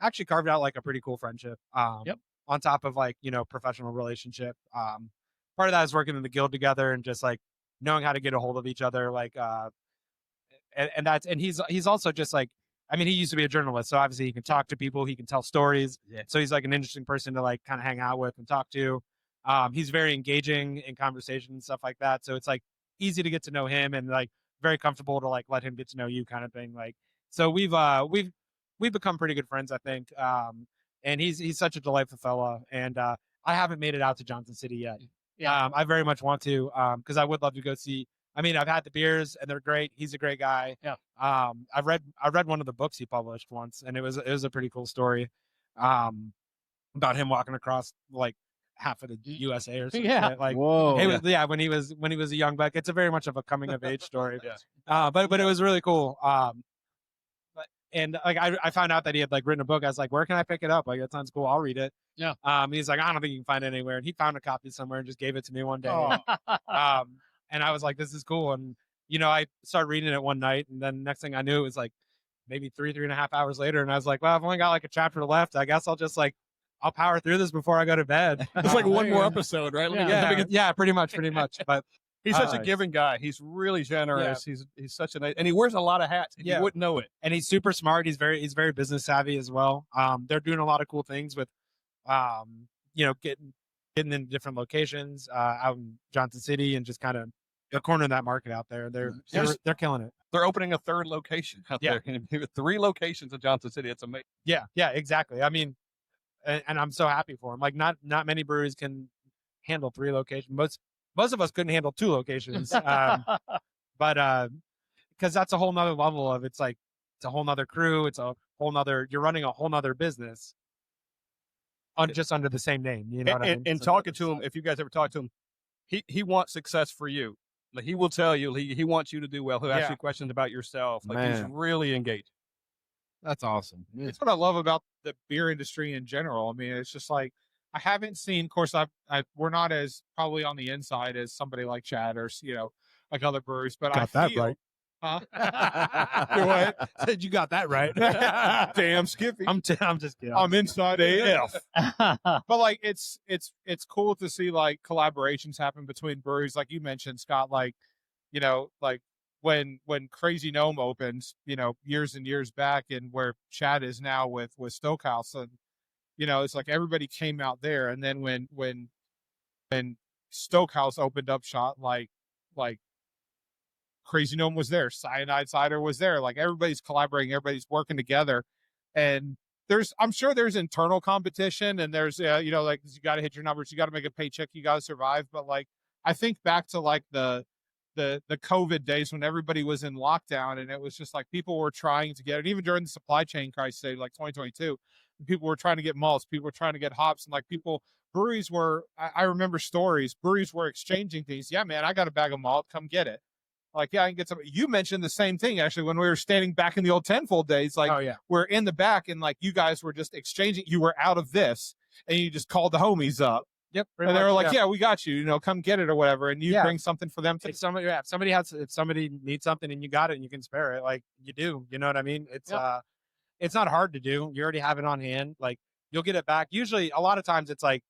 actually carved out like a pretty cool friendship. Yep. On top of professional relationship. Part of that is working in the guild together and just like knowing how to get a hold of each other. And he's also just like, I mean, he used to be a journalist, so obviously he can talk to people, he can tell stories. Yeah. So he's like an interesting person to like kind of hang out with and talk to. He's very engaging in conversation and stuff like that. So it's like easy to get to know him and like very comfortable to like let him get to know you kind of thing. Like, so we've become pretty good friends, I think. And he's such a delightful fella. And I haven't made it out to Johnson City yet. Yeah. I very much want to, because I would love to go see. I mean, I've had the beers and they're great. He's a great guy. Yeah. I read one of the books he published once, and it was a pretty cool story, about him walking across like half of the USA or something. Yeah. Like, whoa. It was, when he was a young buck. It's a very much of a coming of age story. But it was really cool. And like I found out that he had like written a book. I was like, where can I pick it up? Like, that sounds cool. I'll read it. Yeah. He's like, I don't think you can find it anywhere. And he found a copy somewhere and just gave it to me one day. And I was like, this is cool. And, I started reading it one night, and then next thing I knew, it was like maybe 3.5 hours later. And I was like, well, I've only got like a chapter left. I guess I'll just I'll power through this before I go to bed. It's like one more episode, right? Yeah, pretty much. But he's such a giving guy. He's really generous. Yeah. He's such and he wears a lot into You wouldn't know it. And he's super smart. He's very business savvy as well. They're doing a lot of cool things with, getting in different locations out in Johnson City, and just kind of they're cornering that market out there. They're killing it. They're opening a third location out there. 3 locations in Johnson City. It's amazing. Yeah, exactly. I mean, and I'm so happy for him. Like, not many breweries can handle 3 locations. Most of us couldn't handle 2 locations. But because that's a whole nother level of it's a whole nother crew. It's a whole nother. You're running a whole nother business just under the same name. You know what I mean? And talking to him, if you guys ever talk to him, he wants success for you. Like, he will tell you he wants you to do well. He'll ask you questions about yourself. Like, he's really engaged. That's awesome. It's what I love about the beer industry in general. I mean, it's just like, I haven't seen, of course, we're not as probably on the inside as somebody like Chad or, like other breweries, but got I that right. Huh? What? Said you got that right. Damn, Skippy. I'm just kidding. I'm inside AF. But like, it's cool to see like collaborations happen between breweries, like you mentioned, Scott. Like, like when Crazy Gnome opened, years and years back, and where Chad is now with Stoke Haus, and it's like everybody came out there, and then when Stoke Haus opened up shop, like Crazy Gnome was there. Cyanide Cider was there. Like everybody's collaborating, everybody's working together. And I'm sure there's internal competition, and there's, you know, like you got to hit your numbers, you got to make a paycheck, you got to survive. But like, I think back to like the COVID days when everybody was in lockdown, and it was just like people were trying to get it, even during the supply chain crisis, like 2022, people were trying to get malts, people were trying to get hops, and like breweries were, I remember stories, breweries were exchanging things. Yeah, man, I got a bag of malt, come get it. Like, yeah, I can get some. You mentioned the same thing, actually, when we were standing back in the old Tenfold days. Like, we're in the back, and like you guys were just exchanging. You were out of this, and you just called the homies up. Yep. And they were like, yeah, we got you, you know, come get it or whatever. And you bring something for them. If somebody needs something and you got it and you can spare it, like you do, you know what I mean? It's not hard to do. You already have it on hand. Like you'll get it back. Usually a lot of times it's like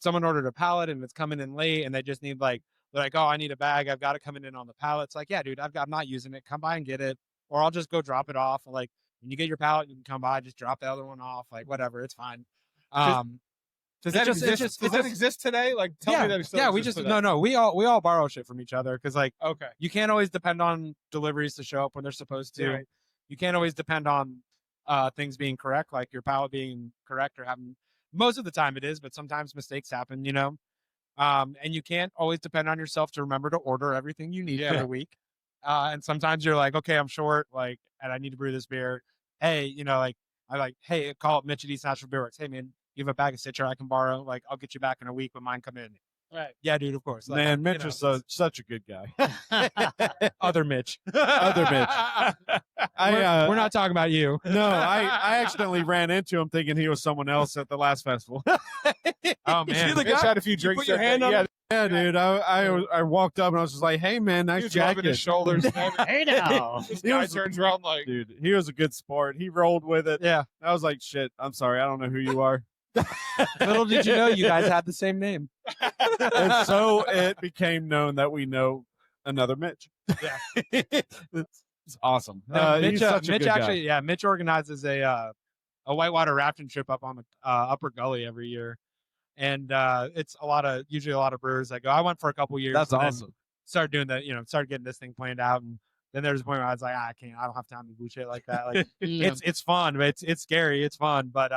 someone ordered a pallet and it's coming in late and they just need they're like, oh, I need a bag. I've got it coming in on the pallet. It's like, yeah, dude, I'm not using it. Come by and get it. Or I'll just go drop it off. Like when you get your pallet, you can come by, just drop the other one off. Like whatever, it's fine. Does that exist today? Like, tell me that it still exists today. No. We all borrow shit from each other because like, you can't always depend on deliveries to show up when they're supposed to. Yeah. You can't always depend on things being correct, like your pallet being correct or having. Most of the time it is, but sometimes mistakes happen, you know. And you can't always depend on yourself to remember to order everything you need for the week. And sometimes you're like, okay, I'm short, like, and I need to brew this beer. Hey, you know, like hey, call up Mitch at East Nashville Beer Works. Hey, man, you have a bag of Citra I can borrow? Like, I'll get you back in a week when mine come in. Right. Yeah, dude, of course. Like, Man, Mitch is such a good guy. Other Mitch. Other Mitch. We're not talking about you. No, I accidentally ran into him thinking he was someone else at the last festival. Oh, man. Mitch had a few drinks. Put your hand on it? Yeah, dude. I walked up and I was just like, hey, man, nice jacket. His shoulders. Hey now. This guy turns around like, Dude, he was a good sport. He rolled with it. Yeah. I was like, shit, I'm sorry. I don't know who you are. Little did you know you guys had the same name. And so it became known that we know another Mitch. Yeah. It's awesome. Mitch, he's such a Mitch good actually, guy. Mitch organizes a whitewater rafting trip up on the Upper Gully every year, and it's usually a lot of brewers that go. I went for a couple years. That's and then awesome. Started doing that, started getting this thing planned out, and then there's a point where I was like, I don't have time to do shit like that. Like it's fun, but it's scary. It's fun, but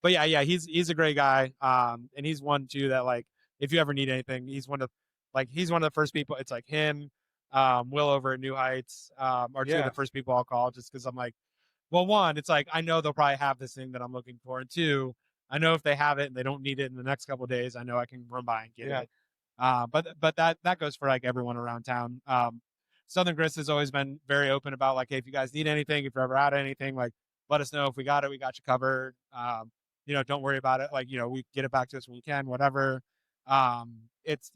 yeah, he's a great guy, and he's one too that like if you ever need anything, he's one of the first people. It's like him. Will over at New Heights, are two of the first people I'll call just because I'm like, well, one, it's like I know they'll probably have this thing that I'm looking for, and two, I know if they have it and they don't need it in the next couple of days, I know I can run by and get it. But that goes for like everyone around town. Southern Grist has always been very open about like, hey, if you guys need anything, if you're ever out of anything, like let us know. If we got it, we got you covered. Don't worry about it. Like, we get it back to us when we can, whatever. It's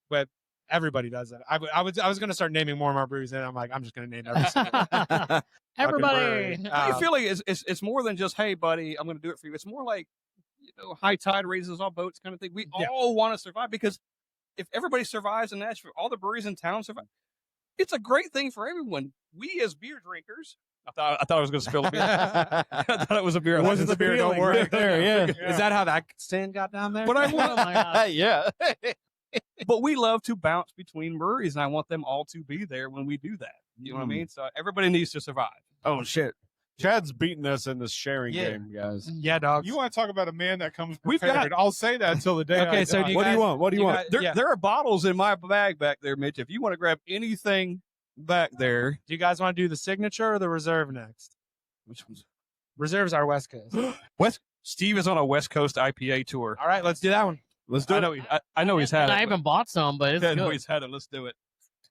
but everybody does it. I was going to start naming more and more breweries, and I'm like, I'm just going to name every single Everybody. I feel like it's more than just, hey, buddy, I'm going to do it for you. It's more like, high tide raises all boats kind of thing. We all want to survive because if everybody survives in Nashville, all the breweries in town survive. It's a great thing for everyone. We as beer drinkers. I thought I was going to spill a beer. I thought it was a beer. It wasn't the beer. Don't worry. There, Is that how that stand got down there? But I want, Oh my God. yeah. but we love to bounce between breweries, and I want them all to be there when we do that. You know what I mean? So everybody needs to survive. Oh, shit. Chad's beating us in this sharing game, guys. Yeah, dog. you want to talk about a man that comes We've prepared. I'll say that until the day. Okay, I so die. What do you want? What do you want? There are bottles in my bag back there, Mitch. If you want to grab anything back there. Do you guys want to do the signature or the reserve next? Which one's Reserve's our West Coast. Steve is on a West Coast IPA tour. All right, let's do that one. Let's do it. I know he's had it. I haven't bought some, but it's I know good. he's had it. Let's do it.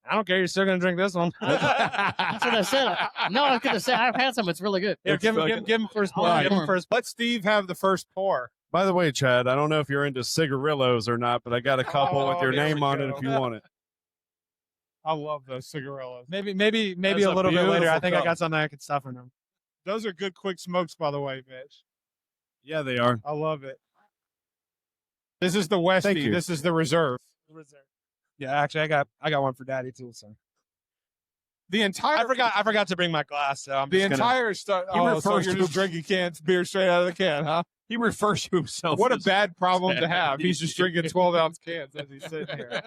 I don't care. You're still gonna drink this one. That's what I said. No, I was going to say I've had some. It's really good. Here, give him first pour. Right. Give him first. Let Steve have the first pour. By the way, Chad, I don't know if you're into cigarillos or not, but I got a couple with your there name we on it go. if you want it. I love those cigarillos. Maybe That's a a little bit later. I beautiful think I cup. got something I could stuff in them. Those are good quick smokes, by the way, Mitch. Yeah, they are. I love it. This is the Westie. Thank you. This is the reserve. Yeah, actually, I got one for Daddy too. So The entire I forgot to bring my glass. So I'm the just gonna, entire stuff. He Oh, so refers you're to- just drinking cans beer straight out of the can, huh? He refers to himself. What a as- bad problem to have. He's just drinking 12-ounce cans as he's sitting here.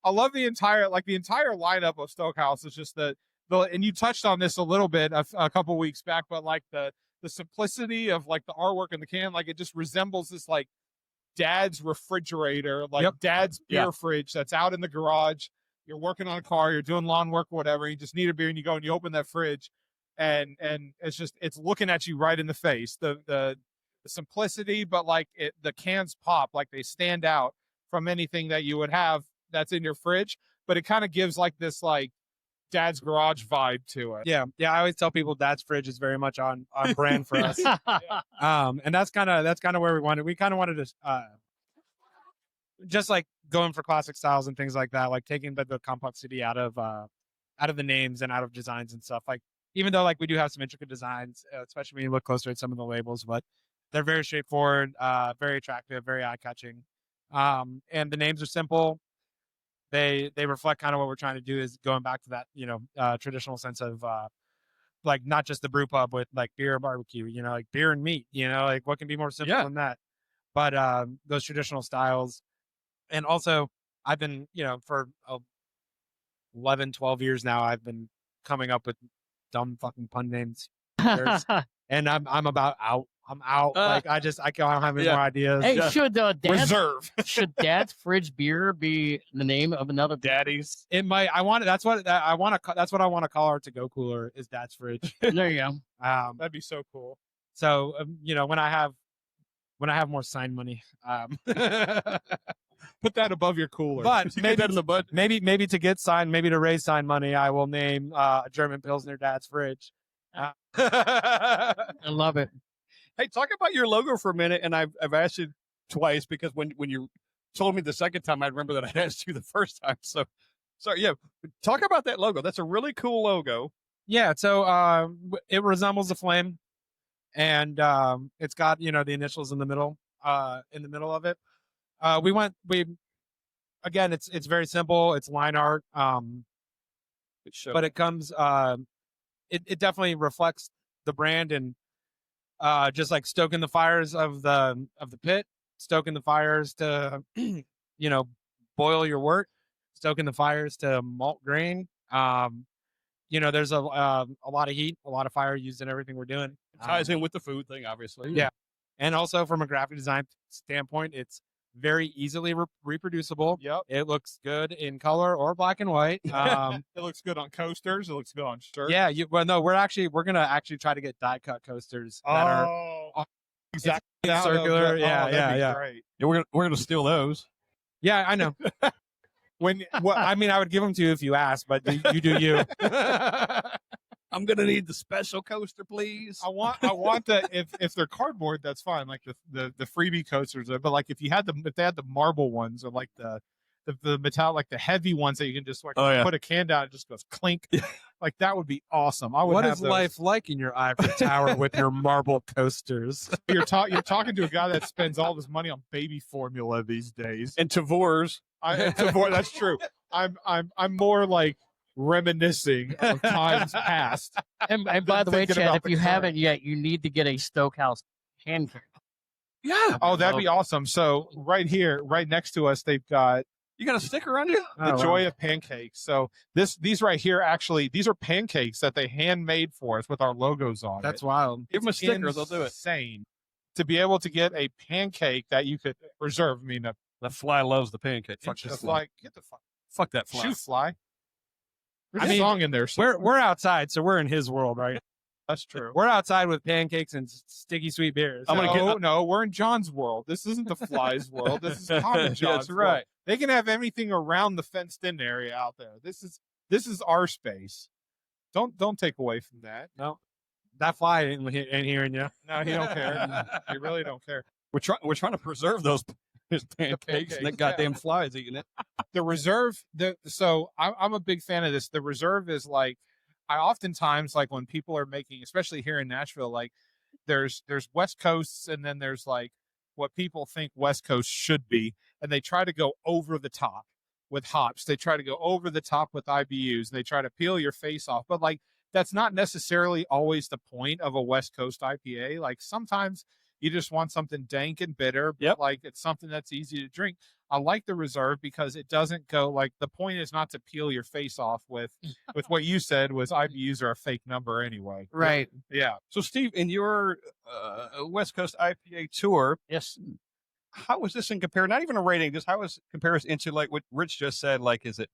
I love the entire lineup of Stoke Haus is just and you touched on this a little bit a couple weeks back, but like the simplicity of like the artwork in the can, like it just resembles this like dad's refrigerator, like dad's beer fridge that's out in the garage. You're working on a car, you're doing lawn work, whatever. You just need a beer, and you go and you open that fridge, and it's looking at you right in the face. The simplicity, but like the cans pop, like they stand out from anything that you would have that's in your fridge. But it kind of gives like this like dad's garage vibe to it. Yeah. I always tell people dad's fridge is very much on brand for us. And that's kind of where we wanted. We kind of wanted to just like going for classic styles and things like that, like taking the complexity out of the names and out of designs and stuff. Like even though like we do have some intricate designs, especially when you look closer at some of the labels, but they're very straightforward, very attractive, very eye catching. And the names are simple. They reflect kind of what we're trying to do is going back to that, traditional sense of like not just the brew pub with like beer and barbecue, like beer and meat, like what can be more simple than that? But those traditional styles. And also I've been, for 11, 12 years now, I've been coming up with dumb fucking pun names. And I'm about out. I'm out. Like I don't have any more ideas. Hey, Reserve. Should Dad's Fridge Beer be the name of another Daddy's? It might. That's what I want to call our to-go cooler is Dad's Fridge. There you go. That'd be so cool. So when I have more sign money, put that above your cooler. But Maybe that in the bud. maybe to get signed, maybe to raise sign money, I will name a German Pilsner Dad's Fridge. I love it. Hey, talk about your logo for a minute, and I've asked you twice because when you told me the second time, I remember that I asked you the first time. So yeah, talk about that logo. That's a really cool logo. Yeah, so it resembles a flame, and it's got the initials in the middle of it. Again, it's very simple. It's line art, but it comes. It definitely reflects the brand and just like stoking the fires of the pit, stoking the fires to boil your wort, stoking the fires to malt grain. There's a lot of heat, a lot of fire used in everything we're doing. It ties in with the food thing, obviously. Yeah, and also from a graphic design standpoint, it's very easily reproducible. Yep. It looks good in color or black and white. It looks good on coasters. It looks good on shirts. Yeah. We're gonna actually try to get die cut coasters that are exactly circular. Yeah. Great. Yeah, we're gonna steal those. Yeah, I know. I mean, I would give them to you if you asked, but you do you. I'm gonna need the special coaster, please. I want that if they're cardboard, that's fine. Like the freebie coasters, but like if they had the marble ones or like the metal, like the heavy ones that you can just like put a can down, it just goes clink. Like that would be awesome. What is life like in your ivory tower with your marble coasters? You're talking to a guy that spends all this money on baby formula these days and Tavours. That's true. I'm more like reminiscing of times past. And by the way, Chad, if you haven't yet, you need to get a Stoke Haus hand carry. Yeah. Oh, that'd be awesome. So right here, right next to us, they've got. You got a sticker on you? The joy of pancakes. So these right here, actually, these are pancakes that they handmade for us with our logos on. That's wild. Give them a sticker, they'll do it. Insane to be able to get a pancake that you could preserve. I mean, the fly loves the pancake. Fuck this fly. Get the fuck. Fuck that fly. Shoot fly. There's I mean, a song in there. We're outside, so we're in his world, right? That's true. We're outside with pancakes and sticky sweet beers. No, we're in John's world. This isn't the fly's world. This is common John's That's right. world. They can have anything around the fenced-in area out there. This is our space. Don't take away from that. No, that fly ain't hearing you. No, he don't care. He really don't care. We're trying to preserve those pancakes, and that goddamn fly's eating it. The reserve. So I'm a big fan of this. The reserve is like, I oftentimes like when people are making, especially here in Nashville, like there's West Coasts and then there's like what people think West Coast should be, and they try to go over the top with hops. They try to go over the top with IBUs. They try to peel your face off, but like that's not necessarily always the point of a West Coast IPA. Like sometimes you just want something dank and bitter, but Yep. like it's something that's easy to drink. I like the Reserve because it doesn't go like the point is not to peel your face off with what you said was IBUs are a fake number anyway. Right. Yeah. So, Steve, in your West Coast IPA tour, Yes. how was this in compare? Not even a rating, just how was compares into like what Rich just said? Like, is it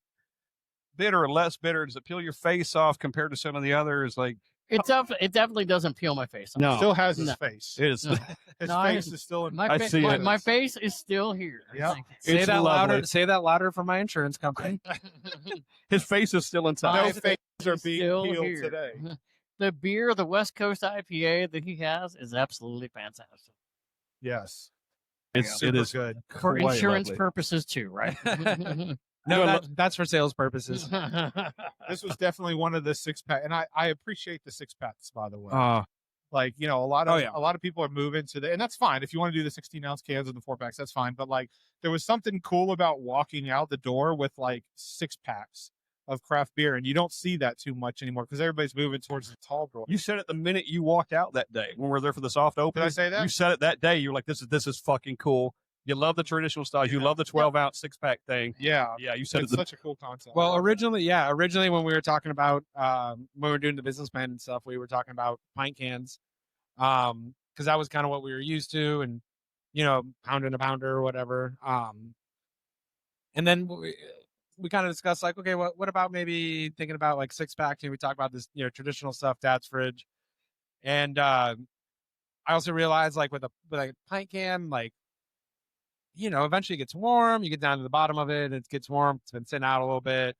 bitter or less bitter? Does it peel your face off compared to some of the others? Like, It definitely doesn't peel my face off. no, Still has his No. face. it is. No. His No, face is still in My, I fa- see my, it. my face is still here. Yeah. Like, Say It's that lovely. louder. Say that louder for my insurance company. His face is still inside. No My faces are being still peeled here. today. The beer, the West Coast IPA that he has is absolutely fantastic. Yes. It's Super it is good. For quite insurance lovely. purposes too, right? No, that's for sales purposes. This was definitely one of the 6-pack, and I appreciate the 6-packs, by the way. Uh, Like, you know, a lot of Oh, yeah. a lot of people are moving to and that's fine. If you want to do the 16-ounce cans and the 4-packs, that's fine. But like there was something cool about walking out the door with like 6-packs of craft beer, and you don't see that too much anymore because everybody's moving towards the tall boy. you said it the minute you walked out that day when we were there for the soft open. Did I say that? You said it that day. You were like, this is fucking cool. You love the traditional styles. You Yeah. love the 12-ounce 6-pack thing. Yeah. Yeah, you said It's it. such a cool concept. Well, originally when we were talking about when we were doing the business plan and stuff, we were talking about pint cans, because that was kind of what we were used to, and you know, pound and a pounder or whatever. And then we kind of discussed like, okay, what about maybe thinking about like 6-packs? And we talked about this, you know, traditional stuff, Dad's fridge, and I also realized like with a pint can, like, you know, eventually it gets warm. You get down to the bottom of it, and it gets warm. It's been sitting out a little bit.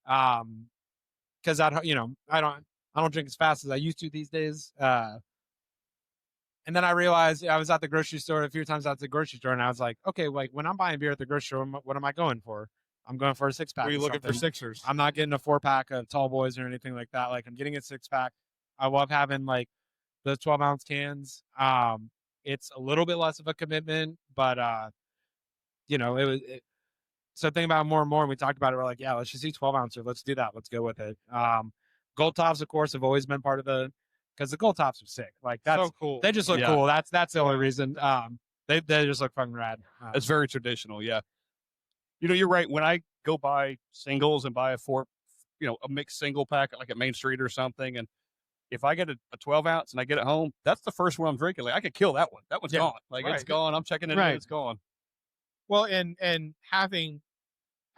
Because I don't drink as fast as I used to these days. And then I realized I was at the grocery store a few times at the grocery store, and I was like, okay, like when I'm buying beer at the grocery store, what am I going for? I'm going for a 6-pack. Were you or looking for something. Sixers? I'm not getting a 4-pack of Tall Boys or anything like that. Like I'm getting a 6-pack. I love having like the 12-ounce cans. It's a little bit less of a commitment, but you know, so thinking about it more and more, and we talked about it. We're like, yeah, let's just do 12-ouncer. Let's do that. Let's go with it. Gold tops, of course, have always been part of because the gold tops are sick. Like that's so cool. they just look Yeah. cool. That's the only reason. They just look fucking rad. It's very traditional. Yeah. You know, you're right. When I go buy singles and buy a mixed single pack like at Main Street or something, and if I get a 12-ounce and I get it home, that's the first one I'm drinking. Like I could kill that one. That one's Yeah. gone. Like it's Right. gone. I'm checking it in. Right. It's gone. Well, and having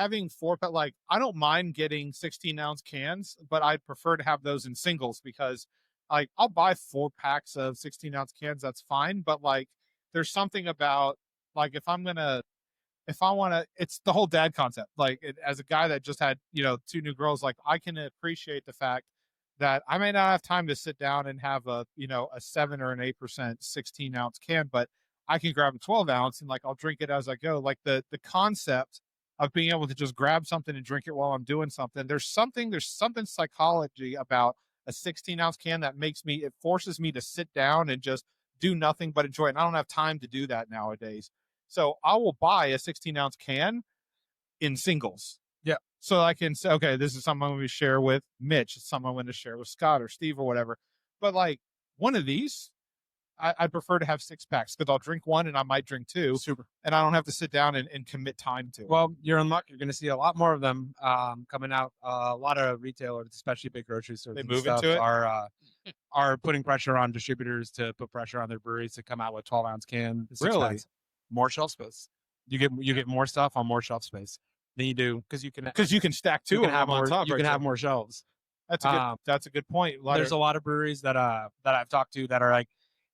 4-pack, like I don't mind getting 16-ounce cans, but I'd prefer to have those in singles because like I'll buy 4-packs of 16-ounce cans, that's fine. But like there's something about like if I want to, it's the whole dad concept. Like as a guy that just had, you know, 2 new girls, like I can appreciate the fact that I may not have time to sit down and have a 7 or an 8% 16-ounce can, but I can grab a 12-ounce and like I'll drink it as I go. Like the concept of being able to just grab something and drink it while I'm doing something. There's something psychology about a 16-ounce can that it forces me to sit down and just do nothing but enjoy it. And I don't have time to do that nowadays. So I will buy a 16-ounce can in singles. Yeah. So I can say, okay, this is something I'm going to share with Mitch. It's something I'm going to share with Scott or Steve or whatever. But like one of these, I prefer to have 6-packs because I'll drink one and I might drink 2. Super. And I don't have to sit down and commit time to it. Well, you're in luck. You're going to see a lot more of them coming out. A lot of retailers, especially big grocery stores, They and move stuff, into it? are putting pressure on distributors to put pressure on their breweries to come out with 12-ounce cans. Really? More shelf space. You get more stuff on more shelf space than you do because you can stack 2 you of can have them on more. top. You right can have there. more shelves. That's a good point. There's a lot of breweries that I've talked to that are like,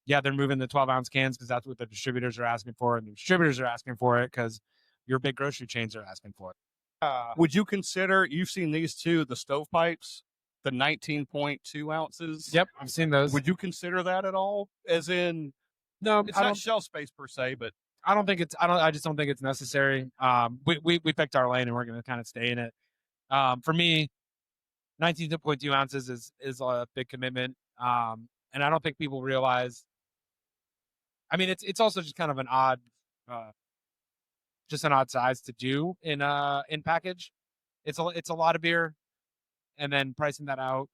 yeah, they're moving the 12-ounce cans because that's what the distributors are asking for, and the distributors are asking for it because your big grocery chains are asking for it. Would you consider? You've seen these two, the stovepipes, the 19.2 ounces. Yep, I've seen those. Would you consider that at all? As in, No, it's I not don't. shelf space per se, but I don't think it's. I just don't think it's necessary. We picked our lane and we're going to kind of stay in it. For me, 19.2 ounces is a big commitment. And I don't think people realize. I mean, it's also just kind of an odd size to do in package. It's a lot of beer, and then pricing that out.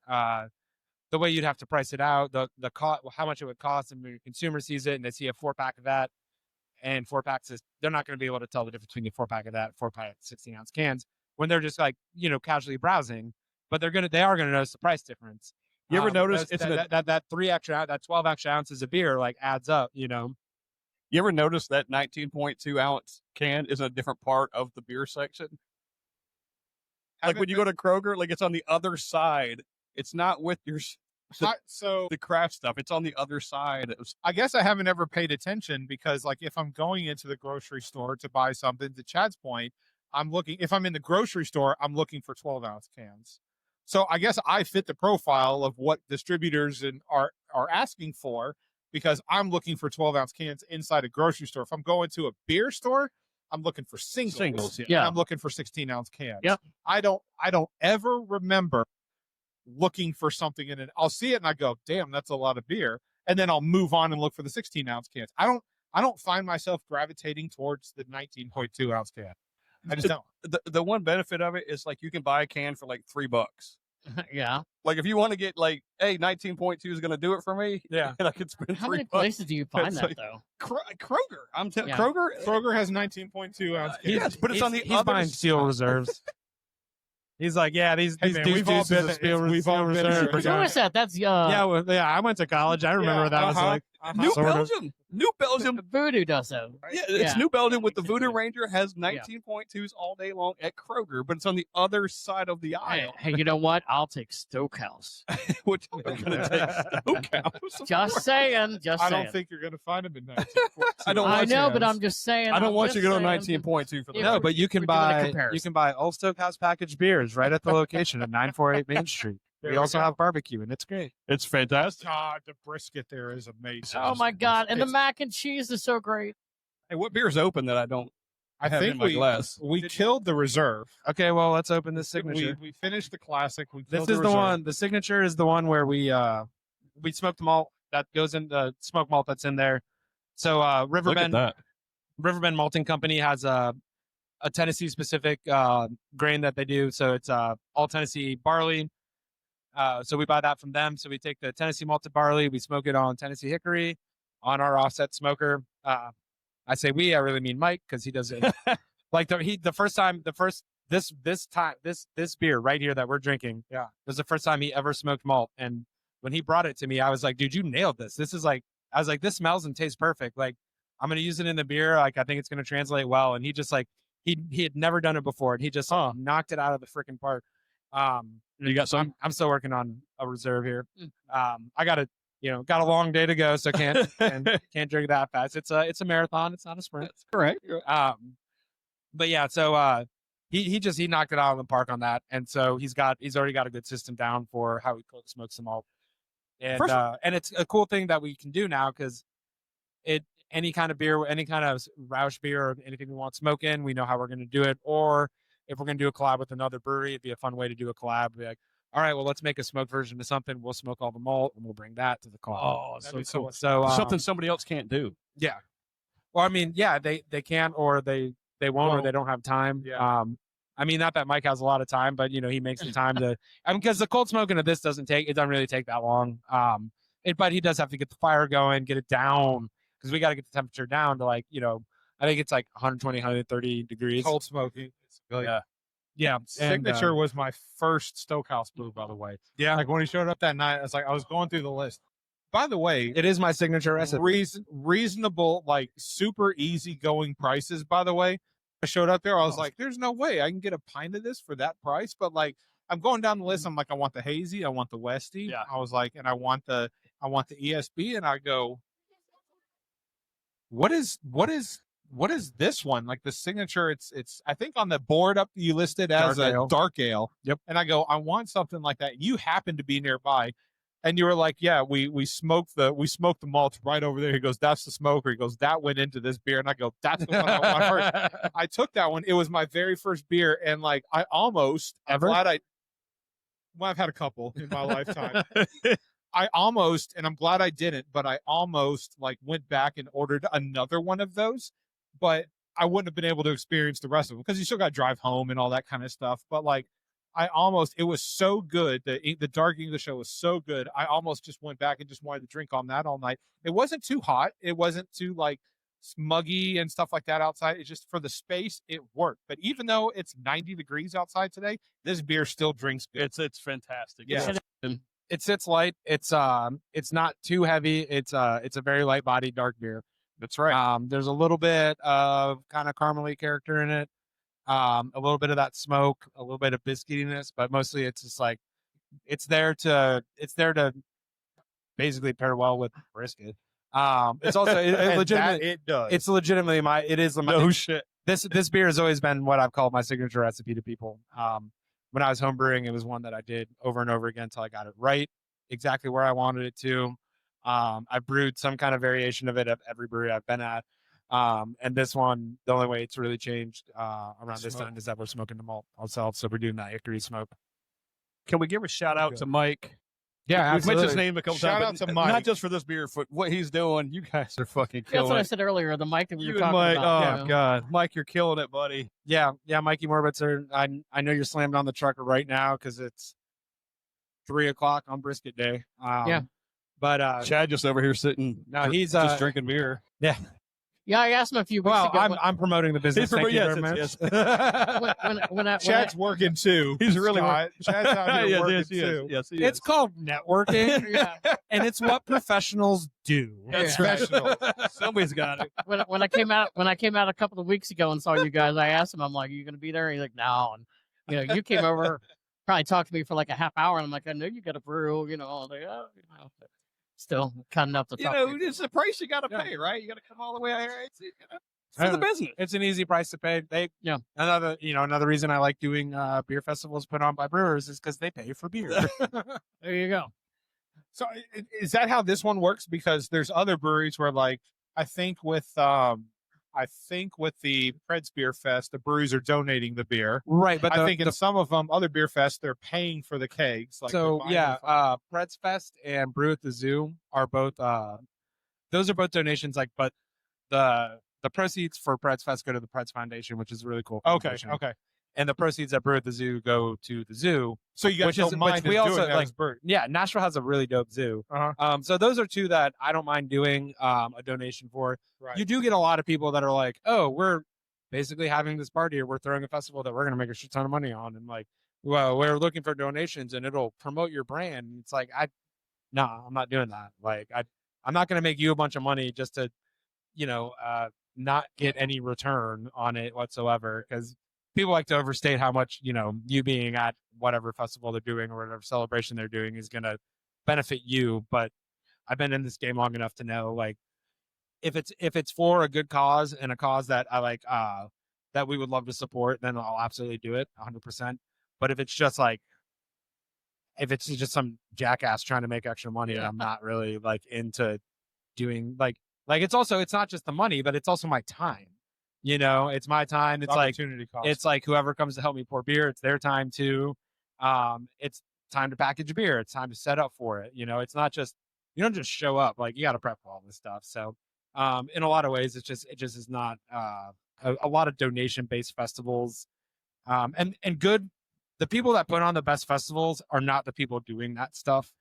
the way you'd have to price it out, the cost, how much it would cost, and when your consumer sees it and they see a 4-pack of that and 4-packs, they're not going to be able to tell the difference between a 4-pack of that, 4-pack 16-ounce cans when they're just like, casually browsing, but they are going to notice the price difference. You ever notice that 3 extra, that 12 extra ounces of beer like adds up, You ever notice that 19.2 ounce can is a different part of the beer section? Like when you go to Kroger, like it's on the other side. It's not with your the craft stuff. It's on the other side. I guess I haven't ever paid attention because, like, if I'm going into the grocery store to buy something, to Chad's point, if I'm in the grocery store, I'm looking for 12-ounce cans. So I guess I fit the profile of what distributors are asking for because I'm looking for 12-ounce cans inside a grocery store. If I'm going to a beer store, I'm looking for singles. Yeah. And I'm looking for 16-ounce cans. Yep. I don't ever remember looking for something in it. I'll see it and I go, damn, that's a lot of beer. And then I'll move on and look for the 16-ounce cans. I don't find myself gravitating towards the 19.2 ounce can. I just don't. The one benefit of it is like you can buy a can for like $3. Yeah. Like if you want to get like, hey, 19.2 is going to do it for me. Yeah. And I could spend How $3. many places do you find It's that like- though? Kroger. I'm telling Yeah. Kroger has 19.2 ounce cans. but it's on the he's other buying steel reserves. He's like, yeah, these Hey, man, dudes we've all are been- steel we've all been reserves. there. So what's that? That's Yeah, I went to college. I remember that was like New sort of. Belgium. New Belgium. Voodoo does so. Yeah, it's Yeah. New Belgium with the Voodoo Basically. Ranger has 19.2s all day long at Kroger, but it's on the other side of the Hey, aisle. hey, you know what? I'll take Stoke Haus. Which I'm going to take Stoke Haus. Just saying. Just I saying. don't think you're going to find them in 19.2. I don't I want know, you but guys. I'm just saying. I don't I'm want you to just go to saying. 19.2 for the Yeah, No, we're- but you can we're doing a buy comparison. Old Stoke House packaged beers right at the location at 948 Main Street. There We we also go. have barbecue, and it's great. It's fantastic. God, the brisket there is amazing. Oh my god! And the It's- mac and cheese is so great. Hey, what beer's open that I don't I have think in my glass? we killed the reserve. Okay, well, let's open this signature. We finished the classic. We This killed is the reserve. one. The signature is the one where we smoked the malt that goes in the smoke malt that's in there. So Look at Riverbend that. Malting Company has a Tennessee specific grain that they do. So it's all Tennessee barley. So we buy that from them. So we take the Tennessee malted barley, we smoke it on Tennessee hickory on our offset smoker. I say we, I really mean Mike because he does it. Like this beer right here that we're drinking. Yeah. Was the first time he ever smoked malt. And when he brought it to me, I was like, dude, you nailed this. This is like, I was like, this smells and tastes perfect. Like, I'm going to use it in the beer. Like, I think it's going to translate well. And he just like, he had never done it before. And he just knocked it out of the freaking park. You got some? I'm still working on a reserve here. I got a long day to go. So can't drink that fast. It's a marathon. It's not a sprint. That's correct. But yeah, so he knocked it out of the park on that, and so he's already got a good system down for how he smokes them all, and it's a cool thing that we can do now because any kind of beer, any kind of Roush beer, or anything we want to smoke in, we know how we're going to do it. Or if we're going to do a collab with another brewery, it'd be a fun way to do a collab. Be like, all right, well, let's make a smoked version of something. We'll smoke all the malt and we'll bring that to the collab. Oh, That'd so be so cool. much So Something somebody else can't do. yeah. Well, I mean, yeah, they can, or they won't, or Well, they don't have time. yeah. I mean, not that Mike has a lot of time, but he makes the time to. I mean, because the cold smoking of this doesn't really take that long. But he does have to get the fire going, get it down, because we got to get the temperature down to I think it's like 120, 130 degrees. cold smoking. Yeah. Yeah. Signature was my first Stoke Haus brew, by the way. Yeah. Like when he showed up that night, I was going through the list. By the way, It is my signature recipe. reasonable, like super easy going prices. By the way, I showed up there. I was like, "There's no way I can get a pint of this for that price." But like, I'm going down the list. I'm like, I want the hazy, I want the Westy. Yeah. I was like, and I want the ESB. And I go, what is this one? Like the signature, it's I think on the board up you listed as Dark a ale. dark ale. Yep. And I go, I want something like that. You happen to be nearby. And you were like, yeah, we smoked the malt right over there. He goes, that's the smoker. He goes, that went into this beer. And I go, that's the one I want first. I took that one. It was my very first beer. And like, I'm Ever? glad I've had a couple in my lifetime. And I'm glad I didn't, but I almost like went back and ordered another one of those, but I wouldn't have been able to experience the rest of them because you still got to drive home and all that kind of stuff. But like, it was so good. The dark English ale was so good. I almost just went back and just wanted to drink on that all night. It wasn't too hot. It wasn't too like smuggy and stuff like that outside. It's just for the space, it worked. But even though it's 90 degrees outside today, this beer still drinks good. It's fantastic. Yeah. It sits light. It's not too heavy. It's a very light bodied dark beer. That's right. There's a little bit of kind of caramely character in it. A little bit of that smoke, a little bit of biscuitiness, but mostly it's just like it's there to basically pair well with brisket. It's also It does. It's legitimately No shit. This beer has always been what I've called my signature recipe to people. When I was home brewing, it was one that I did over and over again until I got it right, exactly where I wanted it to. I brewed some kind of variation of it at every brewery I've been at. And this one, the only way it's really changed around this time is that we're smoking the malt ourselves. So we're doing that hickory smoke. Can we give a shout out to Mike? Yeah, We've mentioned his name a couple Shout times. out to Not Mike. just for this beer, for what he's doing. You guys are fucking That's killing what I it. said earlier. The mic that we You were and talking Mike, about. oh God, Mike, you're killing it, buddy. Yeah, Mikey Morbitzer. I know you're slammed on the trucker right now because it's 3:00 on brisket day. Yeah. But Chad just over here sitting. no, he's just drinking beer. Yeah, I asked him a few weeks well, ago. I'm promoting the business. Thank you very much. Chad's working too. He's really Scott. Chad's out here yes, working yes, he too. is. Yes, he It's is. called networking, Yeah. and it's what professionals do. That's Yeah. professional. Somebody's got it. when I came out a couple of weeks ago and saw you guys, I asked him, I'm like, "Are you going to be there?" He's like, "No." And you came over, probably talked to me for like a half hour, and I'm like, "I know you got a brew," I'm like, "Oh, but still kind enough to You talk." know, to you. it's the price you got to Yeah. pay, right? You got to come all the way out here. It's for the business. It's an easy price to pay. Another reason I like doing beer festivals put on by brewers is because they pay for beer. There you go. So is that how this one works? Because there's other breweries where, like, I think with the Pred's Beer Fest, the breweries are donating the beer. Right, but I think in some of them, other beer fests, they're paying for the kegs. Like so they're buying yeah, them from- Pretz Fest and Brew at the Zoo are both those are both donations. Like, but the proceeds for Pretz Fest go to the Pretz Foundation, which is a really cool. Okay, foundation. okay. And the proceeds that Brew at the Zoo go to the zoo. So you guys Which don't is- mind which we us also, doing that like, as brewery. Yeah, Nashville has a really dope zoo. Uh-huh. So those are two that I don't mind doing a donation for. Right. You do get a lot of people that are like, "Oh, we're basically having this party, or we're throwing a festival that we're going to make a shit ton of money on," and like, well, we're looking for donations, and it'll promote your brand. And it's like, I'm not doing that. Like, I'm not going to make you a bunch of money just to, not get any return on it whatsoever, because people like to overstate how much, you being at whatever festival they're doing or whatever celebration they're doing is going to benefit you. But I've been in this game long enough to know, like, if it's for a good cause and a cause that I like, that we would love to support, then I'll absolutely do it 100%. But if it's just some jackass trying to make extra money, I'm not really like into doing like it's not just the money, but it's also my time. It's my time. It's like opportunity cost. it's like whoever comes to help me pour beer, it's their time too. It's time to package a beer. It's time to set up for it. It's not just, you don't just show up. Like, you got to prep for all this stuff. So, in a lot of ways, it just is not a lot of donation based festivals. And good. The people that put on the best festivals are not the people doing that stuff.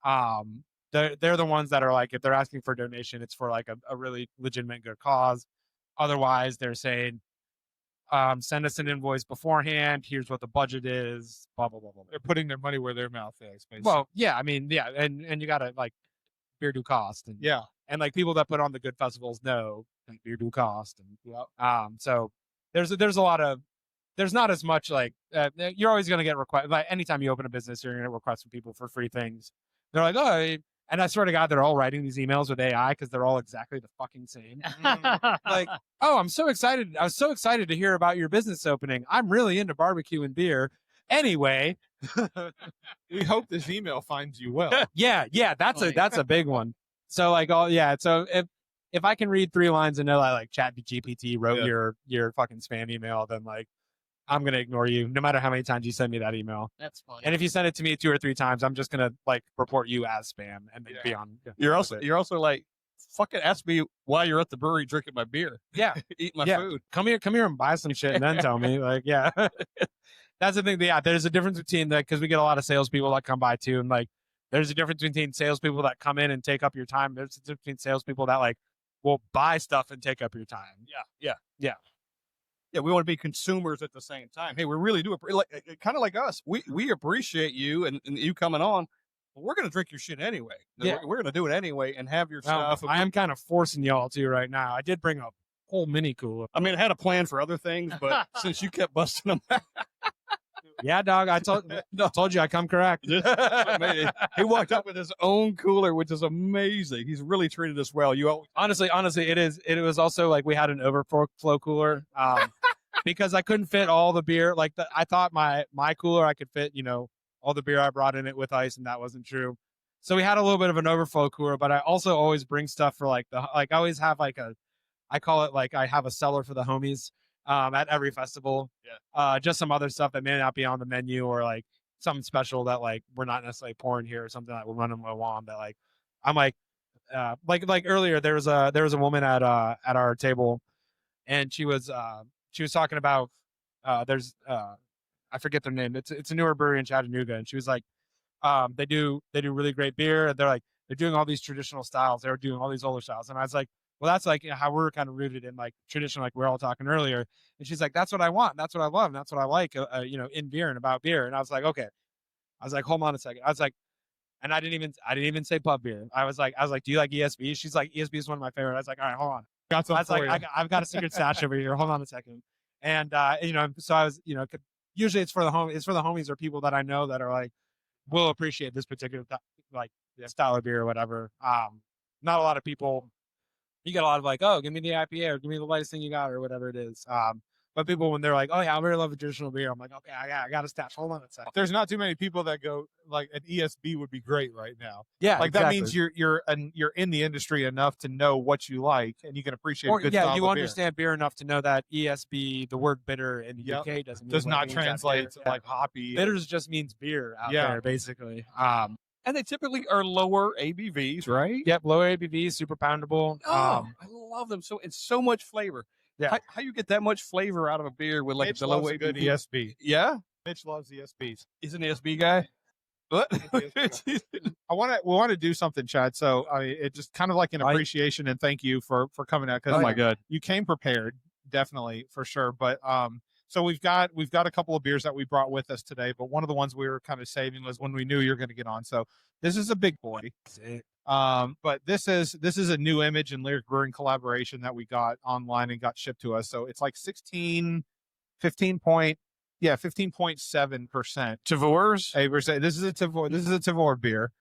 They're the ones that are like, if they're asking for a donation, it's for like a really legitimate good cause. Otherwise, they're saying, send us an invoice beforehand. Here's what the budget is. Blah blah blah blah. They're putting their money where their mouth is. Basically. Well, yeah, I mean, yeah, and you gotta like beer do cost, and yeah. and like people that put on the good festivals know like, beer do cost, and so there's a lot of, there's not as much like you're always gonna get requests. Like, anytime you open a business, you're gonna get requests from people for free things. They're like, oh. And I swear to God, they're all writing these emails with AI because they're all exactly the fucking same. Like, oh, I'm so excited. I was so excited to hear about your business opening. I'm really into barbecue and beer. Anyway, We hope this email finds you well. yeah, that's a big one. So like, so if I can read 3 lines and know that like ChatGPT wrote your fucking spam email, then like, I'm going to ignore you no matter how many times you send me that email. That's funny. And if you send it to me 2 or 3 times, I'm just going to like report you as spam and then be on. You're also like, fucking ask me why you're at the brewery drinking my beer. Yeah. Eating my Yeah. food. Come here and buy some shit and then tell me. Like, yeah. that's the thing. Yeah, there's a difference between that because we get a lot of salespeople that come by too, and like there's a difference between salespeople that come in and take up your time. There's a difference between salespeople that like will buy stuff and take up your time. Yeah, we want to be consumers at the same time. Hey, we really do kind of like us. We appreciate you and you coming on. But we're going to drink your shit anyway. Yeah. We're going to do it anyway and have your Well, stuff. I am kind of forcing y'all to right now. I did bring a whole mini cooler. I mean, I had a plan for other things, but since you kept busting them, Yeah, dog. I told you I come correct. man, he walked up with his own cooler, which is amazing. He's really treated us well. Honestly, it is. It was also like we had an overflow cooler because I couldn't fit all the beer. Like I thought my cooler I could fit, all the beer I brought in it with ice, and that wasn't true. So we had a little bit of an overflow cooler, but I also always bring stuff for I always have I call it like I have a cellar for the homies at every festival. Yeah. Just some other stuff that may not be on the menu or like something special that like we're not necessarily pouring here or something that we're running low on that like I'm like earlier there was a woman at our table and she was talking about I forget their name. It's a newer brewery in Chattanooga, and she was like, they do really great beer. And they're doing all these traditional styles. They're doing all these older styles, and I was like, well, that's like how we're kind of rooted in like tradition, like we're all talking earlier. And she's like, that's what I want. That's what I love. And that's what I like, in beer and about beer. And I was like, okay. I was like, hold on a second. I was like, and I didn't even say pub beer. I was like, do you like ESB? She's like, ESB is one of my favorite. I was like, all right, hold on. Got some I was for like, you. I've got a secret stash over here. Hold on a second. And so I was, usually it's for the homies or people that I know that are like will appreciate this particular style of beer or whatever. Not a lot of people. You get a lot of like, oh, give me the IPA or give me the lightest thing you got or whatever it is. But people when they're like, oh yeah, I really love a traditional beer. I'm like, okay, I got a stash. Hold on a second. There's not too many people that go like an ESB would be great right now. Yeah, like exactly. that means you're in the industry enough to know what you like and you can appreciate Or, good yeah, style you of understand beer enough to know that ESB, the word bitter in the UK does not translate to like hoppy. Bitters just means beer out there, basically. And they typically are lower ABVs, right? Yep, low ABV, super poundable. I love them. So it's so much flavor. Yeah. How you get that much flavor out of a beer with like Mitch the low loves a ABV? good ESB. Yeah, Mitch loves ESBs. he's an ESB guy. What? We want to do something, Chad. So it just kind of like an appreciation and thank you for coming out. Oh my God. You came prepared, definitely for sure. But so we've got a couple of beers that we brought with us today. But one of the ones we were kind of saving was when we knew you were going to get on. So this is a big boy. But this is a new Image and Lyric Brewing collaboration that we got online and got shipped to us. So it's like 15.7%. Tavours? Hey, we're saying this is a Tavour beer.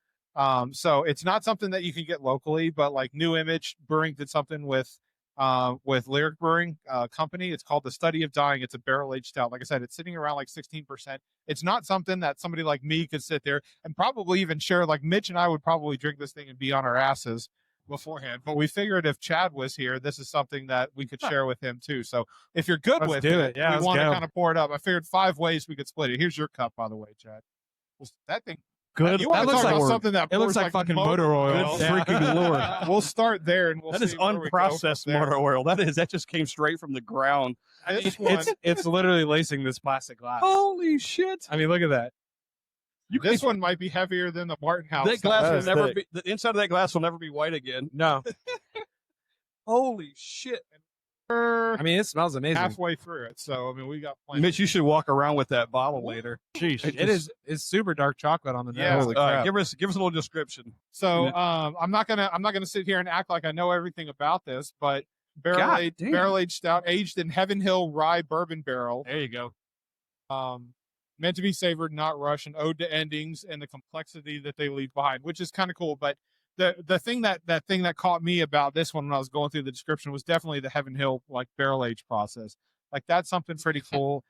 So it's not something that you can get locally, but like New Image Brewing did something with Lyric Brewing Company. It's called The Study of Dying. It's a barrel-aged stout. Like I said, it's sitting around like 16%. It's not something that somebody like me could sit there and probably even share. Like Mitch and I would probably drink this thing and be on our asses beforehand. But we figured if Chad was here, this is something that we could share with him too. So if you're good with it, Yeah, we want to kind of pour it up. I figured 5 ways we could split it. Here's your cup, by the way, Chad. Well, that thing. Good. You want to looks talk like about something that it looks pours like fucking motor oil. Good freaking Lord. We'll start there and we'll That see is where we go from unprocessed there. motor oil. That just came straight from the ground. This one, It's literally lacing this plastic glass. Holy shit. I mean, look at that. this one might be heavier than the Martin House. That glass That will is never thick. be, the inside of that glass will never be white again. No, Holy shit. I mean it smells amazing. halfway through it. So I mean, we got plenty. Mitch, you should walk around with that bottle later. Jeez. It's super dark chocolate on the nose. Yeah. Holy All right, crap. give us a little description. So I'm not gonna sit here and act like I know everything about this, but God damn. barrel aged stout, aged in Heaven Hill rye bourbon barrel. There you go. Meant to be savored, not rushed, an ode to endings and the complexity that they leave behind, which is kind of cool. But the thing that caught me about this one when I was going through the description was definitely the Heaven Hill like barrel age process. Like that's something pretty cool.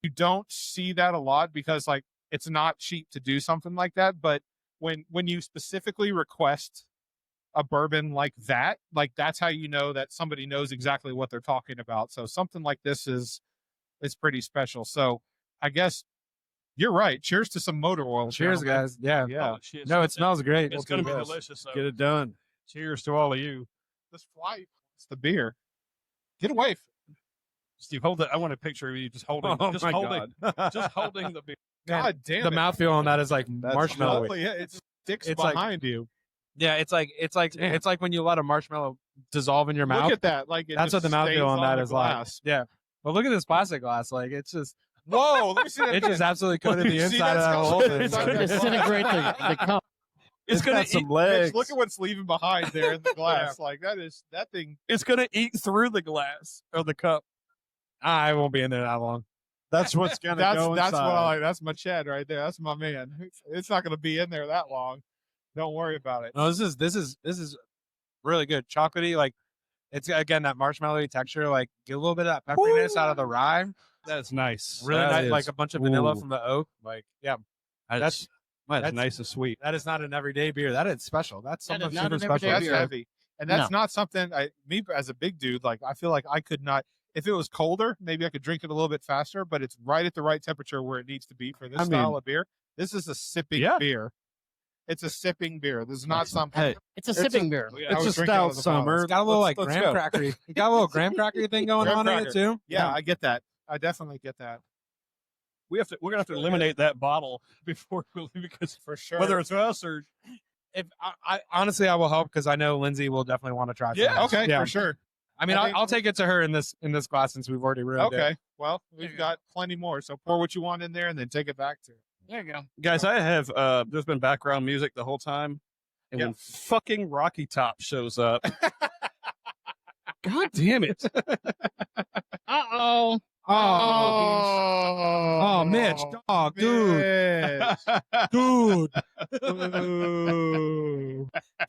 You don't see that a lot because like it's not cheap to do something like that. But when you specifically request a bourbon like that, like that's how you know that somebody knows exactly what they're talking about. So something like this is pretty special. So I guess you're right. Cheers to some motor oil. Cheers, gentlemen. guys. Yeah. Yeah. Oh, shit. No, it smells great. It's going to be delicious. Though. Get it done. Cheers to all of you. This fly, it's the beer. Get away. Steve, hold it. I want a picture of you just holding, Oh just my holding, God. just holding the beer. God damn The it. mouthfeel on that is like marshmallow. Lovely. Yeah, it sticks It's like- behind you. Yeah, it's like when you let a marshmallow dissolve in your mouth. Look at that. Like That's what the mouthfeel on that is like. Yeah. But look at this plastic glass. Like it's just Whoa, let me see that. it just absolutely coated Let the me see inside of that that whole skull. thing. It's gonna Disintegrate the cup. It's gonna got some eat, legs. Mitch, look at what's leaving behind there in the glass. Like that thing. it's gonna eat through the glass or the cup. I won't be in there that long. That's what's gonna go That's what I inside. like. That's my Chad right there. That's my man. It's not gonna be in there that long. Don't worry about it. No, this is really good. Chocolatey, like it's again that marshmallowy texture. Like get a little bit of that pepperiness out of the rye. That's nice. Really That nice, is- like a bunch of vanilla ooh. from the oak. Like yeah, That's that's- nice and sweet. that is not an everyday beer. That is special. That's That something is not super an everyday special. That's beer. heavy, and that's not something. Me as a big dude, like I feel like I could not. If it was colder, maybe I could drink it a little bit faster. But it's right at the right temperature where it needs to be for this I style mean- of beer. This is a sipping Yeah. beer. It's a sipping beer. This is not something. Hey, It's a sipping beer. I it's was a drinking out stout of the bottle. summer. It's got a little Let's like graham go. crackery. You got a little graham crackery thing going Graham on in cracker. it too. Yeah, I get that. I definitely get that We're gonna have to eliminate that bottle before we leave because for sure. whether it's us or If I honestly, I will help because I know Lindsay will definitely want to try. Yeah, some. okay, yeah. for sure. I mean, I think- I'll take it to her in this glass since we've already ruined it. Okay, well, we've got plenty more. So pour what you want in there and then take it back to. There you go. guys, I have there's been background music the whole time, and when fucking Rocky Top shows up, God damn it! Uh-oh. Oh, Mitch, dog, dude, dude.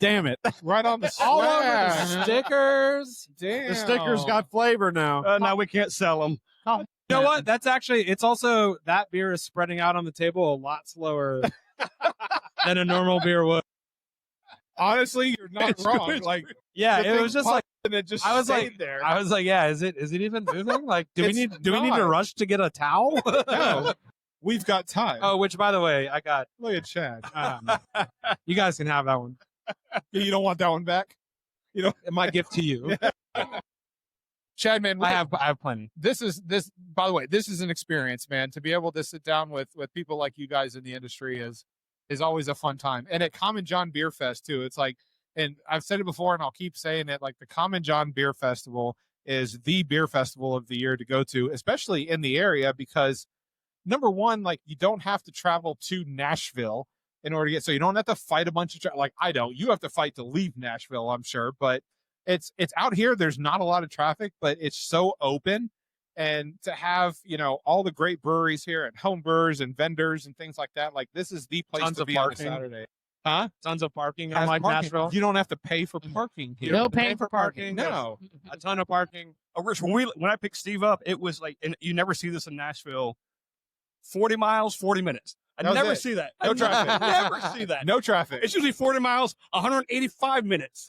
Damn it. Right on the All over the sweat. stickers. Damn. The stickers got flavor now. Now we can't sell them. Oh, You know what? That's actually, it's also, that beer is spreading out on the table a lot slower than a normal beer would. Honestly, you're not wrong. Like, Yeah, the it thing was just like, and it just I was stayed like, there. I was like, yeah, is it even moving? Like, do we It's need to not. rush to get a towel? No, we've got time. Oh, which by the way, I got, Look at Chad. you guys can have that one. You don't want that one back? My gift to you. Chad, man, I have plenty. this. By the way, this is an experience, man. To be able to sit down with people like you guys in the industry is always a fun time. And at Common John Beer Fest too, it's like, and I've said it before, and I'll keep saying it. Like the Common John Beer Festival is the beer festival of the year to go to, especially in the area, because number one, like you don't have to travel to Nashville in order to get. So you don't have to fight a bunch of like I don't. You have to fight to leave Nashville, I'm sure, but it's out here. There's not a lot of traffic, but it's so open. And to have, all the great breweries here and home brewers and vendors and things like that, like this is the place Tons to of be on a parking. Saturday. Tons of parking, Has unlike parking. Nashville. You don't have to pay for parking here. No paying for parking. No. A ton of parking. Oh, Rich, when I picked Steve up, it was like, and you never see this in Nashville. 40 miles, 40 minutes. I That was never it. see that. No I traffic. never see that. No traffic. It's usually 40 miles, 185 minutes.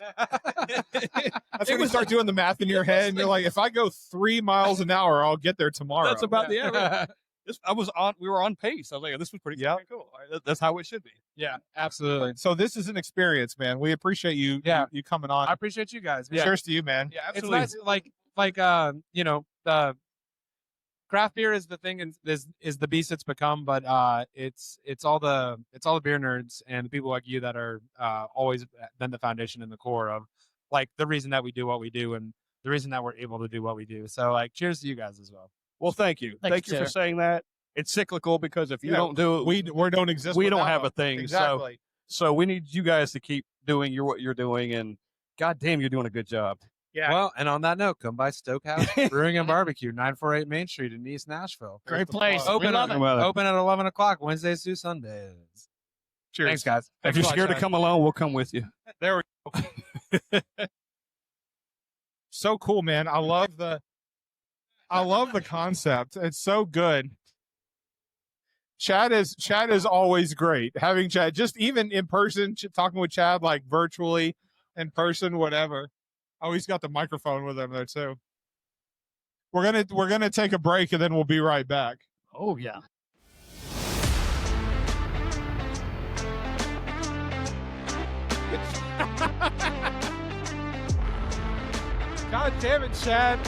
That's when you start doing the math in your head, and you're like, if I go 3 miles an hour, I'll get there tomorrow. That's about the average. We were on pace. I was like, this was pretty fucking cool. All right, that's how it should be. Yeah, absolutely. So this is an experience, man. We appreciate you. Yeah. you coming on. I appreciate you guys. Yeah. Cheers to you, man. Yeah, It's absolutely. nice, like the craft beer is the thing and is the beast it's become, but it's all the beer nerds and the people like you that are always been the foundation and the core of like the reason that we do what we do and the reason that we're able to do what we do. So like, cheers to you guys as well. Well, thank you. Thanks, Thank you for sir. saying that. It's cyclical because if you Yeah, don't do it, We don't exist. we don't without have a them. thing. Exactly. So we need you guys to keep doing what you're doing. And God damn, you're doing a good job. Yeah. Well, and on that note, come by Stoke Haus Brewing and Barbecue, 948 Main Street in East Nashville. Great place. We Open love at, it. open at 11 o'clock Wednesdays through Sundays. Cheers. Thanks, guys. If you're a lot, scared to Chad. come along, we'll come with you. There we go. So cool, man. I love the concept. It's so good. Chad is always great. Having Chad, just even in person, talking with Chad, like virtually, in person, whatever. Oh, he's got the microphone with him there too. We're gonna take a break and then we'll be right back. Oh, yeah. God damn it, Chad.